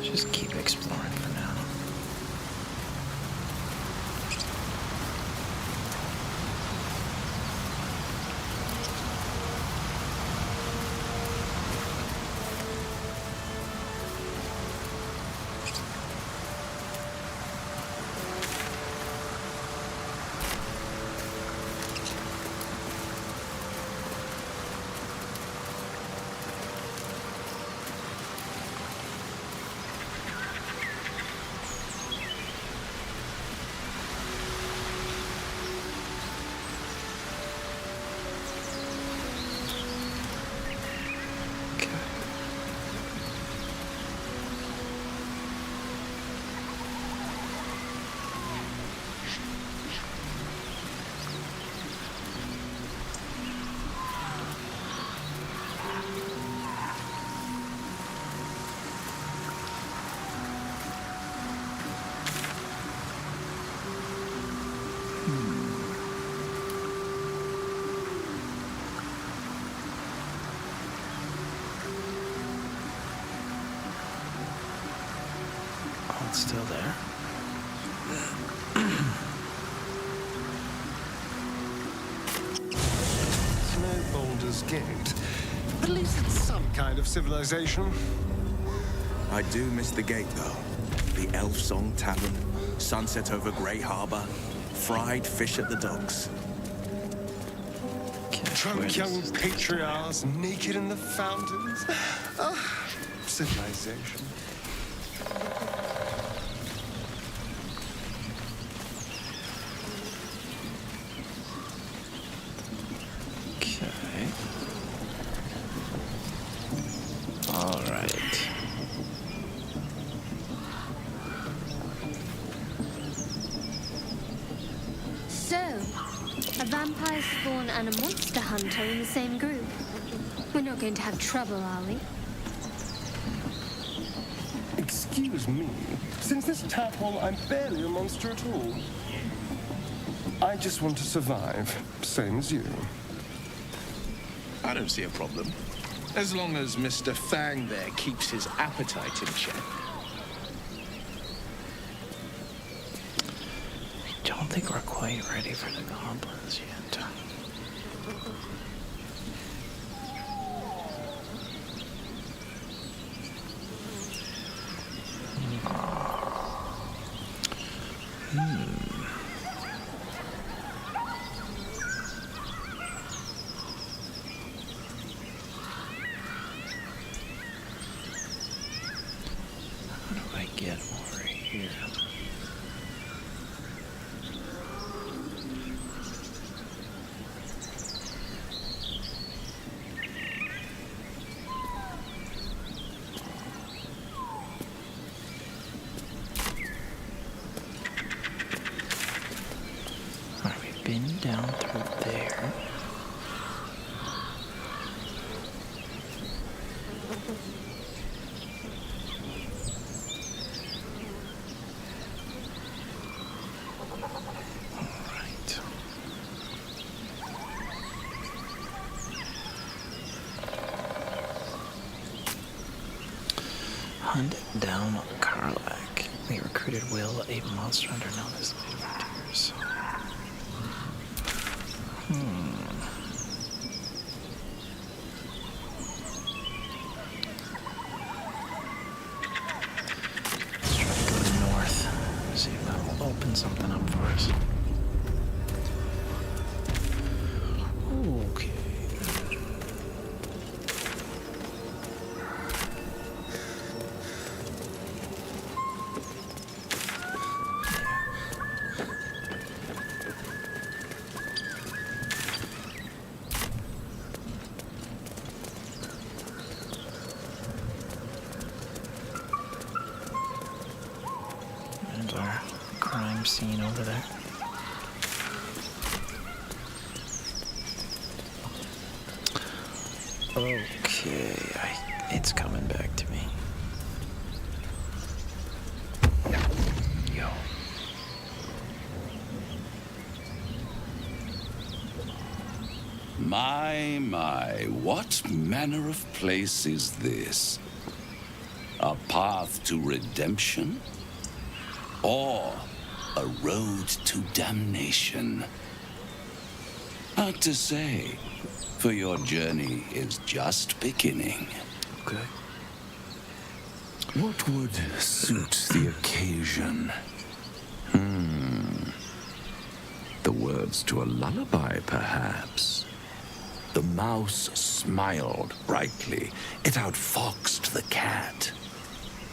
Just keep exploring for now. it's still there. It's no Baldur's Gate. At least it's some kind of civilization. I do miss the gate, though. The Elf Song Tavern, sunset over Grey Harbor, fried fish at the docks. Drunk young patriarchs naked in the fountains. Ah, civilization. Okay. All right. So, a vampire spawn and a monster hunter in the same group. We're not going to have trouble, are we? Excuse me. Since this tadpole, I'm barely a monster at all. I just want to survive, same as you. I don't see a problem. As long as Mr. Fang there keeps his appetite in check. I don't think we're quite ready for the goblins yet. How do I get over here? Alright, we've been down through there. Alright. Hunt down Karlak. We recruited Will, a monster hunter known as the Frontiers. Let's try to go north. See if that'll open something up for us. Okay. And our crime scene over there. Okay, it's coming back to me. Yo. My, what manner of place is this? A path to redemption? Or a road to damnation? Hard to say, for your journey is just beginning. Okay. What would suit the occasion? The words to a lullaby, perhaps. The mouse smiled brightly. It outfoxed the cat.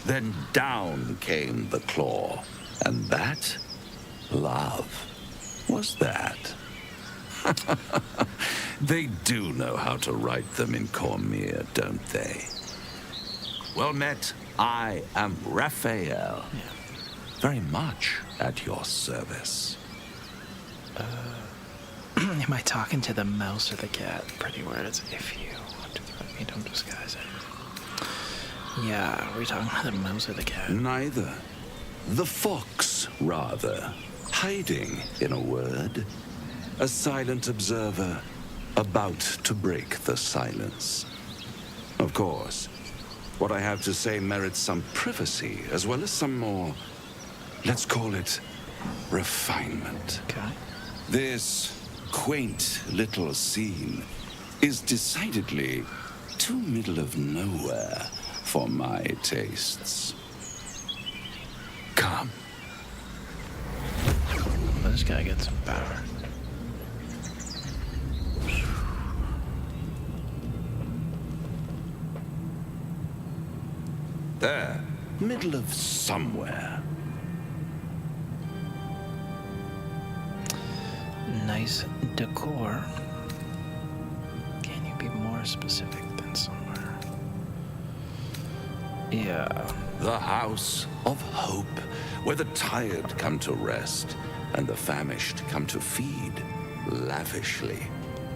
Then down came the claw. And that, love, was that. They do know how to write them in Cormier, don't they? Well met, I am Raphael. Very much at your service. Am I talking to the mouse or the cat? Pretty words. If you want to threaten me, don't disguise it. Yeah, are we talking to the mouse or the cat? Neither. The fox, rather. Hiding, in a word. A silent observer, about to break the silence. Of course, what I have to say merits some privacy, as well as some more Let's call it refinement. Okay. This quaint little scene is decidedly too middle of nowhere for my tastes. Come. This guy gets some power. There, middle of somewhere. Nice decor. Can you be more specific than somewhere? Yeah. The house of hope, where the tired come to rest and the famished come to feed lavishly.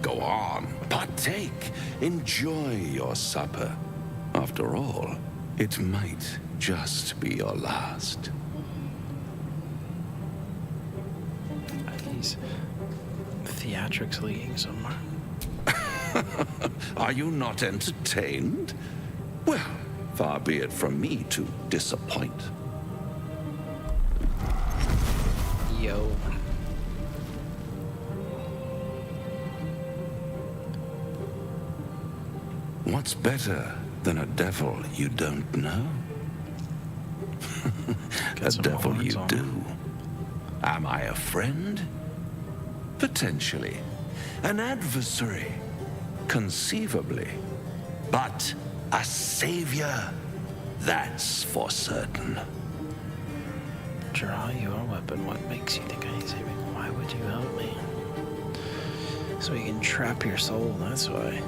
Go on, partake, enjoy your supper. After all, it might just be your last. He's theatrics leading somewhere. Are you not entertained? Well, far be it from me to disappoint. Yo. What's better than a devil you don't know? A devil you do. Am I a friend? Potentially. An adversary? Conceivably. But a savior? That's for certain. Draw your weapon. What makes you think I need saving? Why would you help me? So we can trap your soul, that's why.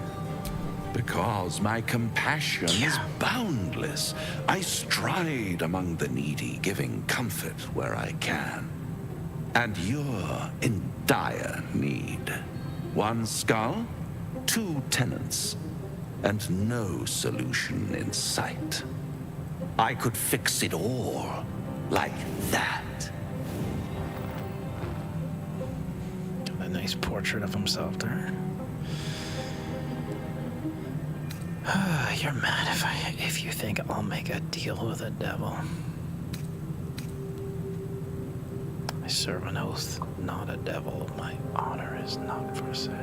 Because my compassion is boundless. I stride among the needy, giving comfort where I can. And you're in dire need. One skull, 2 tenants, and no solution in sight. I could fix it all, like that. Got a nice portrait of himself there. You're mad if you think I'll make a deal with the devil. I serve an oath, not a devil. My honor is not for sale.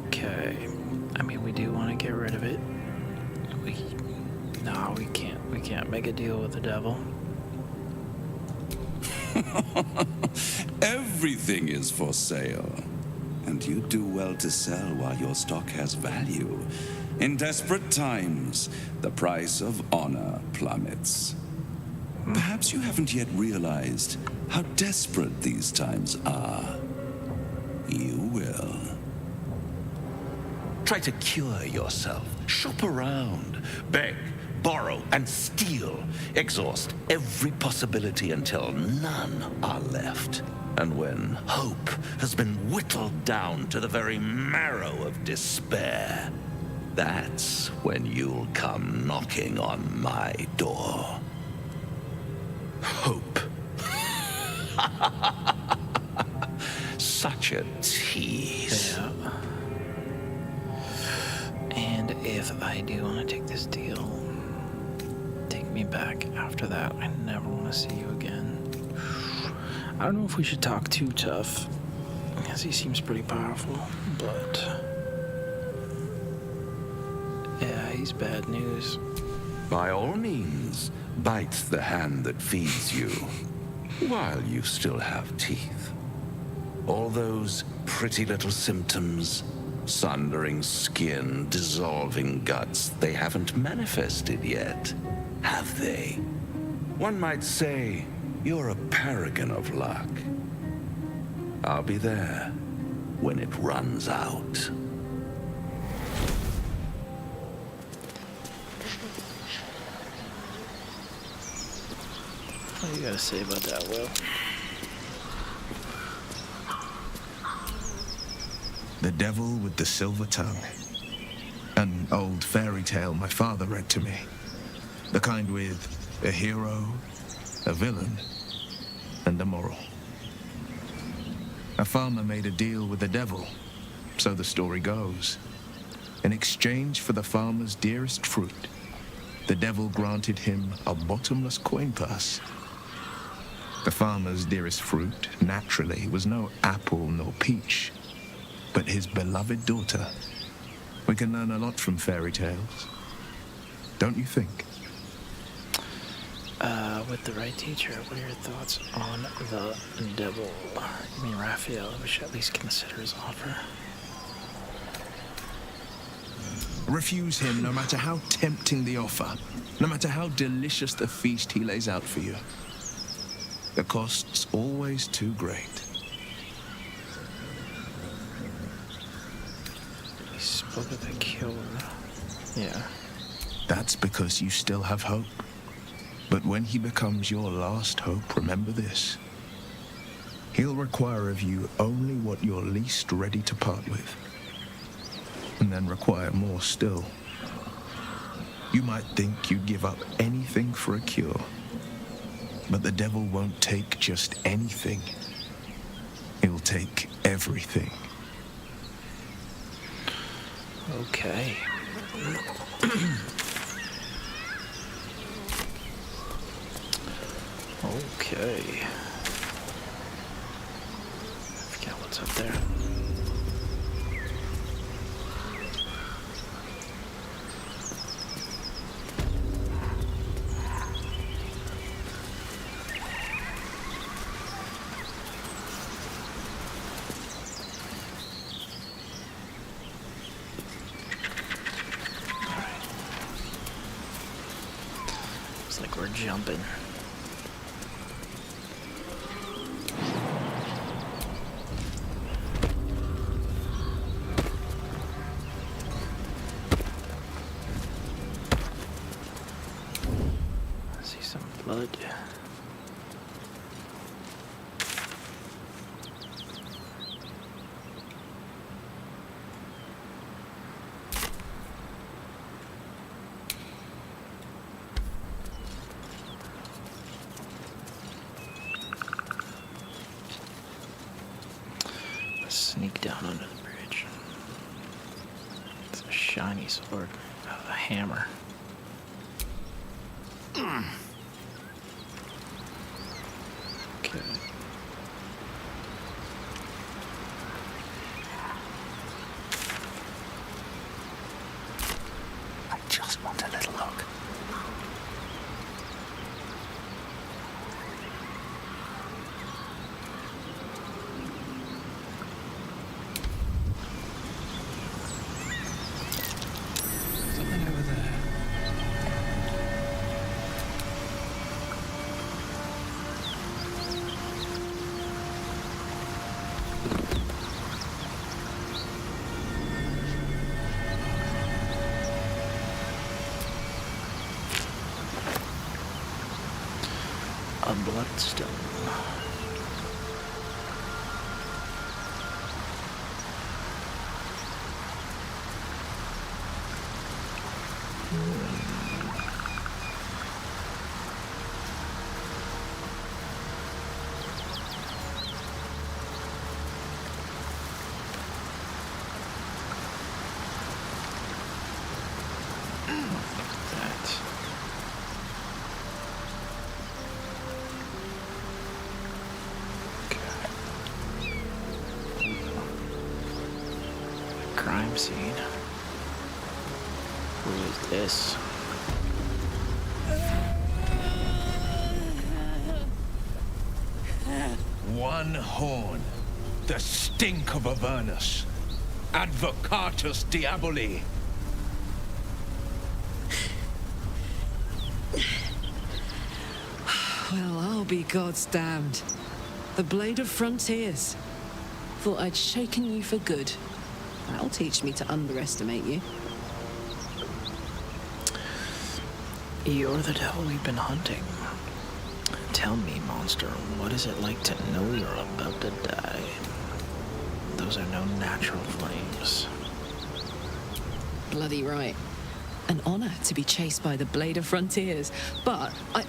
Okay. I mean, we do want to get rid of it. No, we can't. We can't make a deal with the devil. Everything is for sale. And you do well to sell while your stock has value. In desperate times, the price of honor plummets. Perhaps you haven't yet realized how desperate these times are. You will. Try to cure yourself. Shop around. Beg, borrow, and steal. Exhaust every possibility until none are left. And when hope has been whittled down to the very marrow of despair, that's when you'll come knocking on my door. Hope. Such a tease. Yeah. And if I do want to take this deal, take me back after that. I never want to see you again. I don't know if we should talk too tough, because he seems pretty powerful, but yeah, he's bad news. By all means, bite the hand that feeds you, while you still have teeth. All those pretty little symptoms, sundering skin, dissolving guts, they haven't manifested yet, have they? One might say, you're a paragon of luck. I'll be there when it runs out. What do you gotta say about that, Will? The Devil with the Silver Tongue. An old fairy tale my father read to me. The kind with a hero, a villain, and a moral. A farmer made a deal with the devil, so the story goes. In exchange for the farmer's dearest fruit, the devil granted him a bottomless coin purse. The farmer's dearest fruit, naturally, was no apple nor peach, but his beloved daughter. We can learn a lot from fairy tales, don't you think? With the right teacher, what are your thoughts on the devil? You mean Raphael? We should at least consider his offer. Refuse him no matter how tempting the offer, no matter how delicious the feast he lays out for you. The cost's always too great. He spoke of the killer. Yeah. That's because you still have hope. But when he becomes your last hope, remember this. He'll require of you only what you're least ready to part with. And then require more still. You might think you'd give up anything for a cure. But the devil won't take just anything. He'll take everything. Okay. Okay. Forget what's up there. Looks like we're jumping. Blood. Let's sneak down under the bridge. It's a shiny sword, a hammer. I just want a little look. Something over there. A bloodstone. Crime scene. Who is this? One horn. The stink of Avernus. Advocatus Diaboli. Well, I'll be God's damned. The Blade of Frontiers. Thought I'd shaken you for good. That'll teach me to underestimate you. You're the devil we've been hunting. Tell me, monster, what is it like to know you're about to die? Those are no natural flames. Bloody right. An honor to be chased by the Blade of Frontiers, but I...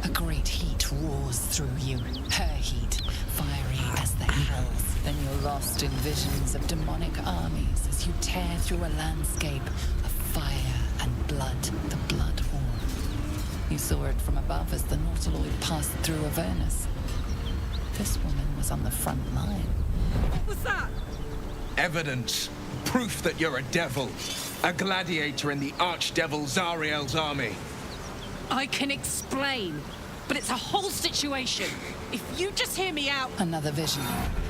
A great heat roars through you, her heat, fiery as the hills. Then you're lost in visions of demonic armies as you tear through a landscape of fire and blood, the Blood War. You saw it from above as the Nautiloid passed through Avernus. This woman was on the front line. What was that? Evidence. Proof that you're a devil. A gladiator in the archdevil Zariel's army. I can explain, but it's a whole situation. If you just hear me out... Another vision.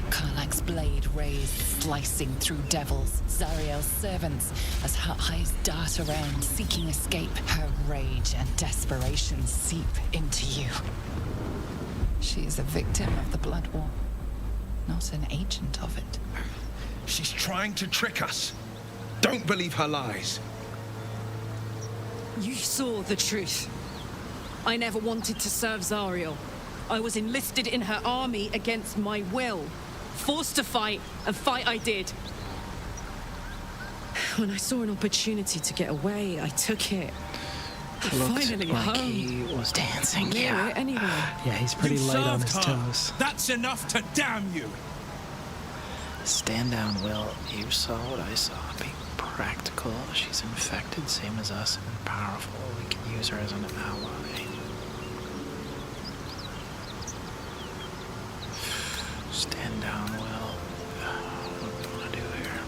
Karlach's blade raised, slicing through devils, Zariel's servants, as her eyes dart around, seeking escape. Her rage and desperation seep into you. She is a victim of the Blood War, not an agent of it. She's trying to trick us. Don't believe her lies. You saw the truth. I never wanted to serve Zariel. I was enlisted in her army against my will. Forced to fight, and fight I did. When I saw an opportunity to get away, I took it. Finally like home. he was dancing. Yeah, Yeah. anyway. Yeah, he's pretty You light on served his her. toes. That's enough to damn you. Stand down, Will. You saw what I saw. Be practical. She's infected, same as us, and powerful. We can use her as an ally. Stand down, Will. What do we want to do here?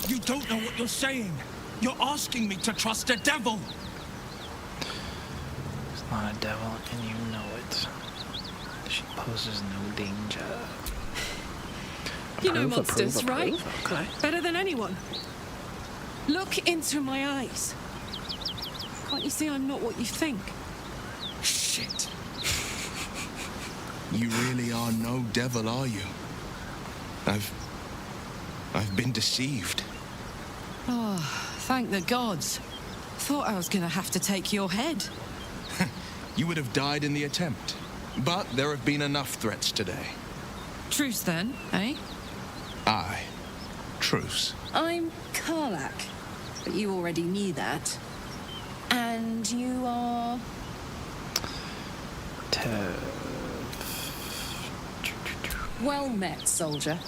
You don't know what you're saying. You're asking me to trust a devil. It's not a devil, and you know it. She poses no danger. You know Approve, monsters, approve, right? approve. Okay. Better than anyone. Look into my eyes. Can't you see I'm not what you think? Shit. You really are no devil, are you? I've been deceived. Oh, thank the gods. Thought I was gonna have to take your head. You would have died in the attempt. But there have been enough threats today. Truce then, eh? Aye. Truce. I'm Karlach, but you already knew that. And you are... Well met, soldier.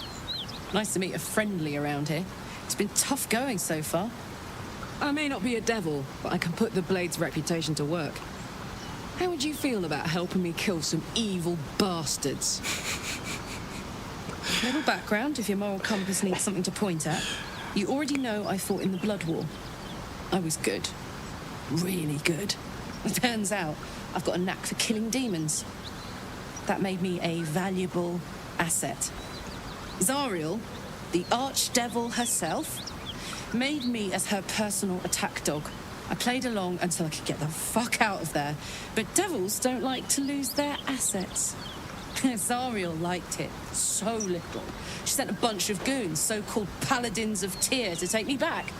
Nice to meet a friendly around here. It's been tough going so far. I may not be a devil, but I can put the Blade's reputation to work. How would you feel about helping me kill some evil bastards? Little background, if your moral compass needs something to point at. You already know I fought in the Blood War. I was good. Really good. It turns out I've got a knack for killing demons. That made me a valuable asset. Zariel, the archdevil herself, made me as her personal attack dog. I played along until I could get the fuck out of there. But devils don't like to lose their assets. Zariel liked it so little. She sent a bunch of goons, so-called paladins of Tyr, to take me back.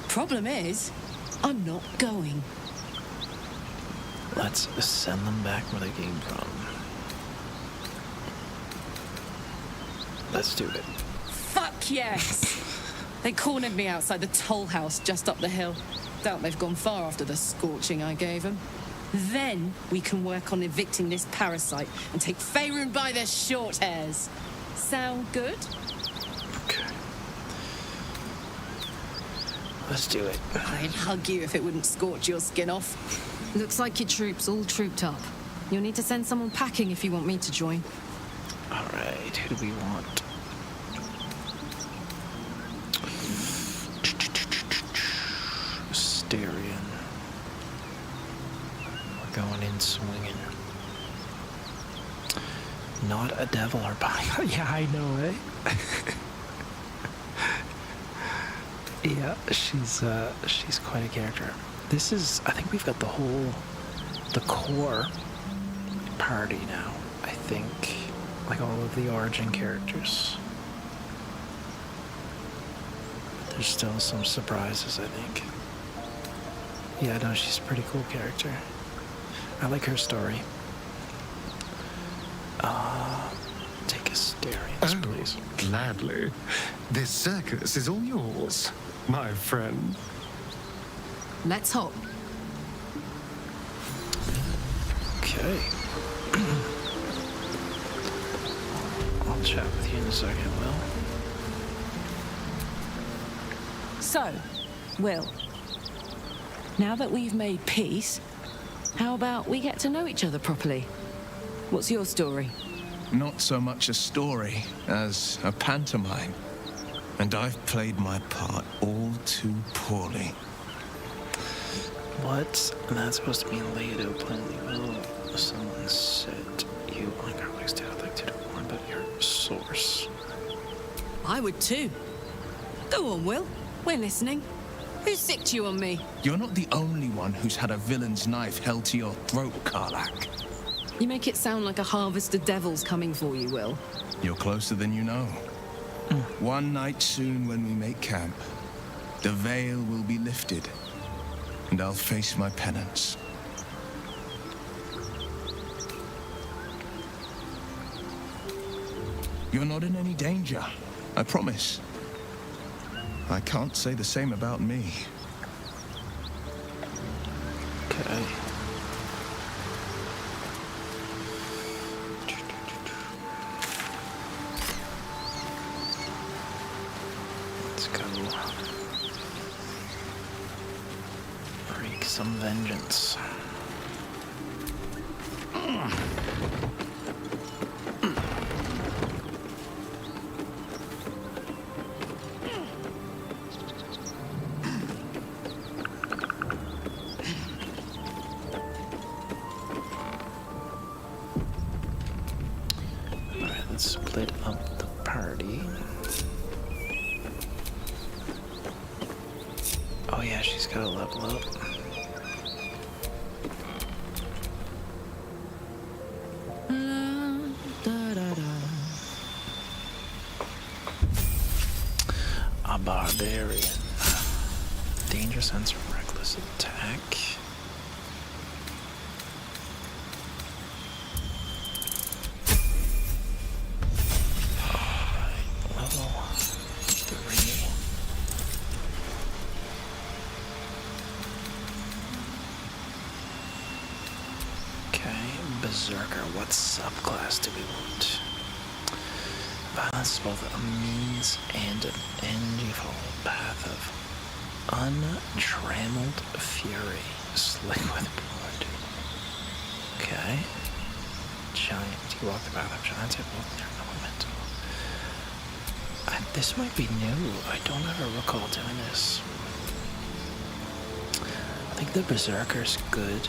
Problem is, I'm not going. Let's send them back where they came from. Let's do it. Fuck yes! They cornered me outside the toll house just up the hill. Doubt they've gone far after the scorching I gave them. Then we can work on evicting this parasite and take Faerûn by their short hairs. Sound good? Okay. Let's do it. I'd hug you if it wouldn't scorch your skin off. Looks like your troops all trooped up. You'll need to send someone packing if you want me to join. All right, who do we want? Styrian. We're going in swinging. Not a devil or by. Yeah, I know, eh? Yeah, she's quite a character. This is, I think we've got the core party now. I think, like all of the origin characters. There's still some surprises, I think. Yeah, no, she's a pretty cool character. I like her story. Take a Styrian, please. Gladly. This circus is all yours, my friend. Let's hop. Okay. I'll chat with you in a second, Will. So, Will, Now that we've made peace, how about we get to know each other properly? What's your story? Not so much a story as a pantomime. And I've played my part all too poorly. What's that supposed to mean? Later, plainly will someone said you like our legs down, like to warn about your source. I would too. Go on, Will. We're listening. Who's sicked you on me? You're not the only one who's had a villain's knife held to your throat, Karlak. You make it sound like a harvest of devils coming for you, Will. You're closer than you know. One night soon when we make camp, the veil will be lifted, and I'll face my penance. You're not in any danger, I promise. I can't say the same about me. Okay. Let's go. Wreak some vengeance. Split up the party. Oh yeah, she's got to level up. A barbarian. Danger sense from reckless attack. Berserker, what subclass do we want? Violence is both a means and an end. You follow a path of untrammeled fury, slick with blood. Okay. Giant. You walk the path of giants at both their elemental. This might be new. I don't ever recall doing this. I think the Berserker's good.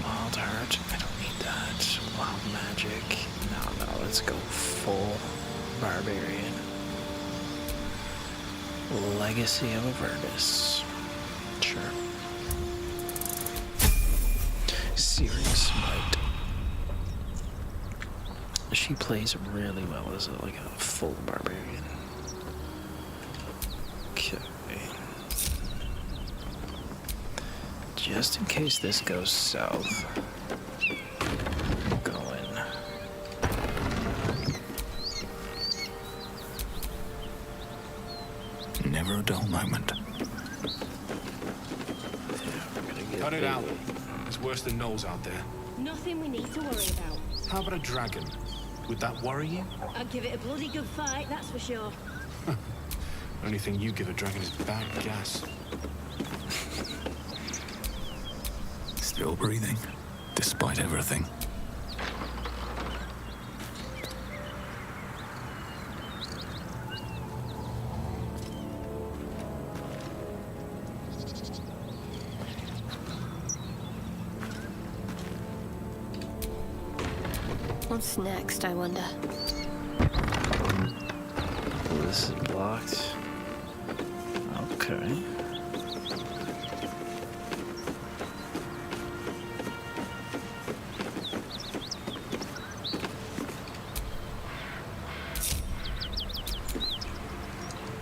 Wild Heart, I don't need that. Wild Magic, no, let's go full Barbarian. Legacy of Avernus, sure. Serious Smite. She plays really well as like a full Barbarian. Okay. Just in case this goes south, I'm going. Never a dull moment. Cut it out. It's worse than Knowles out there. Nothing we need to worry about. How about a dragon? Would that worry you? I'd give it a bloody good fight, that's for sure. Only thing you give a dragon is bad gas. Still breathing, despite everything. What's next, I wonder? This is blocked. Okay.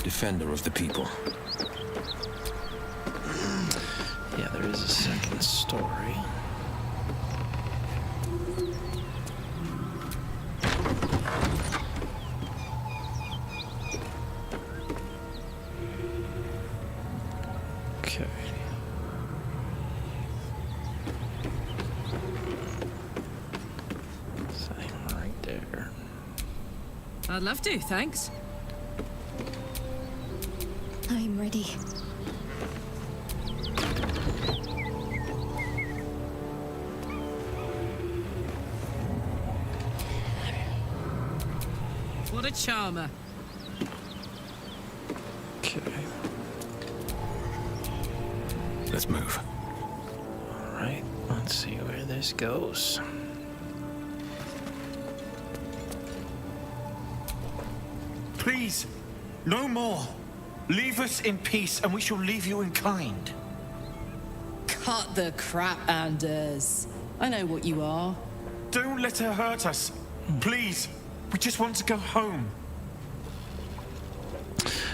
Defender of the people. Yeah, there is a second story. Okay. Same right there. I'd love to, thanks. I'm ready. What a charmer. Okay. Let's move. All right. Let's see where this goes. Please, no more. Leave us in peace, and we shall leave you in kind. Cut the crap, Anders. I know what you are. Don't let her hurt us. Please, we just want to go home.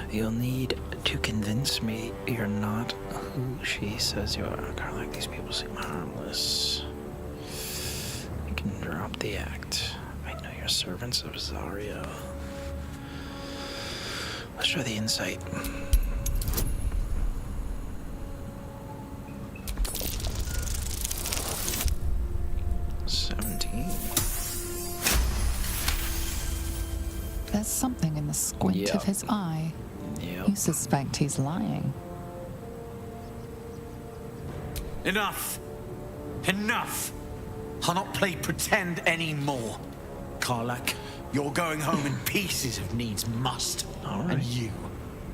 You'll need to convince me you're not who she says you are. Like these people seem harmless. You can drop the act. I know you're servants of Zario. Let's try the insight. There's something in the squint of his eye. You suspect he's lying. Enough. Enough. I'll not play pretend anymore. Karlak, you're going home in pieces if needs must. And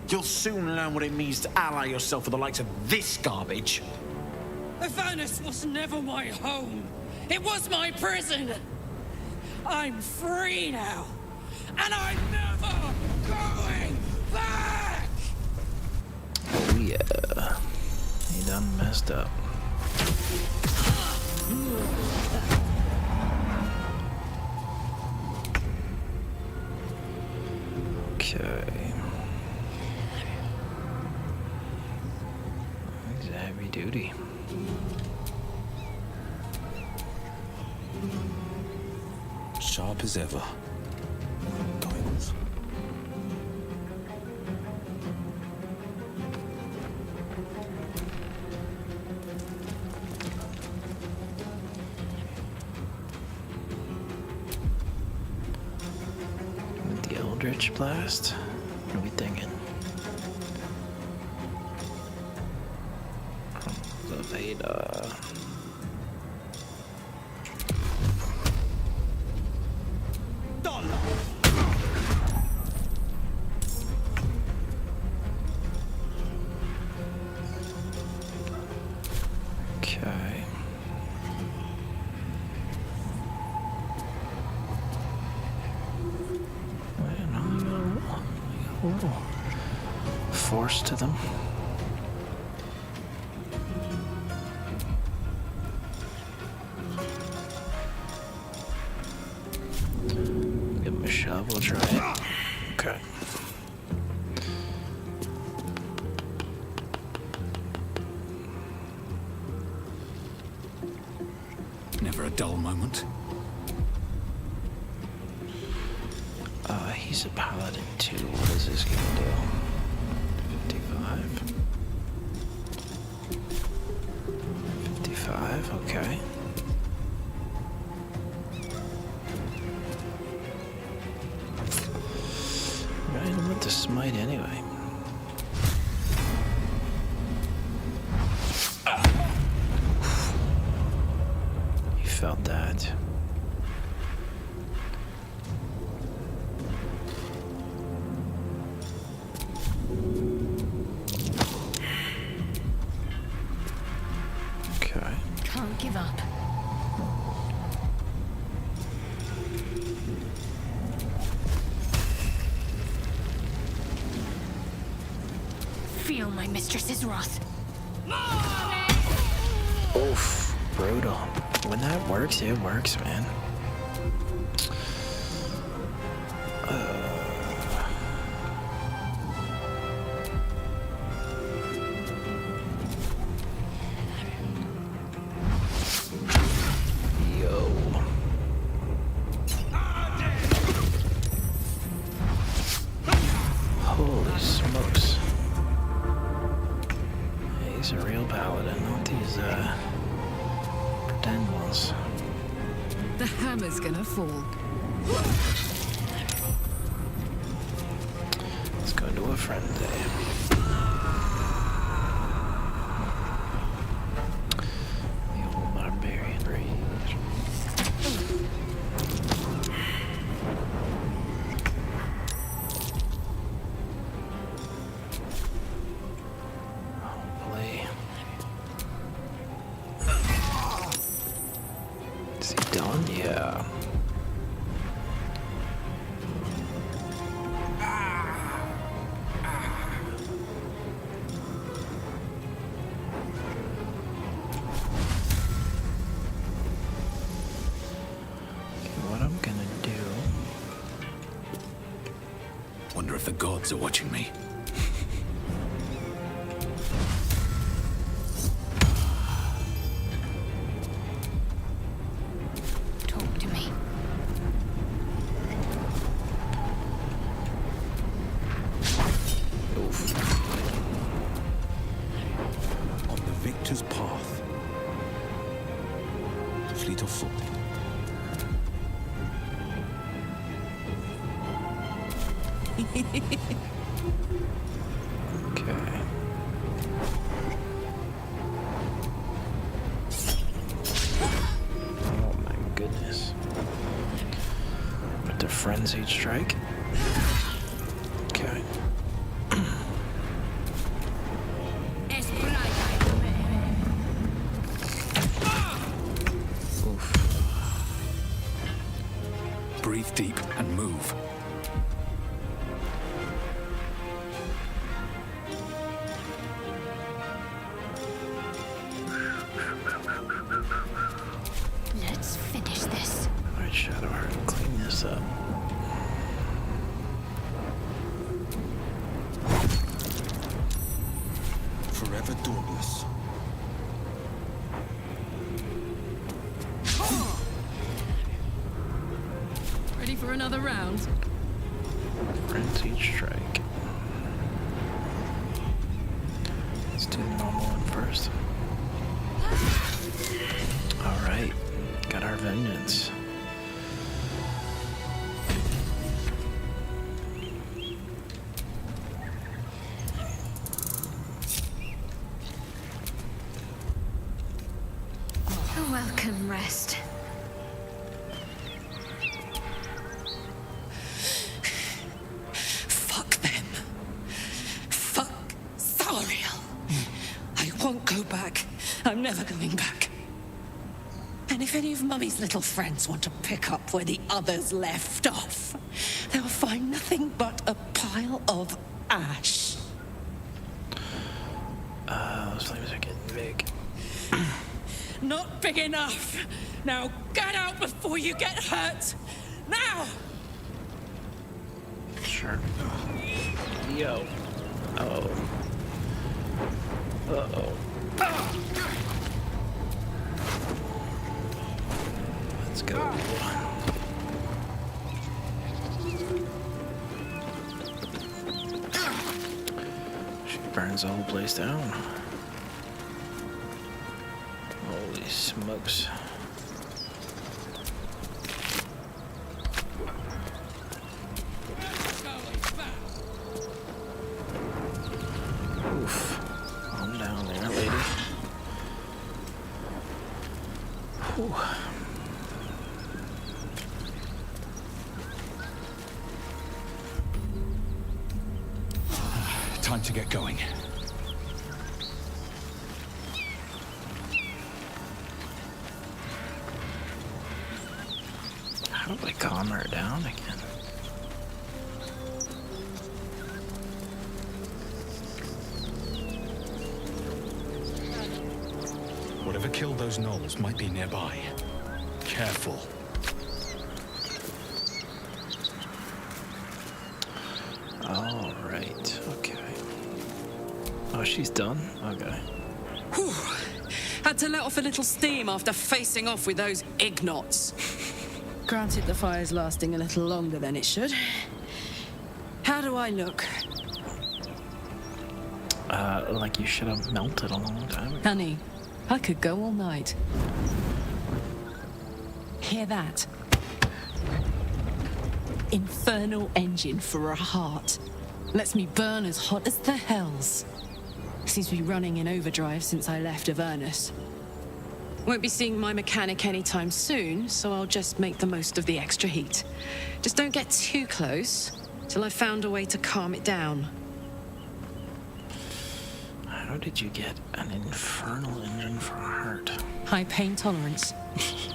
you'll soon learn what it means to ally yourself with the likes of this garbage. Avernus was never my home. It was my prison. I'm free now. And I'm never going back! Oh yeah. He done messed up. Okay. It's heavy duty. Sharp as ever. Coins. With the Eldritch Blast? What are we thinking? The Veda. Okay. A little force to them. Give him a shove, we'll try it. Okay. Never a dull moment. He's a paladin too. What is this gonna do? 55. 55, okay. Right, I'm with the smite anyway. You felt that. Can't give up. Feel my mistress's wrath. Oof, brutal. When that works, it works, man. Holy smokes. He's a real paladin, not these, pretend ones. The hammer's gonna fall. Let's go to a friend there. The old barbarian rage. he done? Yeah. What I'm gonna do... Wonder if the gods are watching me. Talk to me. On the victor's path. Fleet of foot. Okay. Oh my goodness. With the frenzied strike. Okay. Breathe deep and move. Let's finish this. Alright, Shadowheart, clean this up. Forever dauntless. Ready for another round? Frenzied strike. Let's do the normal one first. Alright, got our vengeance. A welcome rest. Fuck them. Fuck Thariel. I won't go back. I'm never going back. And if any of Mummy's little friends want to pick up where the others left off, they'll find nothing but a pile of ash. Those flames are getting big. Not big enough. Now get out before you get hurt. Now! Sure. Yo. Uh-oh. Uh-oh. Let's go. She burns the whole place down. Holy smokes. Oof. Calm down there, lady. Whew. Time to get going. How do I calm her down again? Whatever killed those gnolls might be nearby. Careful. All right. Okay. Oh, she's done? Okay. Whew. Had to let off a little steam after facing off with those ignots. Granted, the fire's lasting a little longer than it should. How do I look? Like you should have melted a long time ago. Honey, I could go all night. Hear that? Infernal engine for a heart. Lets me burn as hot as the hells. Seems to be running in overdrive since I left Avernus. Won't be seeing my mechanic anytime soon, so I'll just make the most of the extra heat. Just don't get too close till I've found a way to calm it down. How did you get an infernal engine for a heart? High pain tolerance.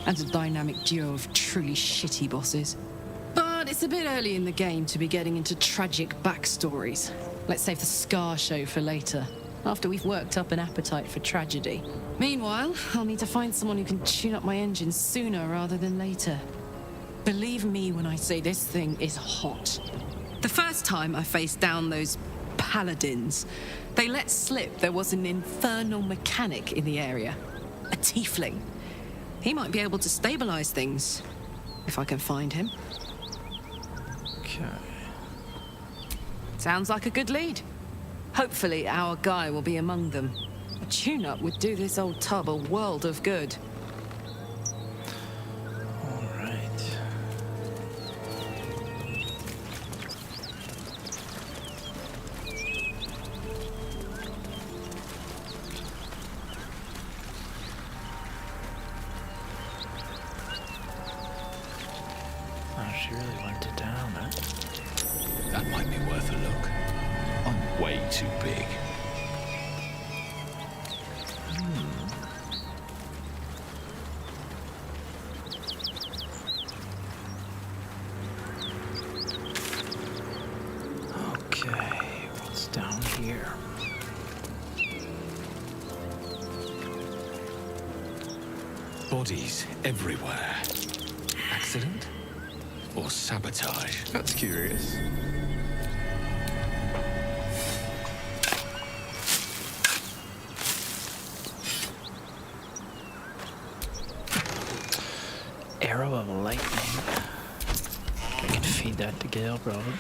and a dynamic duo of truly shitty bosses. But it's a bit early in the game to be getting into tragic backstories. Let's save the Scar show for later, after we've worked up an appetite for tragedy. Meanwhile, I'll need to find someone who can tune up my engine sooner rather than later. Believe me when I say this thing is hot. The first time I faced down those paladins, they let slip there was an infernal mechanic in the area. A tiefling. He might be able to stabilize things, if I can find him. Okay. Sounds like a good lead. Hopefully our guy will be among them. A tune-up would do this old tub a world of good. All right. Oh, she really went to town, huh? That might be worth a look. I'm way too big. Okay, what's down here? Bodies everywhere. Accident? Or sabotage? That's curious. Arrow of lightning. I can feed that to Gale, probably.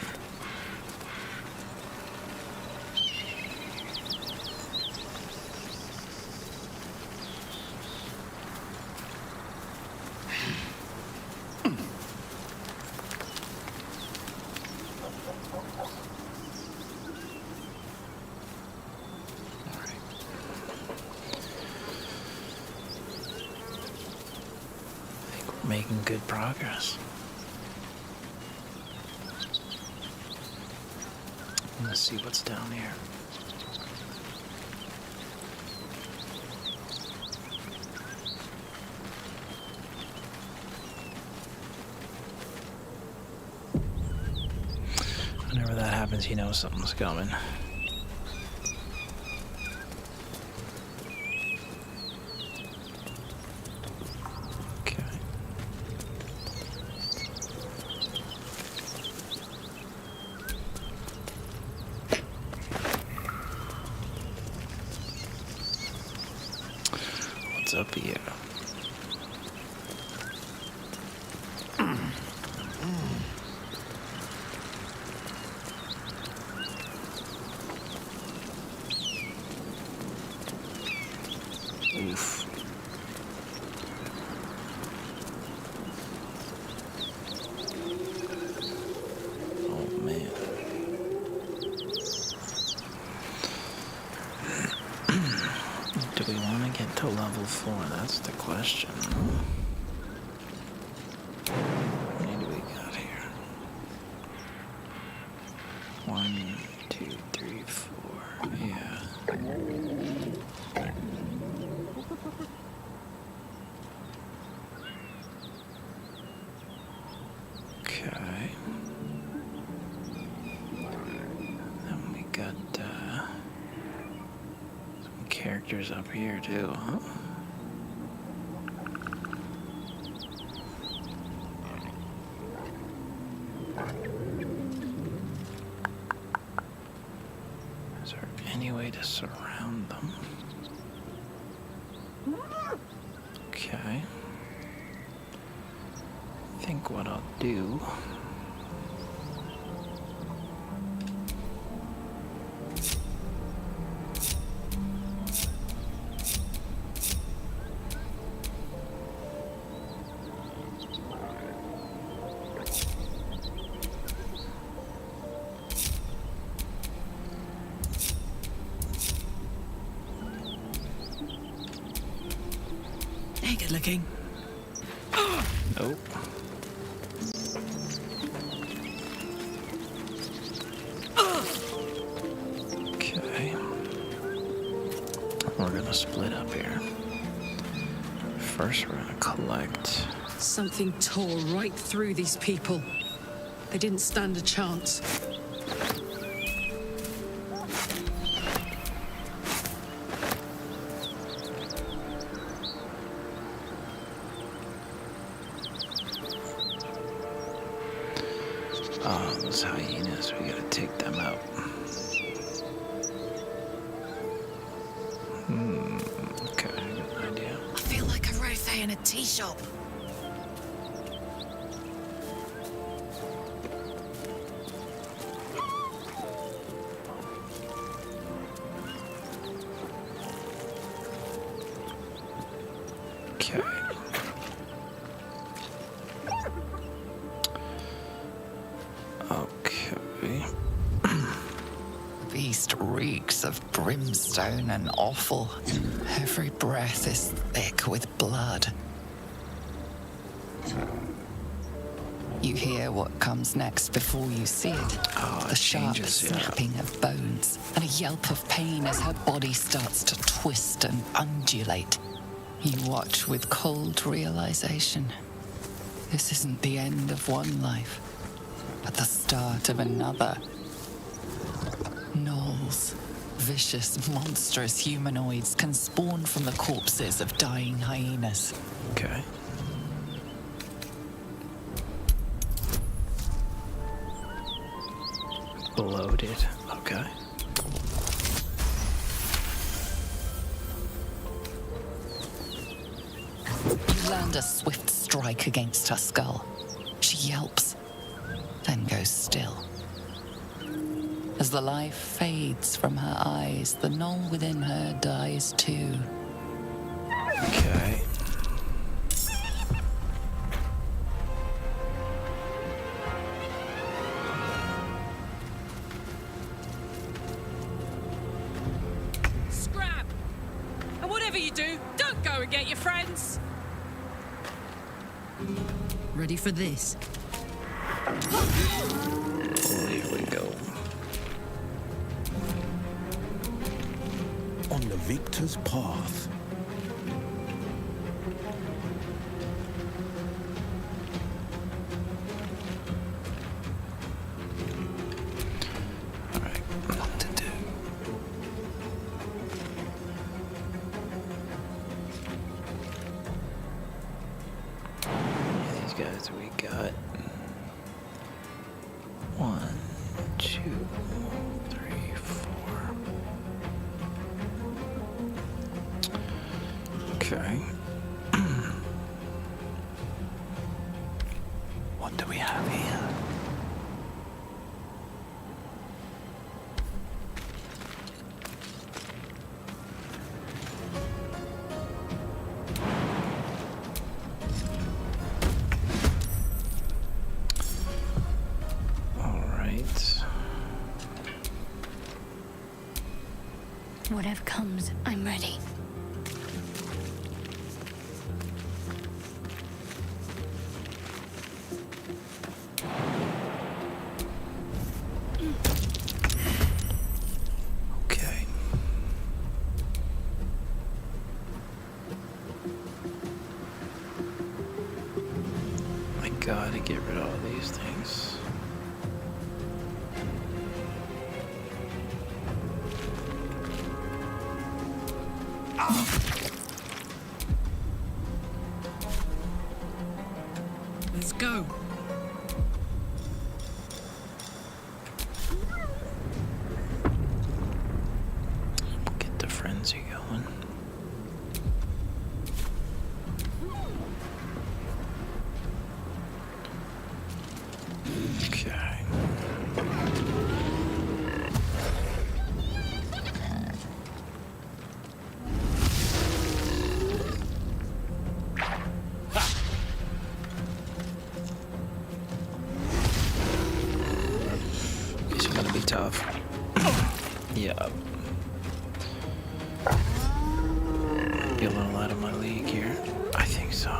Making good progress. Let's see what's down here. Whenever that happens, you know something's coming. Up here. Oof. Oh man. Do we want to get to level 4? That's the question. How many do we got here? 1, 2, 3, 4. Yeah. Okay. Then we got characters up here too, huh? Is there any way to surround them? Okay. I think what I'll do Good looking. Nope. Okay. We're gonna split up here. First, we're gonna collect. Something tore right through these people. They didn't stand a chance. Oh, those hyenas, we gotta take them out. Okay, I got an idea. I feel like a rose in a tea shop. Okay. Okay. Beast reeks of brimstone and offal. Every breath is thick with blood. You hear what comes next before you see it. The sharp snapping of bones and a yelp of pain as her body starts to twist and undulate. You watch with cold realization. This isn't the end of one life, but the start of another. Gnolls, vicious, monstrous humanoids can spawn from the corpses of dying hyenas. Okay. Bloated. Okay. You land a swift strike against her skull. She yelps, then goes still. As the life fades from her eyes, the gnoll within her dies too. Okay. Scrap! And whatever you do, don't go and get your friends. Ready for this? Oh, here we go. On the victor's path. Alright, what to do? These guys we got 1, 2, 3, 4. Okay. What do we have here? All right. Whatever comes, I'm ready. Okay. I gotta get rid of all these things. Let's go. Get the frenzy going. Okay. These are gonna be tough. Yeah. Be a little out of my league here. I think so.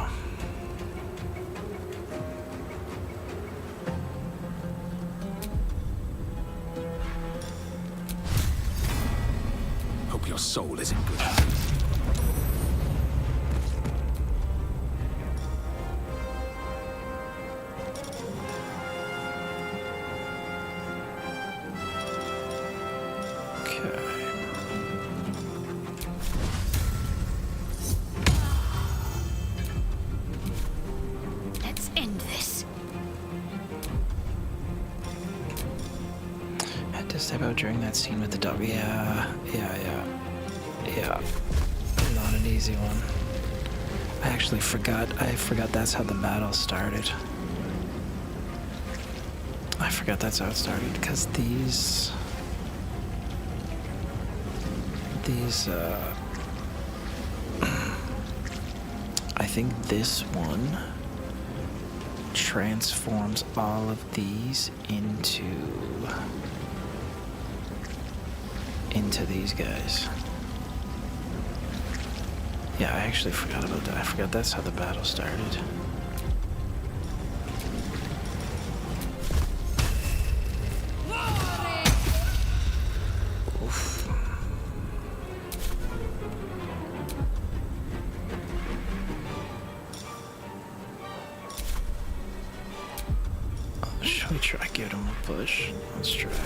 Hope your soul is in good. Let's end this. Had to step out during that scene with the dog. Yeah. Not an easy one. I actually forgot. I forgot that's how the battle started. I forgot that's how it started because these I think this one transforms all of these into these guys. Yeah, I actually forgot about that. I forgot that's how the battle started. Oof. Should we try give him a push? Let's try it.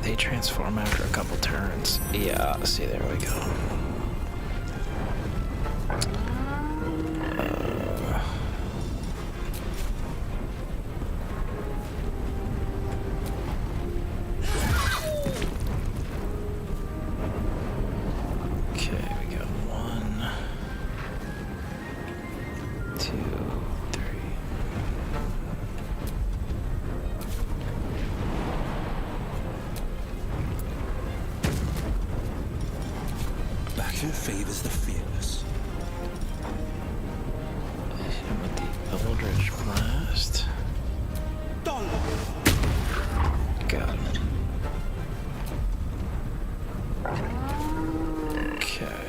They transform after a couple turns. Yeah, see, there we go. Okay, we got 1, 2, 3. Who favors the fearless? Him with the Eldritch Blast. Got him. Okay.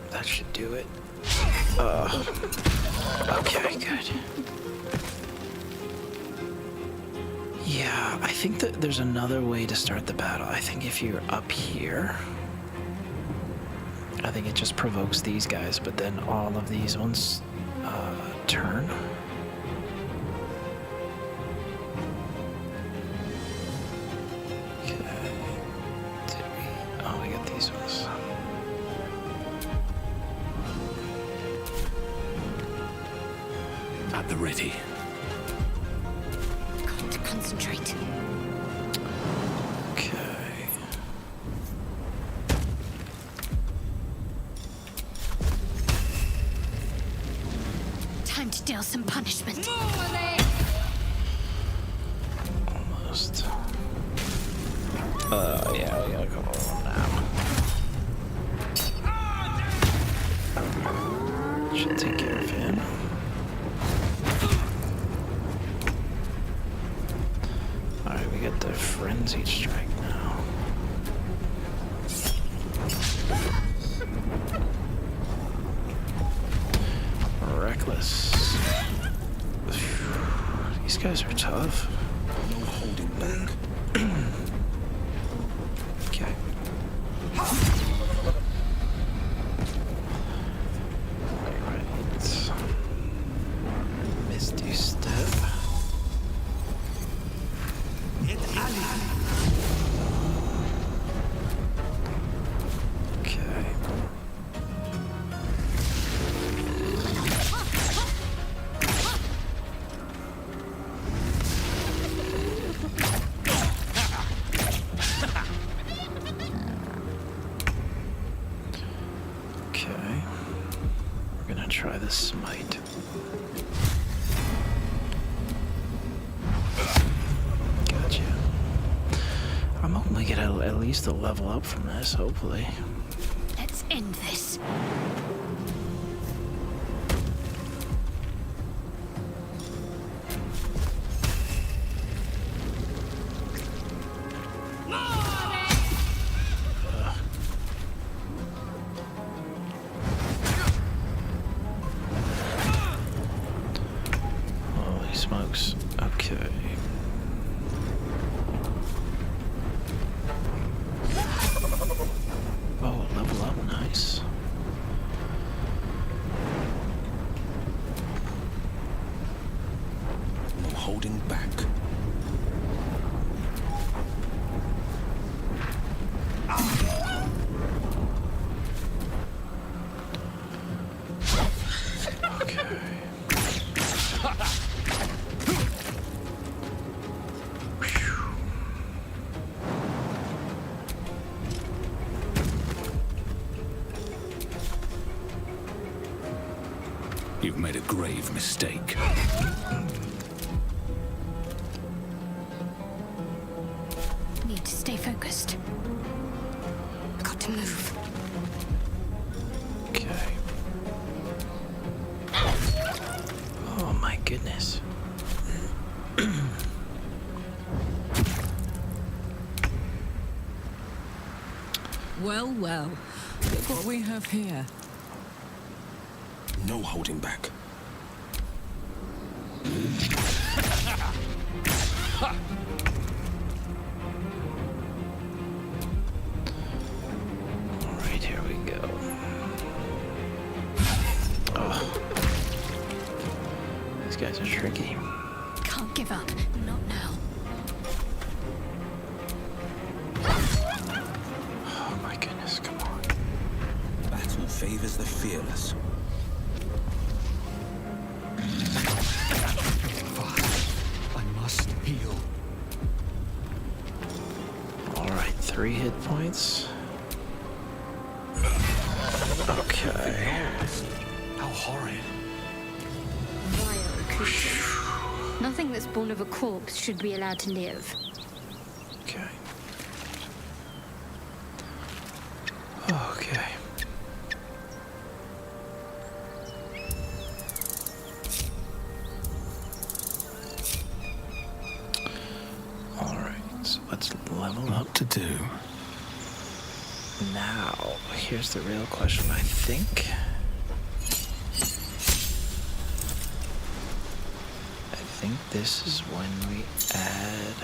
That should do it. Okay, good. Yeah, I think that there's another way to start the battle. I think if you're up here, I think it just provokes these guys, but then all of these ones turn. Okay. Oh, we got these ones. At the ready. Got to concentrate. Okay. Time to deal some punishment. Almost. Yeah, we gotta go on now. Should take care of him. Alright, we got the frenzied strike now. Reckless. These guys are tough. No holding back. Okay. Alright. Misty step. Okay. Okay. We're gonna try the smite. Gotcha. I'm hoping we get at least a level up from this, hopefully. Let's end this. smokes. Okay. Oh, level up, nice. No holding back. You've made a grave mistake. Need to stay focused. Got to move. Okay. Oh my goodness. Well, well. Look what we have here. No holding back. Alright, here we go. Oh. These guys are tricky. Can't give up. Not now. Oh my goodness, come on. Battle favors the fearless. I must heal. Alright, 3 hit points. Okay. How horrid. Vile creatures. Nothing that's born of a corpse should be allowed to live. Okay. Okay. Alright, so let's level up. To do. Now, here's the real question, I think. I think this is when we add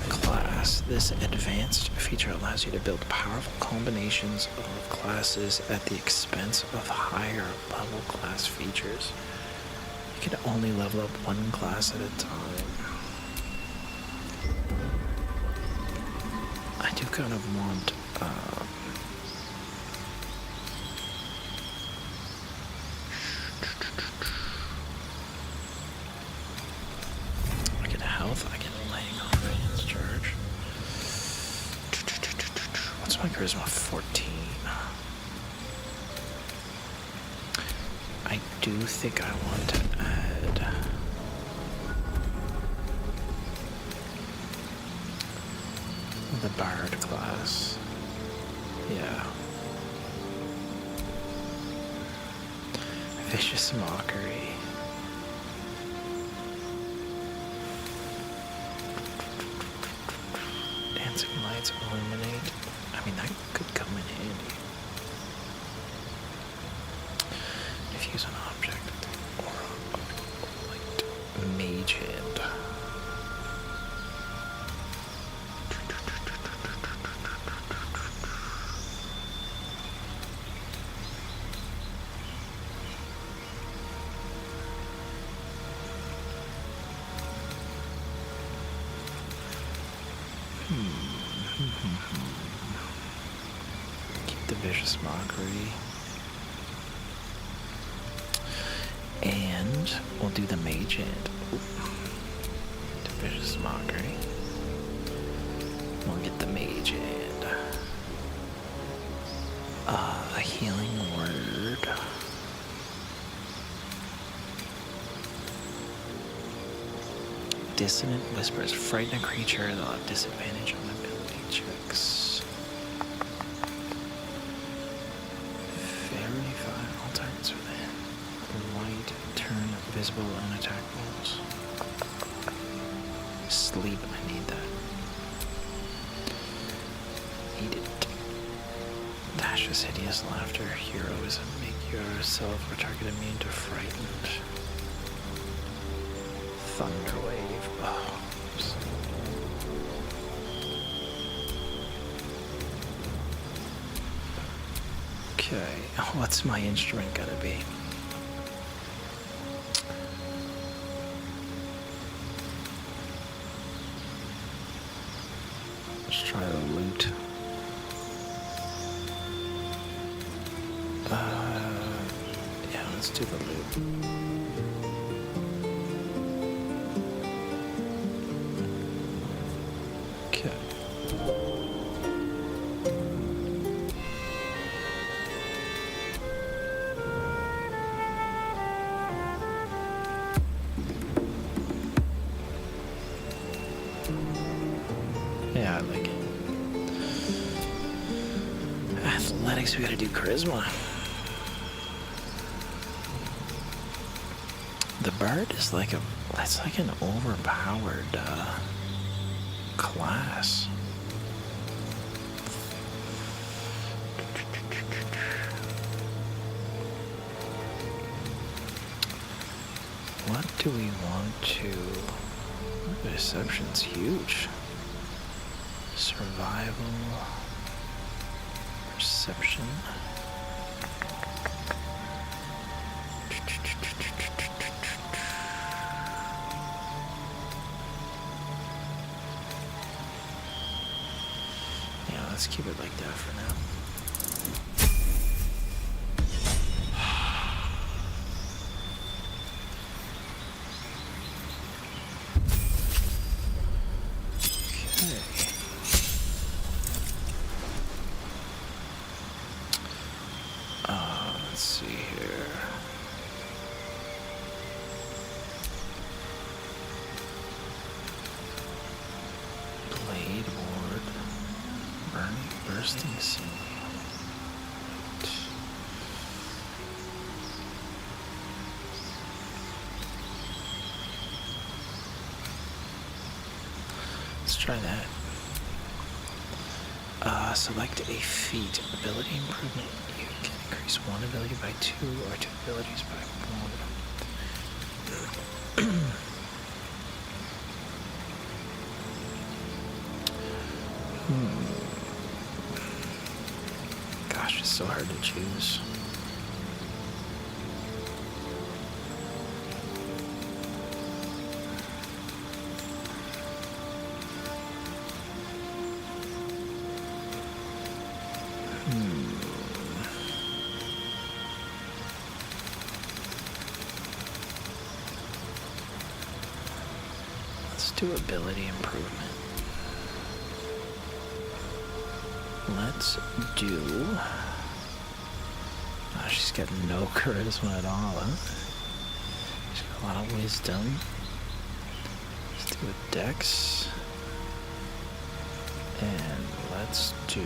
a class. This advanced feature allows you to build powerful combinations of classes at the expense of higher level class features. You can only level up one class at a time. I do kind of want I get health, I get laying on range charge. What's my charisma? 14. I do think I want to add the Bard class. Yeah. Vicious Mockery. Dancing Lights Illuminate. I mean, that could come in handy. Diffuse an object. Aura of light. Mage Hand. Keep the Vicious Mockery. And we'll do the Mage Hand. The Vicious Mockery. We'll get the Mage Hand. A Healing Word. Dissonant Whispers. Frighten a creature, they'll have disadvantage on ability checks. Very fine. All targets within light turn visible on attack rolls. Sleep, I need that. Need it. Dash's hideous laughter. Heroism. Make yourself or target immune to frightened. thunder wave. Oh, oops. Okay, what's my instrument gonna be? Let's try the lute. Yeah, let's do the lute. Okay. Yeah, I like it. Athletics, we gotta do charisma. The bard is like that's like an overpowered class. What do we want to... Deception's huge. Survival. Perception. Yeah, let's keep it like that for now. Let's see here. Blade ward. Bursting sea. Let's try that. Select a feat. Ability improvement. You can increase one ability by 2 or 2 abilities by 1. Gosh, it's so hard to choose. Let's do ability improvement. Let's do... Oh, she's got no charisma at all, huh? She's got a lot of wisdom. Let's do a dex. And let's do...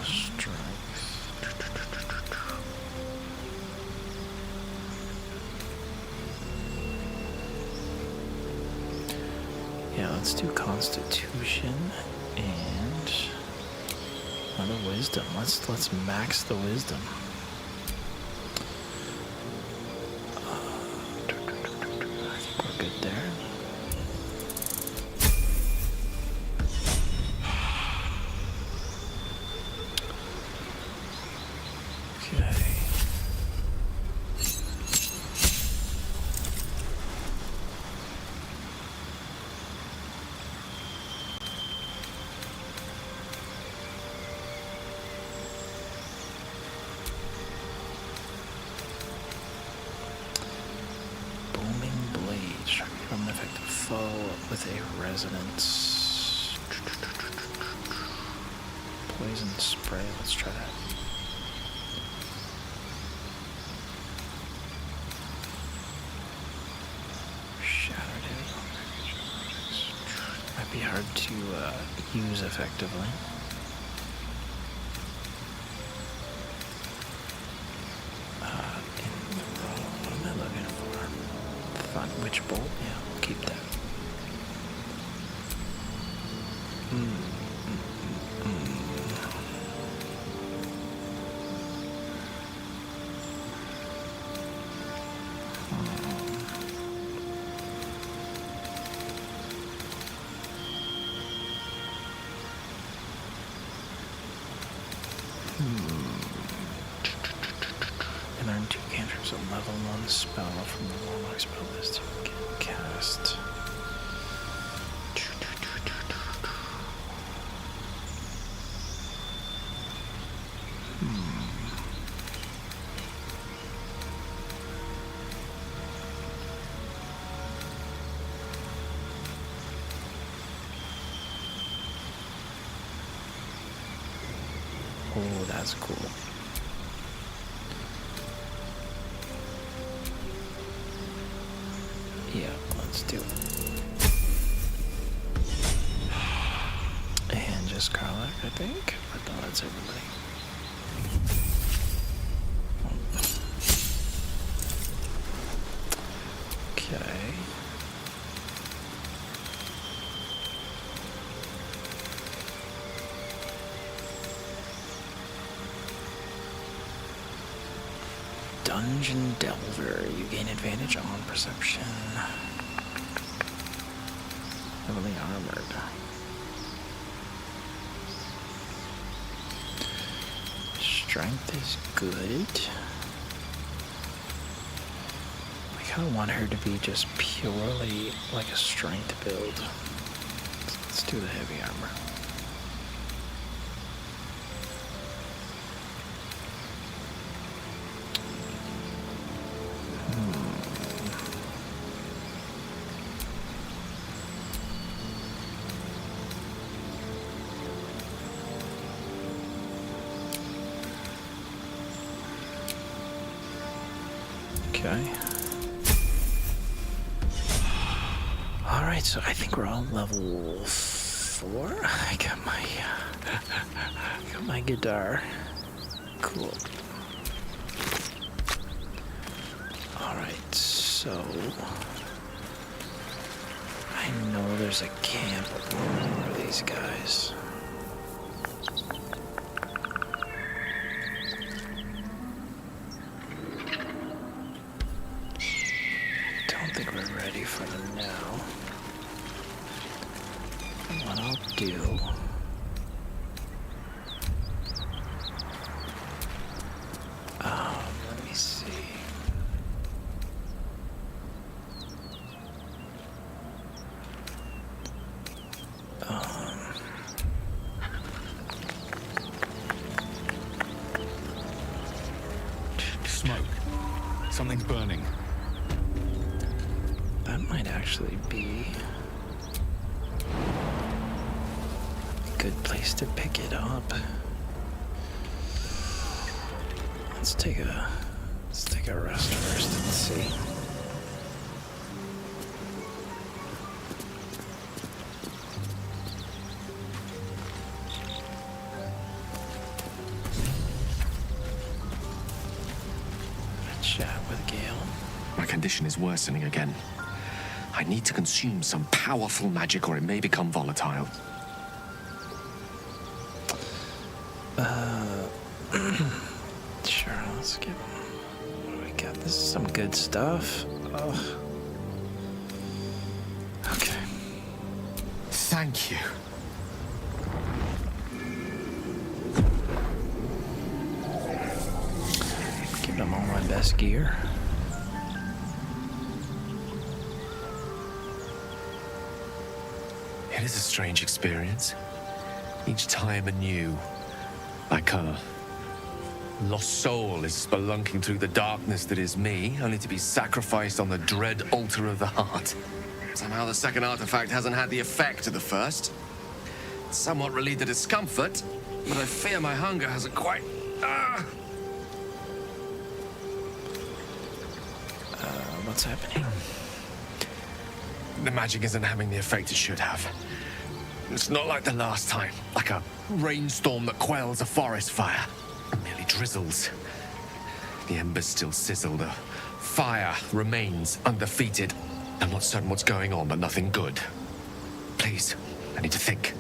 strength. Yeah, let's do constitution and another wisdom. Let's max the wisdom. I think we're good there. With a resonance. Poison spray, let's try that. Shattered it. Might be hard to use effectively. What am I looking for? Fun witch bolt? Yeah, we'll keep that. And earn 2 cantrips of level 1 spell from the Warlock spell list you can cast. Oh, that's cool. Yeah, let's do it. And just Karlach, I think. But no, that's everybody. Okay. Dungeon Delver. You gain advantage on perception. Heavily armored. Strength is good. I kind of want her to be just purely like a strength build. Let's do the heavy armor. Okay. Alright, so I think we're all level 4. I got my guitar. Cool. Alright, so I know there's a camp for these guys. For them now. What I'll do. Let me see. Smoke. Something's burning. That might actually be a good place to pick it up. Let's take a rest first and see. Chat with Gale. My condition is worsening again. I need to consume some powerful magic or it may become volatile. Sure, let's give him. What do we got? This is some good stuff. Oh. Okay. Thank you. Giving him all my best gear. It is a strange experience. Each time anew, like a lost soul is spelunking through the darkness that is me, only to be sacrificed on the dread altar of the heart. Somehow the second artifact hasn't had the effect of the first. It's somewhat relieved the discomfort, but I fear my hunger hasn't quite... What's happening? The magic isn't having the effect it should have. It's not like the last time, like a rainstorm that quells a forest fire. It merely drizzles. The embers still sizzle, the fire remains undefeated. I'm not certain what's going on, but nothing good. Please, I need to think.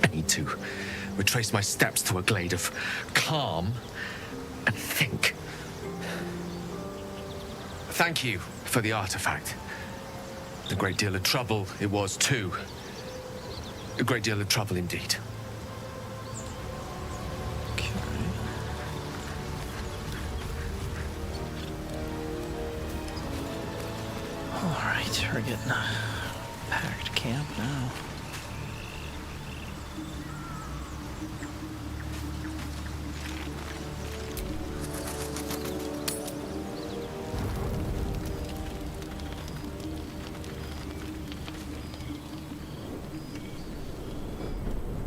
I need to retrace my steps to a glade of calm and think. Thank you for the artifact. A great deal of trouble it was, too. A great deal of trouble indeed. Okay. Alright, we're getting a packed camp now.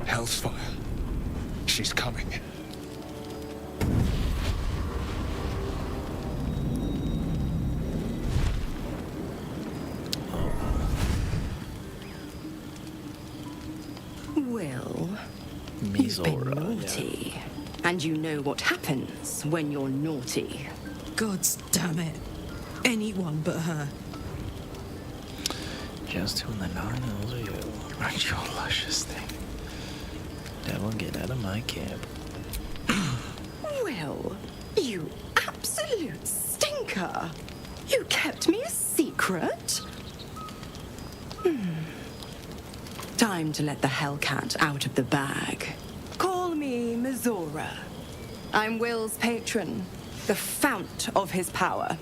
Hell's fire. She's coming. Will, you've been naughty. And you know what happens when you're naughty. Gods damn it. Anyone but her. Just who in the nine hills are you? Aren't you a luscious thing? Devil, get out of my camp. Will, you absolute stinker. You kept me a secret? Time to let the Hellcat out of the bag. Call me Mizora. I'm Will's patron, the fount of his power.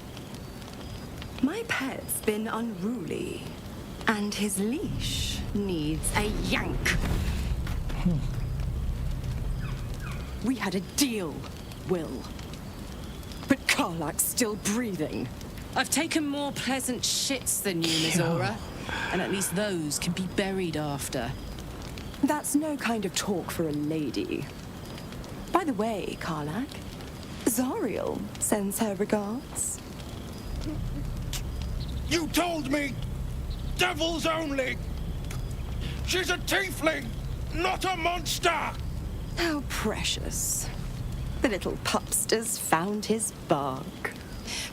My pet's been unruly, and his leash needs a yank. We had a deal, Will. But Karlak's still breathing. I've taken more pleasant shits than you, Mizora. And at least those can be buried after. That's no kind of talk for a lady. By the way, Karlak, Zariel sends her regards. You told me! Devils only! She's a tiefling, not a monster! How precious. The little pupster's found his bark.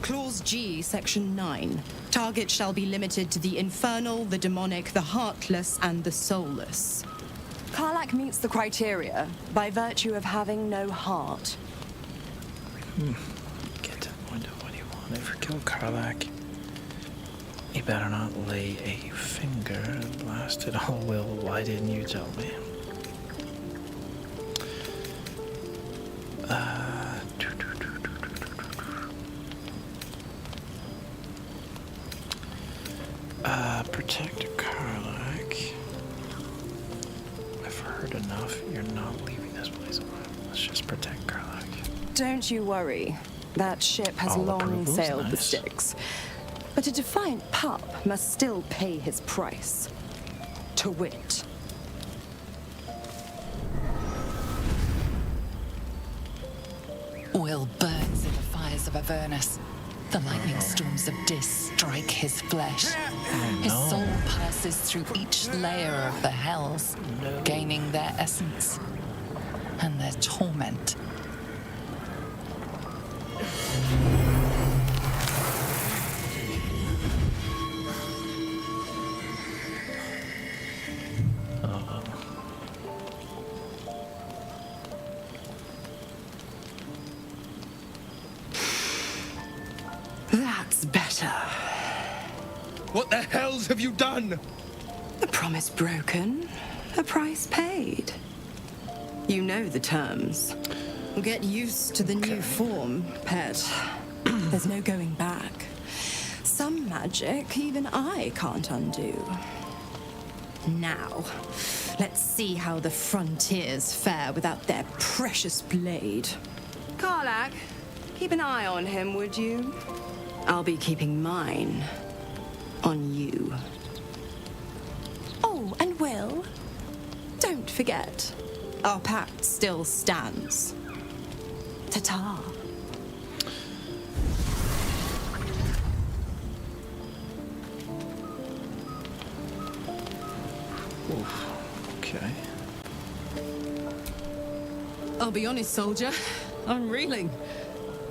Clause G, Section 9. Target shall be limited to the infernal, the demonic, the heartless, and the soulless. Karlak meets the criteria by virtue of having no heart. Get to the point of what you want. If you kill Karlak, you better not lay a finger. Blast it all, Will. Why didn't you tell me? Protect Karlak. I've heard enough. You're not leaving this place alive. Let's just protect Karlak. Don't you worry. That ship has All long approvals? sailed the Nice. Styx. But a defiant pup must still pay his price. To wit. Will burns in the fires of Avernus. The lightning storms of Dis strike his flesh. His soul passes through each layer of the hells, gaining their essence and their torment. That's better. What the hells have you done? A promise broken, a price paid. You know the terms. Get used to the new form, pet. There's no going back. Some magic even I can't undo. Now, let's see how the frontiers fare without their precious blade. Karlak, keep an eye on him, would you? I'll be keeping mine on you. Oh, and Will, don't forget, our pact still stands. Ta-ta. Okay. I'll be honest, soldier. I'm reeling.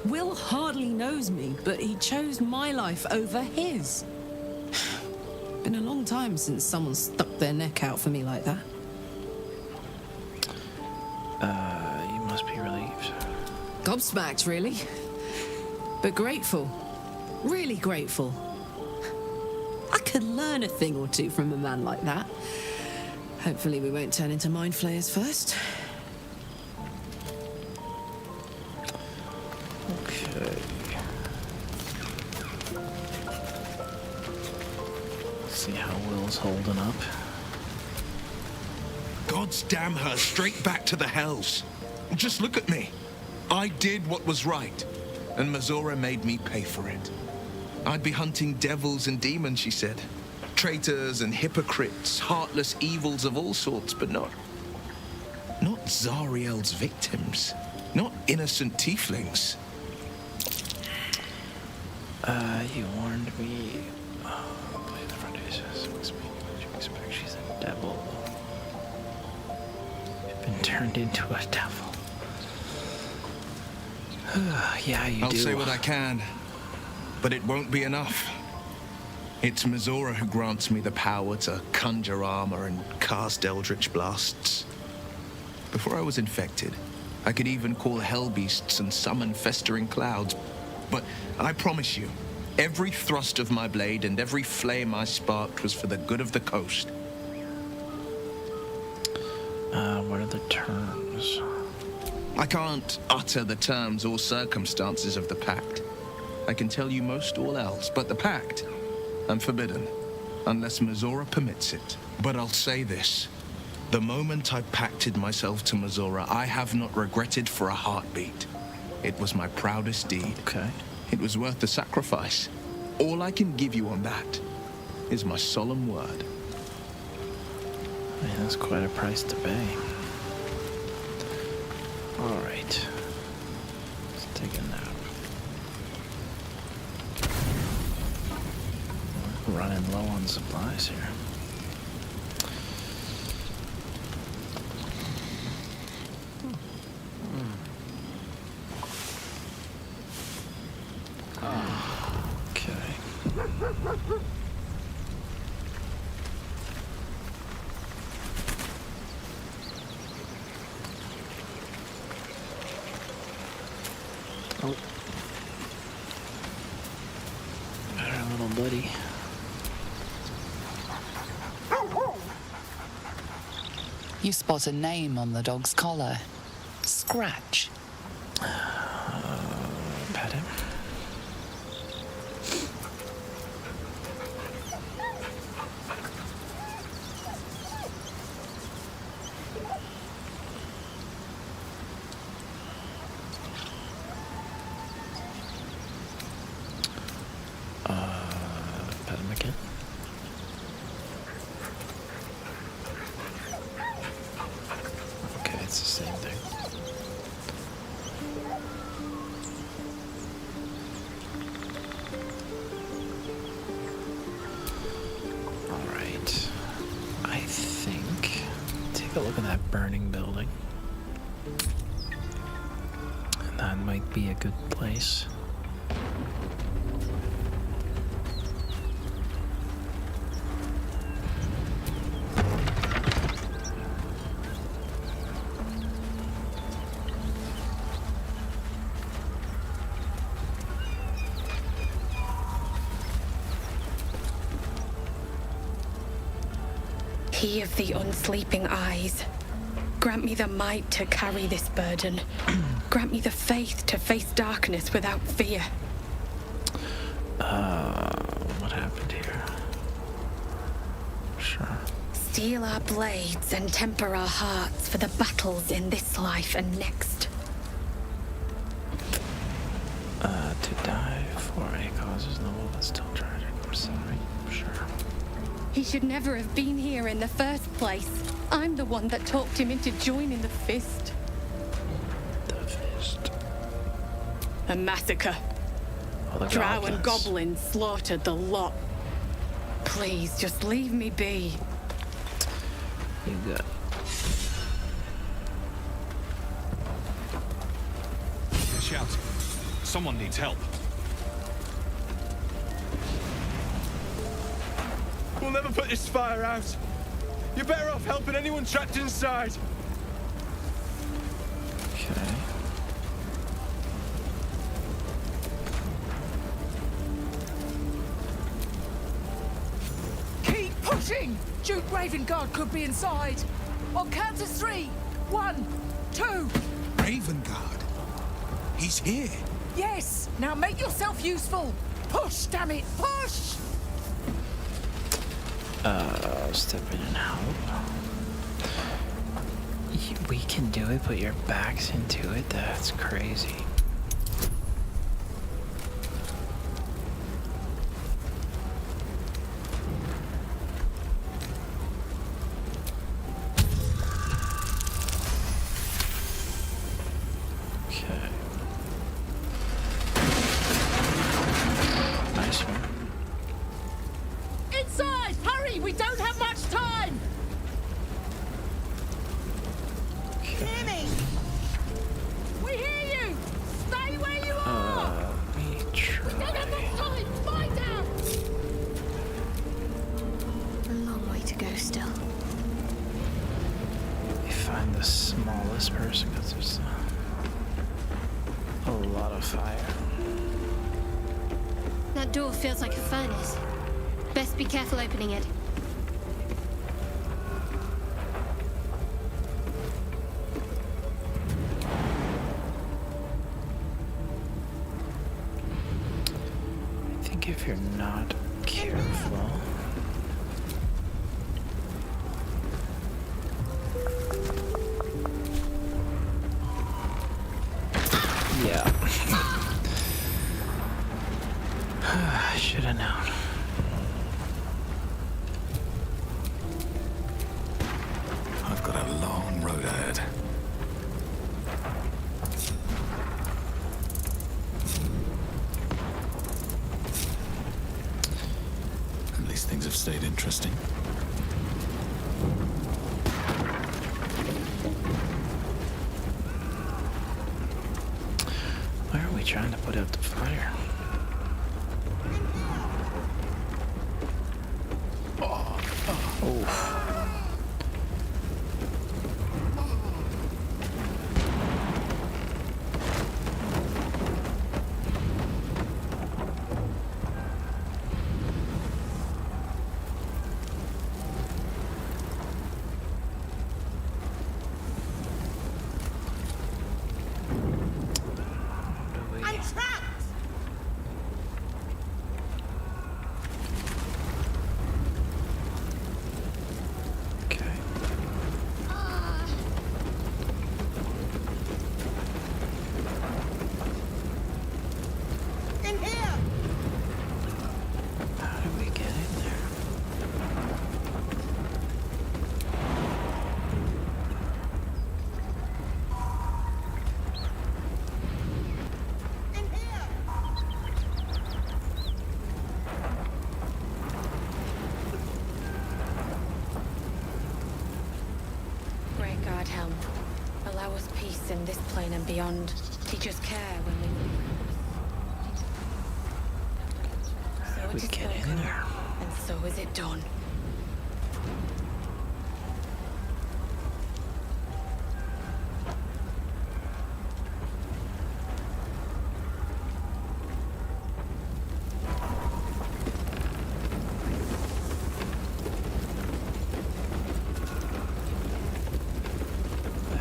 Will hardly knows me, but he chose my life over his. Been a long time since someone stuck their neck out for me like that. You must be relieved. Gobsmacked, really. But grateful. Really grateful. I could learn a thing or two from a man like that. Hopefully we won't turn into mind flayers first. Okay. devil's holding up. God's damn her straight back to the hells. Just look at me. I did what was right, and Mazora made me pay for it. I'd be hunting devils and demons, she said. Traitors and hypocrites, heartless evils of all sorts, but not Zariel's victims. Not innocent tieflings. You warned me. Play the front faces. What you expect? She's a devil. You've been turned into a devil. Yeah, you I'll do. I'll say what I can, but it won't be enough. It's Mazora who grants me the power to conjure armor and cast eldritch blasts. Before I was infected, I could even call hell beasts and summon festering clouds. But I promise you, every thrust of my blade and every flame I sparked was for the good of the coast. What are the terms? I can't utter the terms or circumstances of the pact. I can tell you most all else, but the pact, I'm forbidden, unless Mazora permits it. But I'll say this. The moment I pacted myself to Mazora, I have not regretted for a heartbeat. It was my proudest deed. Okay. It was worth the sacrifice. All I can give you on that is my solemn word. Man, that's quite a price to pay. All right. Let's take a nap. We're running low on supplies here. Oh. Got our little buddy. You spot a name on the dog's collar. Scratch. Pet him. Pet him again. Okay, it's the same thing. Alright. I think... Take a look at that burning building. And that might be a good place. He of the unsleeping eyes, grant me the might to carry this burden. Grant me the faith to face darkness without fear. What happened here? Sure. Steel our blades and temper our hearts for the battles in this life and next. To die for a cause is noble but still tragic. I'm sorry. Sure. He should never have been here in the first place. I'm the one that talked him into joining the Fist. The Fist. A massacre. Oh, the Drow and goblins. goblins slaughtered the lot. Please, just leave me be. You got. They're shouting. Someone needs help. We'll never put this fire out. You're better off helping anyone trapped inside. Okay. Keep pushing! Duke Ravengard could be inside. On count of 3. 1, 2. Ravengard? He's here. Yes! Now make yourself useful! Push, damn it! Push! Step in and help. We can do it, but your back's into it. That's crazy. Okay. Nice one. Inside! Hurry! We don't have much time! Hear me! We hear you! Stay where you are! Let me try. We don't have much time! Find out! A long way to go still. We find the smallest person because there's a lot of fire. That door feels like a furnace. Best be careful opening it. I think if you're not careful. Yeah. I should have known. I've got a long road ahead. At least things have stayed interesting. Why are we trying to put out the fire? Oh. I'm trapped! Okay. In here! How do we get in there? In here! Great God, Helm. Allow us peace in this plane and beyond. Teach us care when we leave. So We it is get in spoken, there. and so is it done.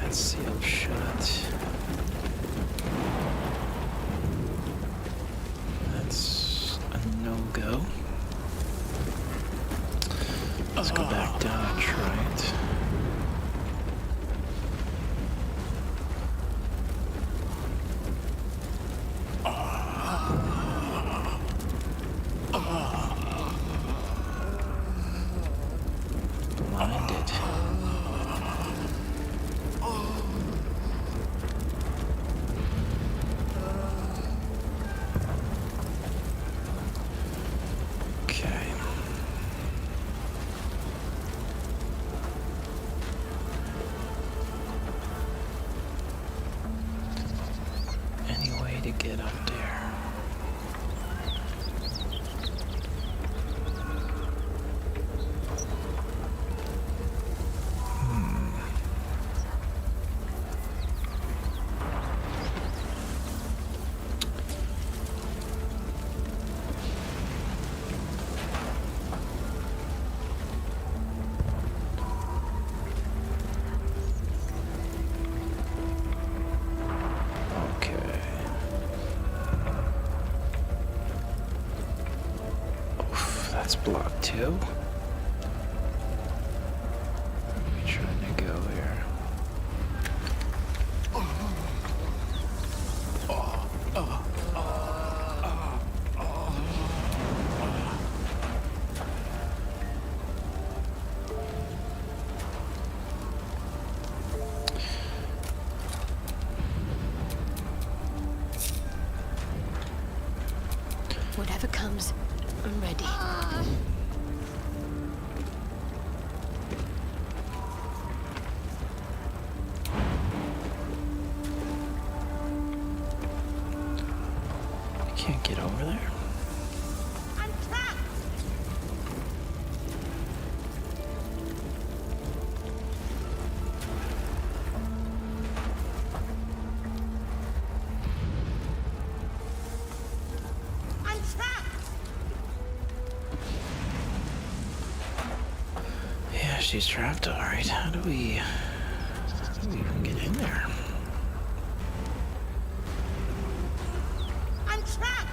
That's sealed shut. That's a no-go. Let's go back down and try it. Blinded. Okay. Any way to get up there? Okay. Oof, that's blocked too. Whatever comes, I'm ready. I can't get over there. I'm trapped! I'm trapped! Yeah, she's trapped, all right. How do we even get in there? I'm trapped!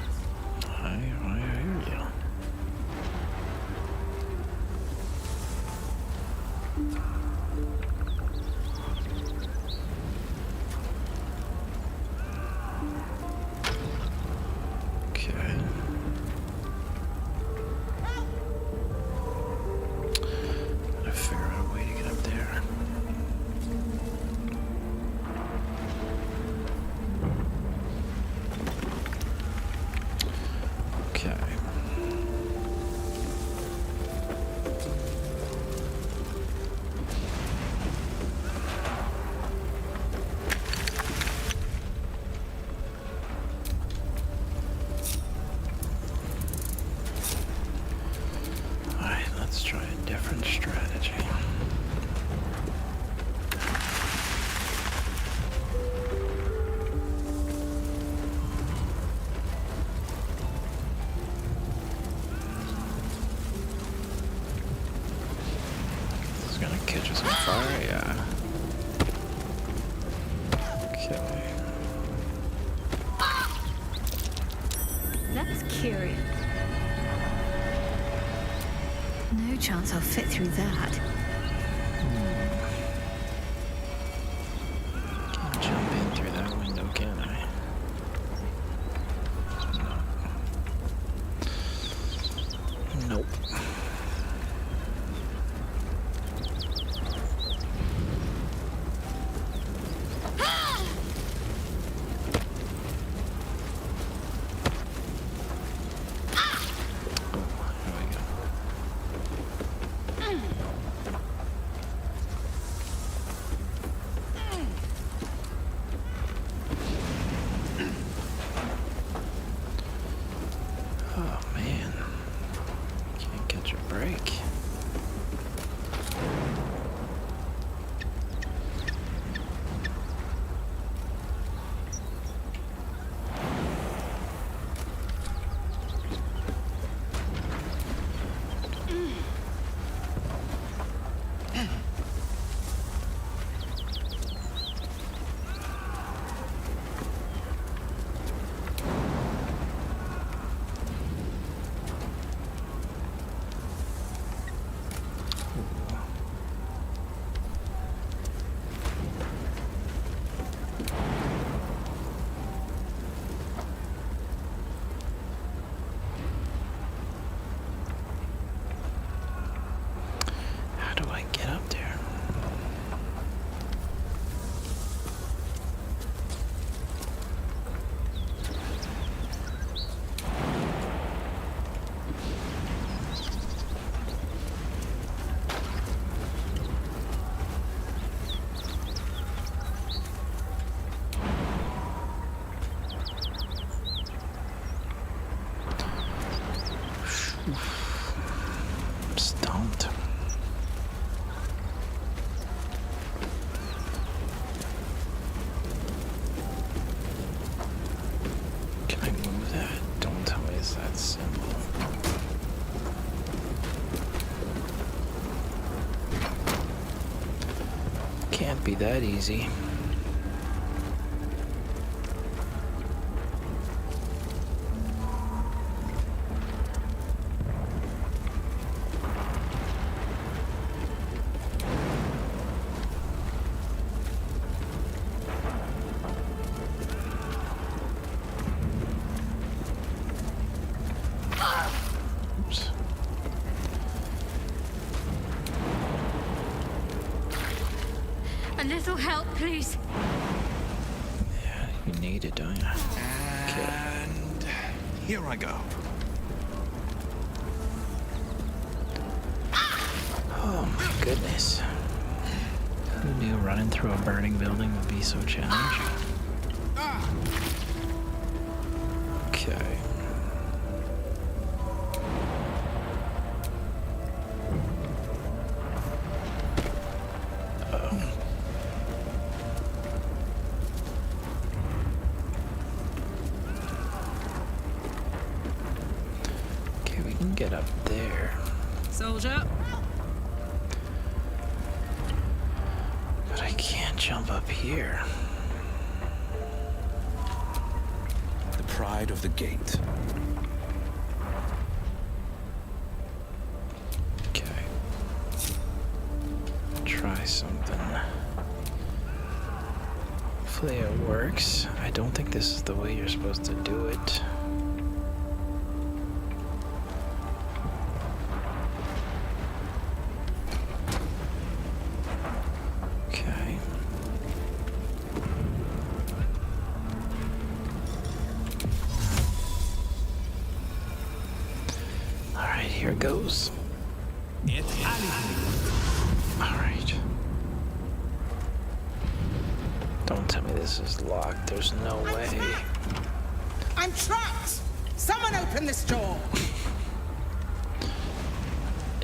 I hear you. Okay. Gotta figure out a way to get up there. Okay. Alright, let's try a different strategy. This is gonna catch us on fire, yeah. Okay. That's curious. No chance I'll fit through that. Can't jump in through that window, can I? Nope. Oh man, can't catch a break. How do I get up there? I'm stumped. Can I move that? Don't tell me it's that simple. Can't be that easy. Oops. A little help, please. Yeah, you need it, don't you? And here I go. Oh my goodness. Who knew running through a burning building would be so challenging? Okay. Okay, we can get up there. Soldier. But I can't jump up here. The pride of the gate. Okay. Try something. Hopefully it works. I don't think this is the way you're supposed to do it. Okay. All right, here goes. All right. Don't tell me this is locked. There's no way. I'm trapped! Someone open this door!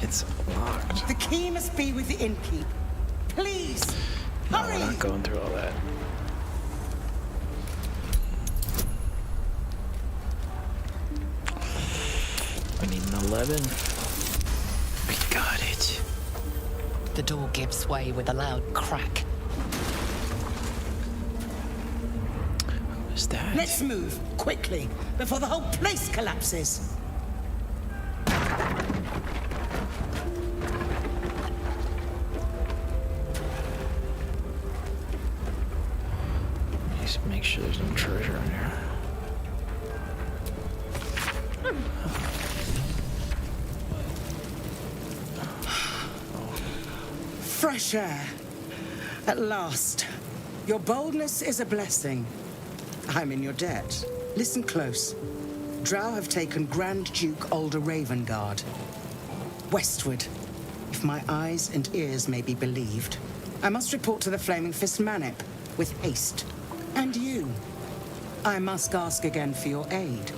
It's locked. The key must be with the innkeep. Please, No, hurry! we're not going through all that. We need an 11. We got it. The door gives way with a loud crack. Who is that? Let's move, quickly, before the whole place collapses. Just make sure there's no treasure in here. Fresh air. At last. Your boldness is a blessing. I'm in your debt. Listen close. Drow have taken Grand Duke Alder Ravengard. Westward, if my eyes and ears may be believed. I must report to the Flaming Fist Manip with haste. And you. I must ask again for your aid.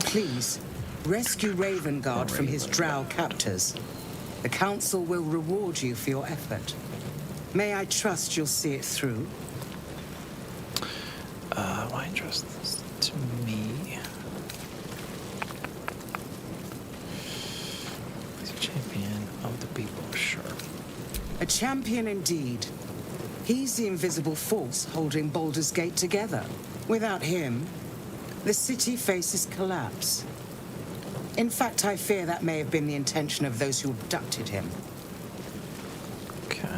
Please, rescue Ravengard from his Drow captors. The Council will reward you for your effort. May I trust you'll see it through? Why trust this to me? He's a champion of the people, sure. A champion indeed. He's the invisible force holding Baldur's Gate together. Without him, the city faces collapse. In fact, I fear that may have been the intention of those who abducted him. Okay.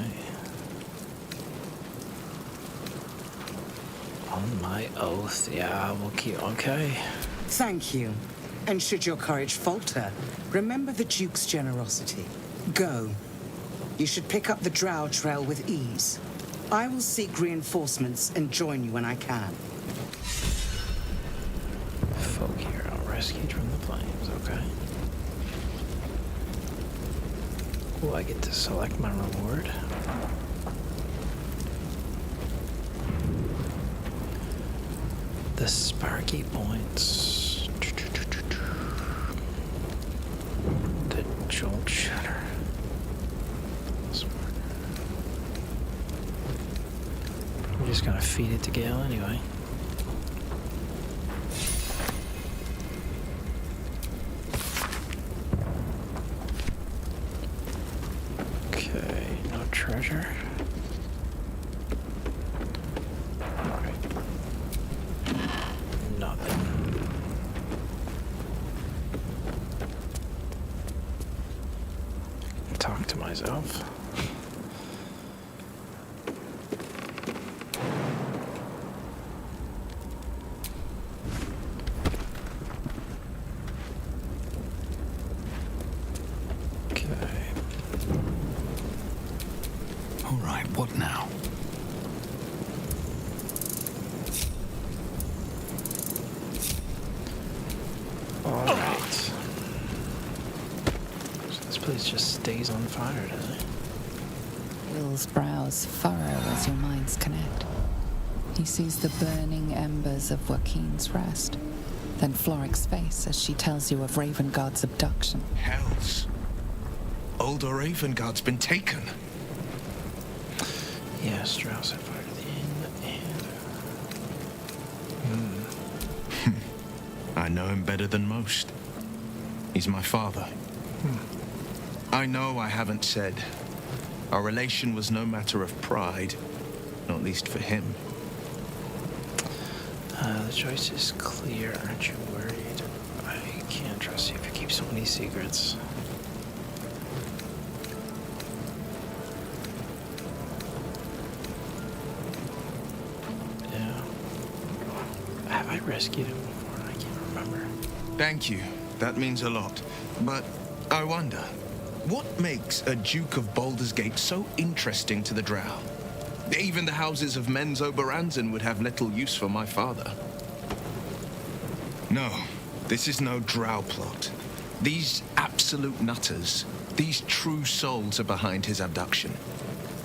On my oath, yeah, we'll keep. Okay. Thank you. And should your courage falter, remember the Duke's generosity. Go. You should pick up the Drow trail with ease. I will seek reinforcements and join you when I can. Folk hero rescued from the flames, okay. Oh, I get to select my reward. The sparky points. The jolt shooter. I'm just gonna feed it to Gale anyway. Okay, no treasure. Alright. Nothing. Talk to myself. All right, what now? All right. So this place just stays on fire, doesn't it? Will's brows furrow as your minds connect. He sees the burning embers of Joaquin's rest, then Floric's face as she tells you of Ravengard's abduction. Hells. Older Ravengard's been taken. Yeah, Strauss had fired at the end, and... I know him better than most. He's my father. I know I haven't said. Our relation was no matter of pride, not least for him. The choice is clear. Aren't you worried? I can't trust you if you keep so many secrets. Yeah. Have I rescued him before? I can't remember. Thank you. That means a lot. But I wonder, what makes a Duke of Baldur's Gate so interesting to the Drow? Even the houses of Men's Oberanzen would have little use for my father. No, this is no Drow plot. These absolute nutters, these true souls are behind his abduction.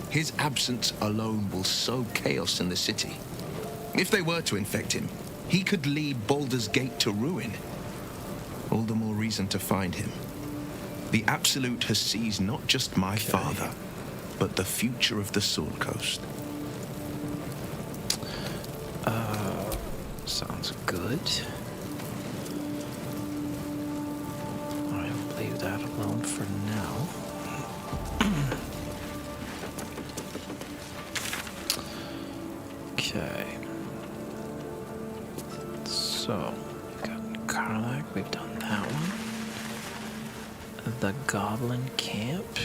His absence alone will sow chaos in the city. If they were to infect him, he could lead Baldur's Gate to ruin. All the more reason to find him. The Absolute has seized not just my father, but the future of the Sword Coast. Sounds good. I will leave that alone for now. Okay. So, we've got Karlak, we've done that one. The Goblin Camp.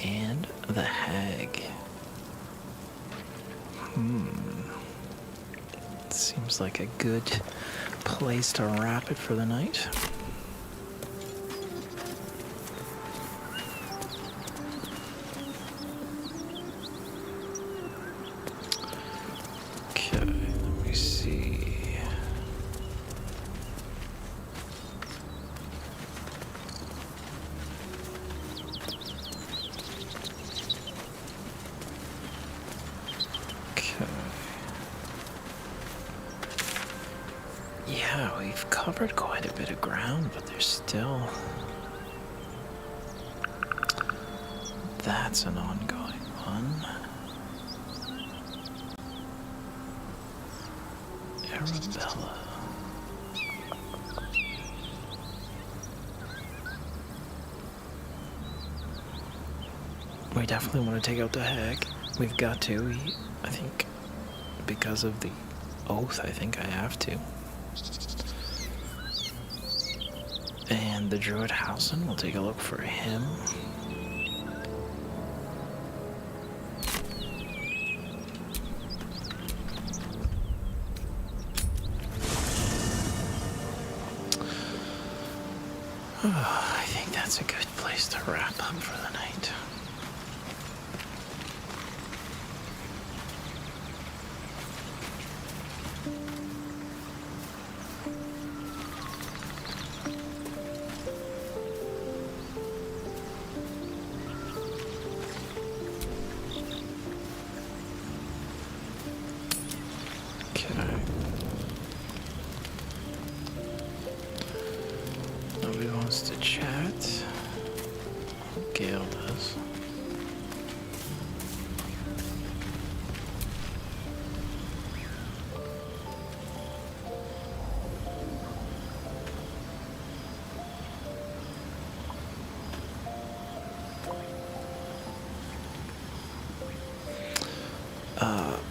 And the Hag. Seems like a good place to wrap it for the night. Okay, let me see. Yeah, we've covered quite a bit of ground, but there's still... That's an ongoing one. Arabella. We definitely want to take out the Hag. We've got to. I think because of the oath, I think I have to. And the Druid Housen, we'll take a look for him. Oh, I think that's a good place to wrap up for the night. Nobody wants to chat. Gale does.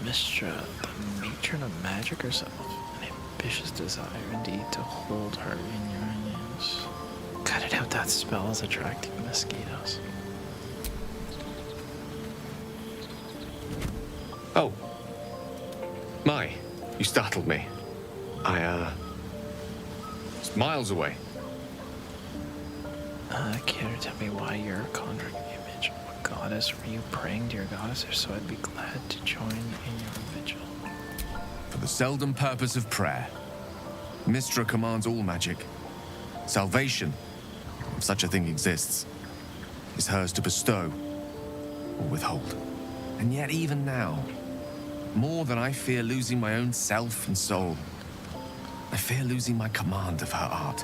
Mistra, the matron of magic herself. An ambitious desire indeed to hold her in your hands. Cut it out, that spell is attracting mosquitoes. Oh. My, you startled me. It's miles away. Care to tell me why you're a conjuring image? What goddess were you praying to your goddess? If so, I'd be glad to join in your vigil. For the seldom purpose of prayer, Mistra commands all magic. Salvation if such a thing exists, is hers to bestow or withhold. And yet even now, more than I fear losing my own self and soul, I fear losing my command of her art.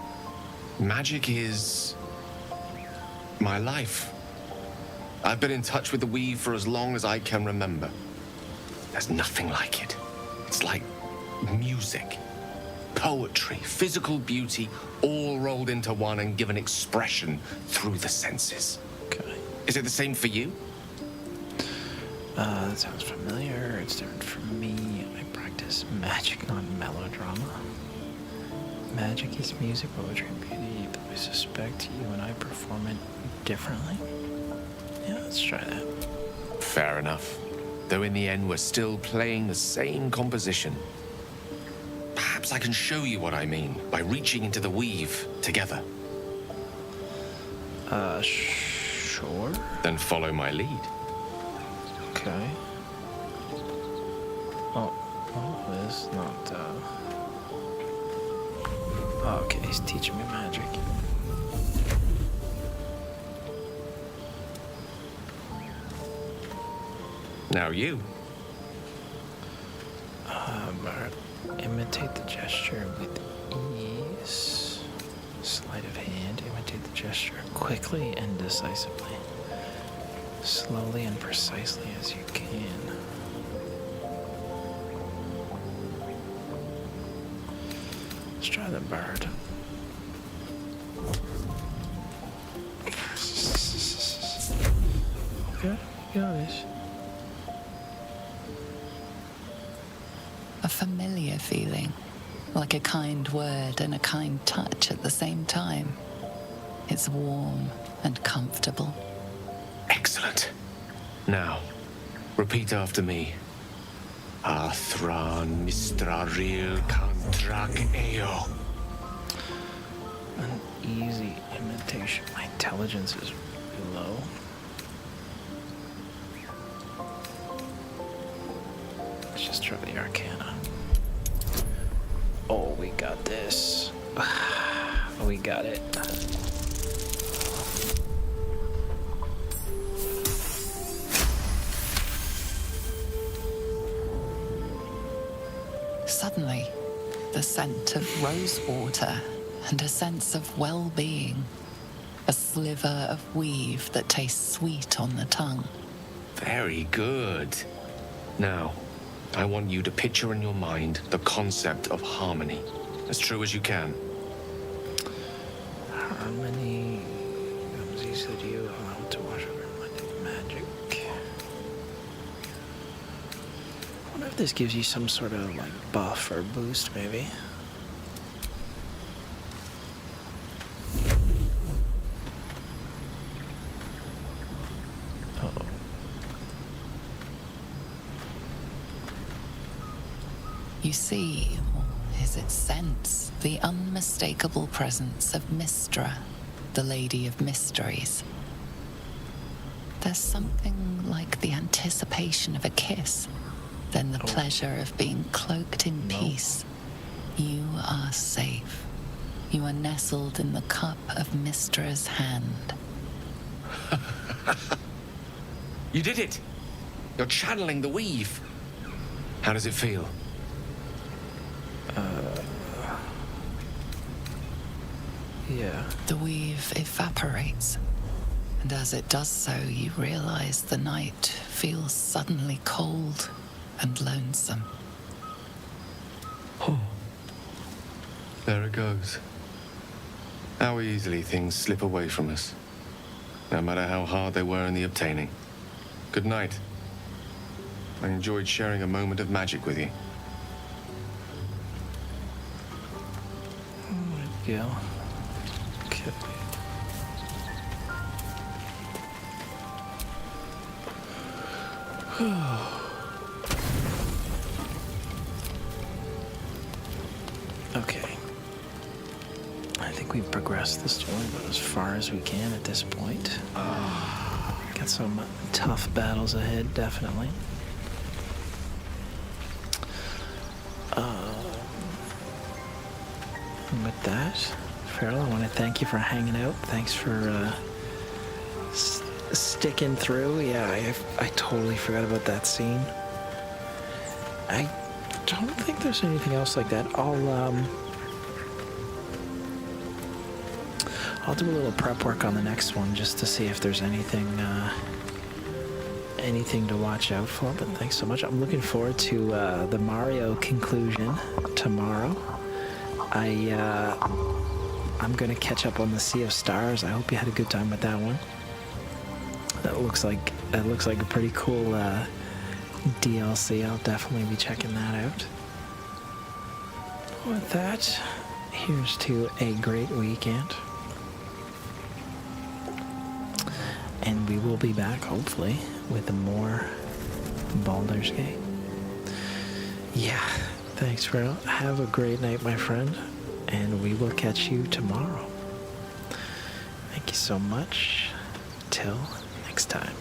Magic is my life. I've been in touch with the weave for as long as I can remember. There's nothing like it. It's like music, poetry, physical beauty, all rolled into one and given expression through the senses. Okay. Is it the same for you? That sounds familiar. It's different for me. I practice magic, not melodrama. Magic is music, poetry, and beauty, but I suspect you and I perform it differently. Yeah, let's try that. Fair enough. Though in the end, we're still playing the same composition. Perhaps I can show you what I mean by reaching into the weave together. Sure. Then follow my lead. Okay. Oh, this is not, Oh, okay, he's teaching me magic. Now you. Imitate the gesture with ease. Sleight of hand, imitate the gesture quickly and decisively. Slowly and precisely as you can. Let's try the bird. Okay, you got this. A familiar feeling, like a kind word and a kind touch at the same time. It's warm and comfortable. Excellent. Now, repeat after me. Athran mistraril kantrak eo. An easy imitation. My intelligence is really low. Let's just try the Arcana. Oh, we got this. We got it. Suddenly, the scent of rose water and a sense of well-being. A sliver of weave that tastes sweet on the tongue. Very good. Now, I want you to picture in your mind the concept of harmony, as true as you can. Harmony comes easily to you, allow it to wash over magic. I wonder if this gives you some sort of like buff or boost, maybe. Uh-oh. You see, or is it sense, the unmistakable presence of Mystra, the Lady of Mysteries. There's something like the anticipation of a kiss, then the pleasure of being cloaked in peace. You are safe. You are nestled in the cup of Mystra's hand. You did it! You're channeling the weave. How does it feel? Yeah. The weave evaporates, and as it does so, you realize the night feels suddenly cold and lonesome. Oh. There it goes. How easily things slip away from us, no matter how hard they were in the obtaining. Good night. I enjoyed sharing a moment of magic with you. Yeah. Okay. Okay. I think we've progressed the story about as far as we can at this point. Got some tough battles ahead, definitely. And with that, Farrell, I want to thank you for hanging out. Thanks for sticking through. Yeah, I totally forgot about that scene. I don't think there's anything else like that. I'll do a little prep work on the next one just to see if there's anything to watch out for. But thanks so much. I'm looking forward to the Mario conclusion tomorrow. I'm gonna catch up on the Sea of Stars. I hope you had a good time with that one. That looks like a pretty cool DLC. I'll definitely be checking that out. With that, here's to a great weekend. And we will be back, hopefully, with more Baldur's Gate. Yeah, thanks, Farrell. Have a great night, my friend. And we will catch you tomorrow. Thank you so much. Till next time.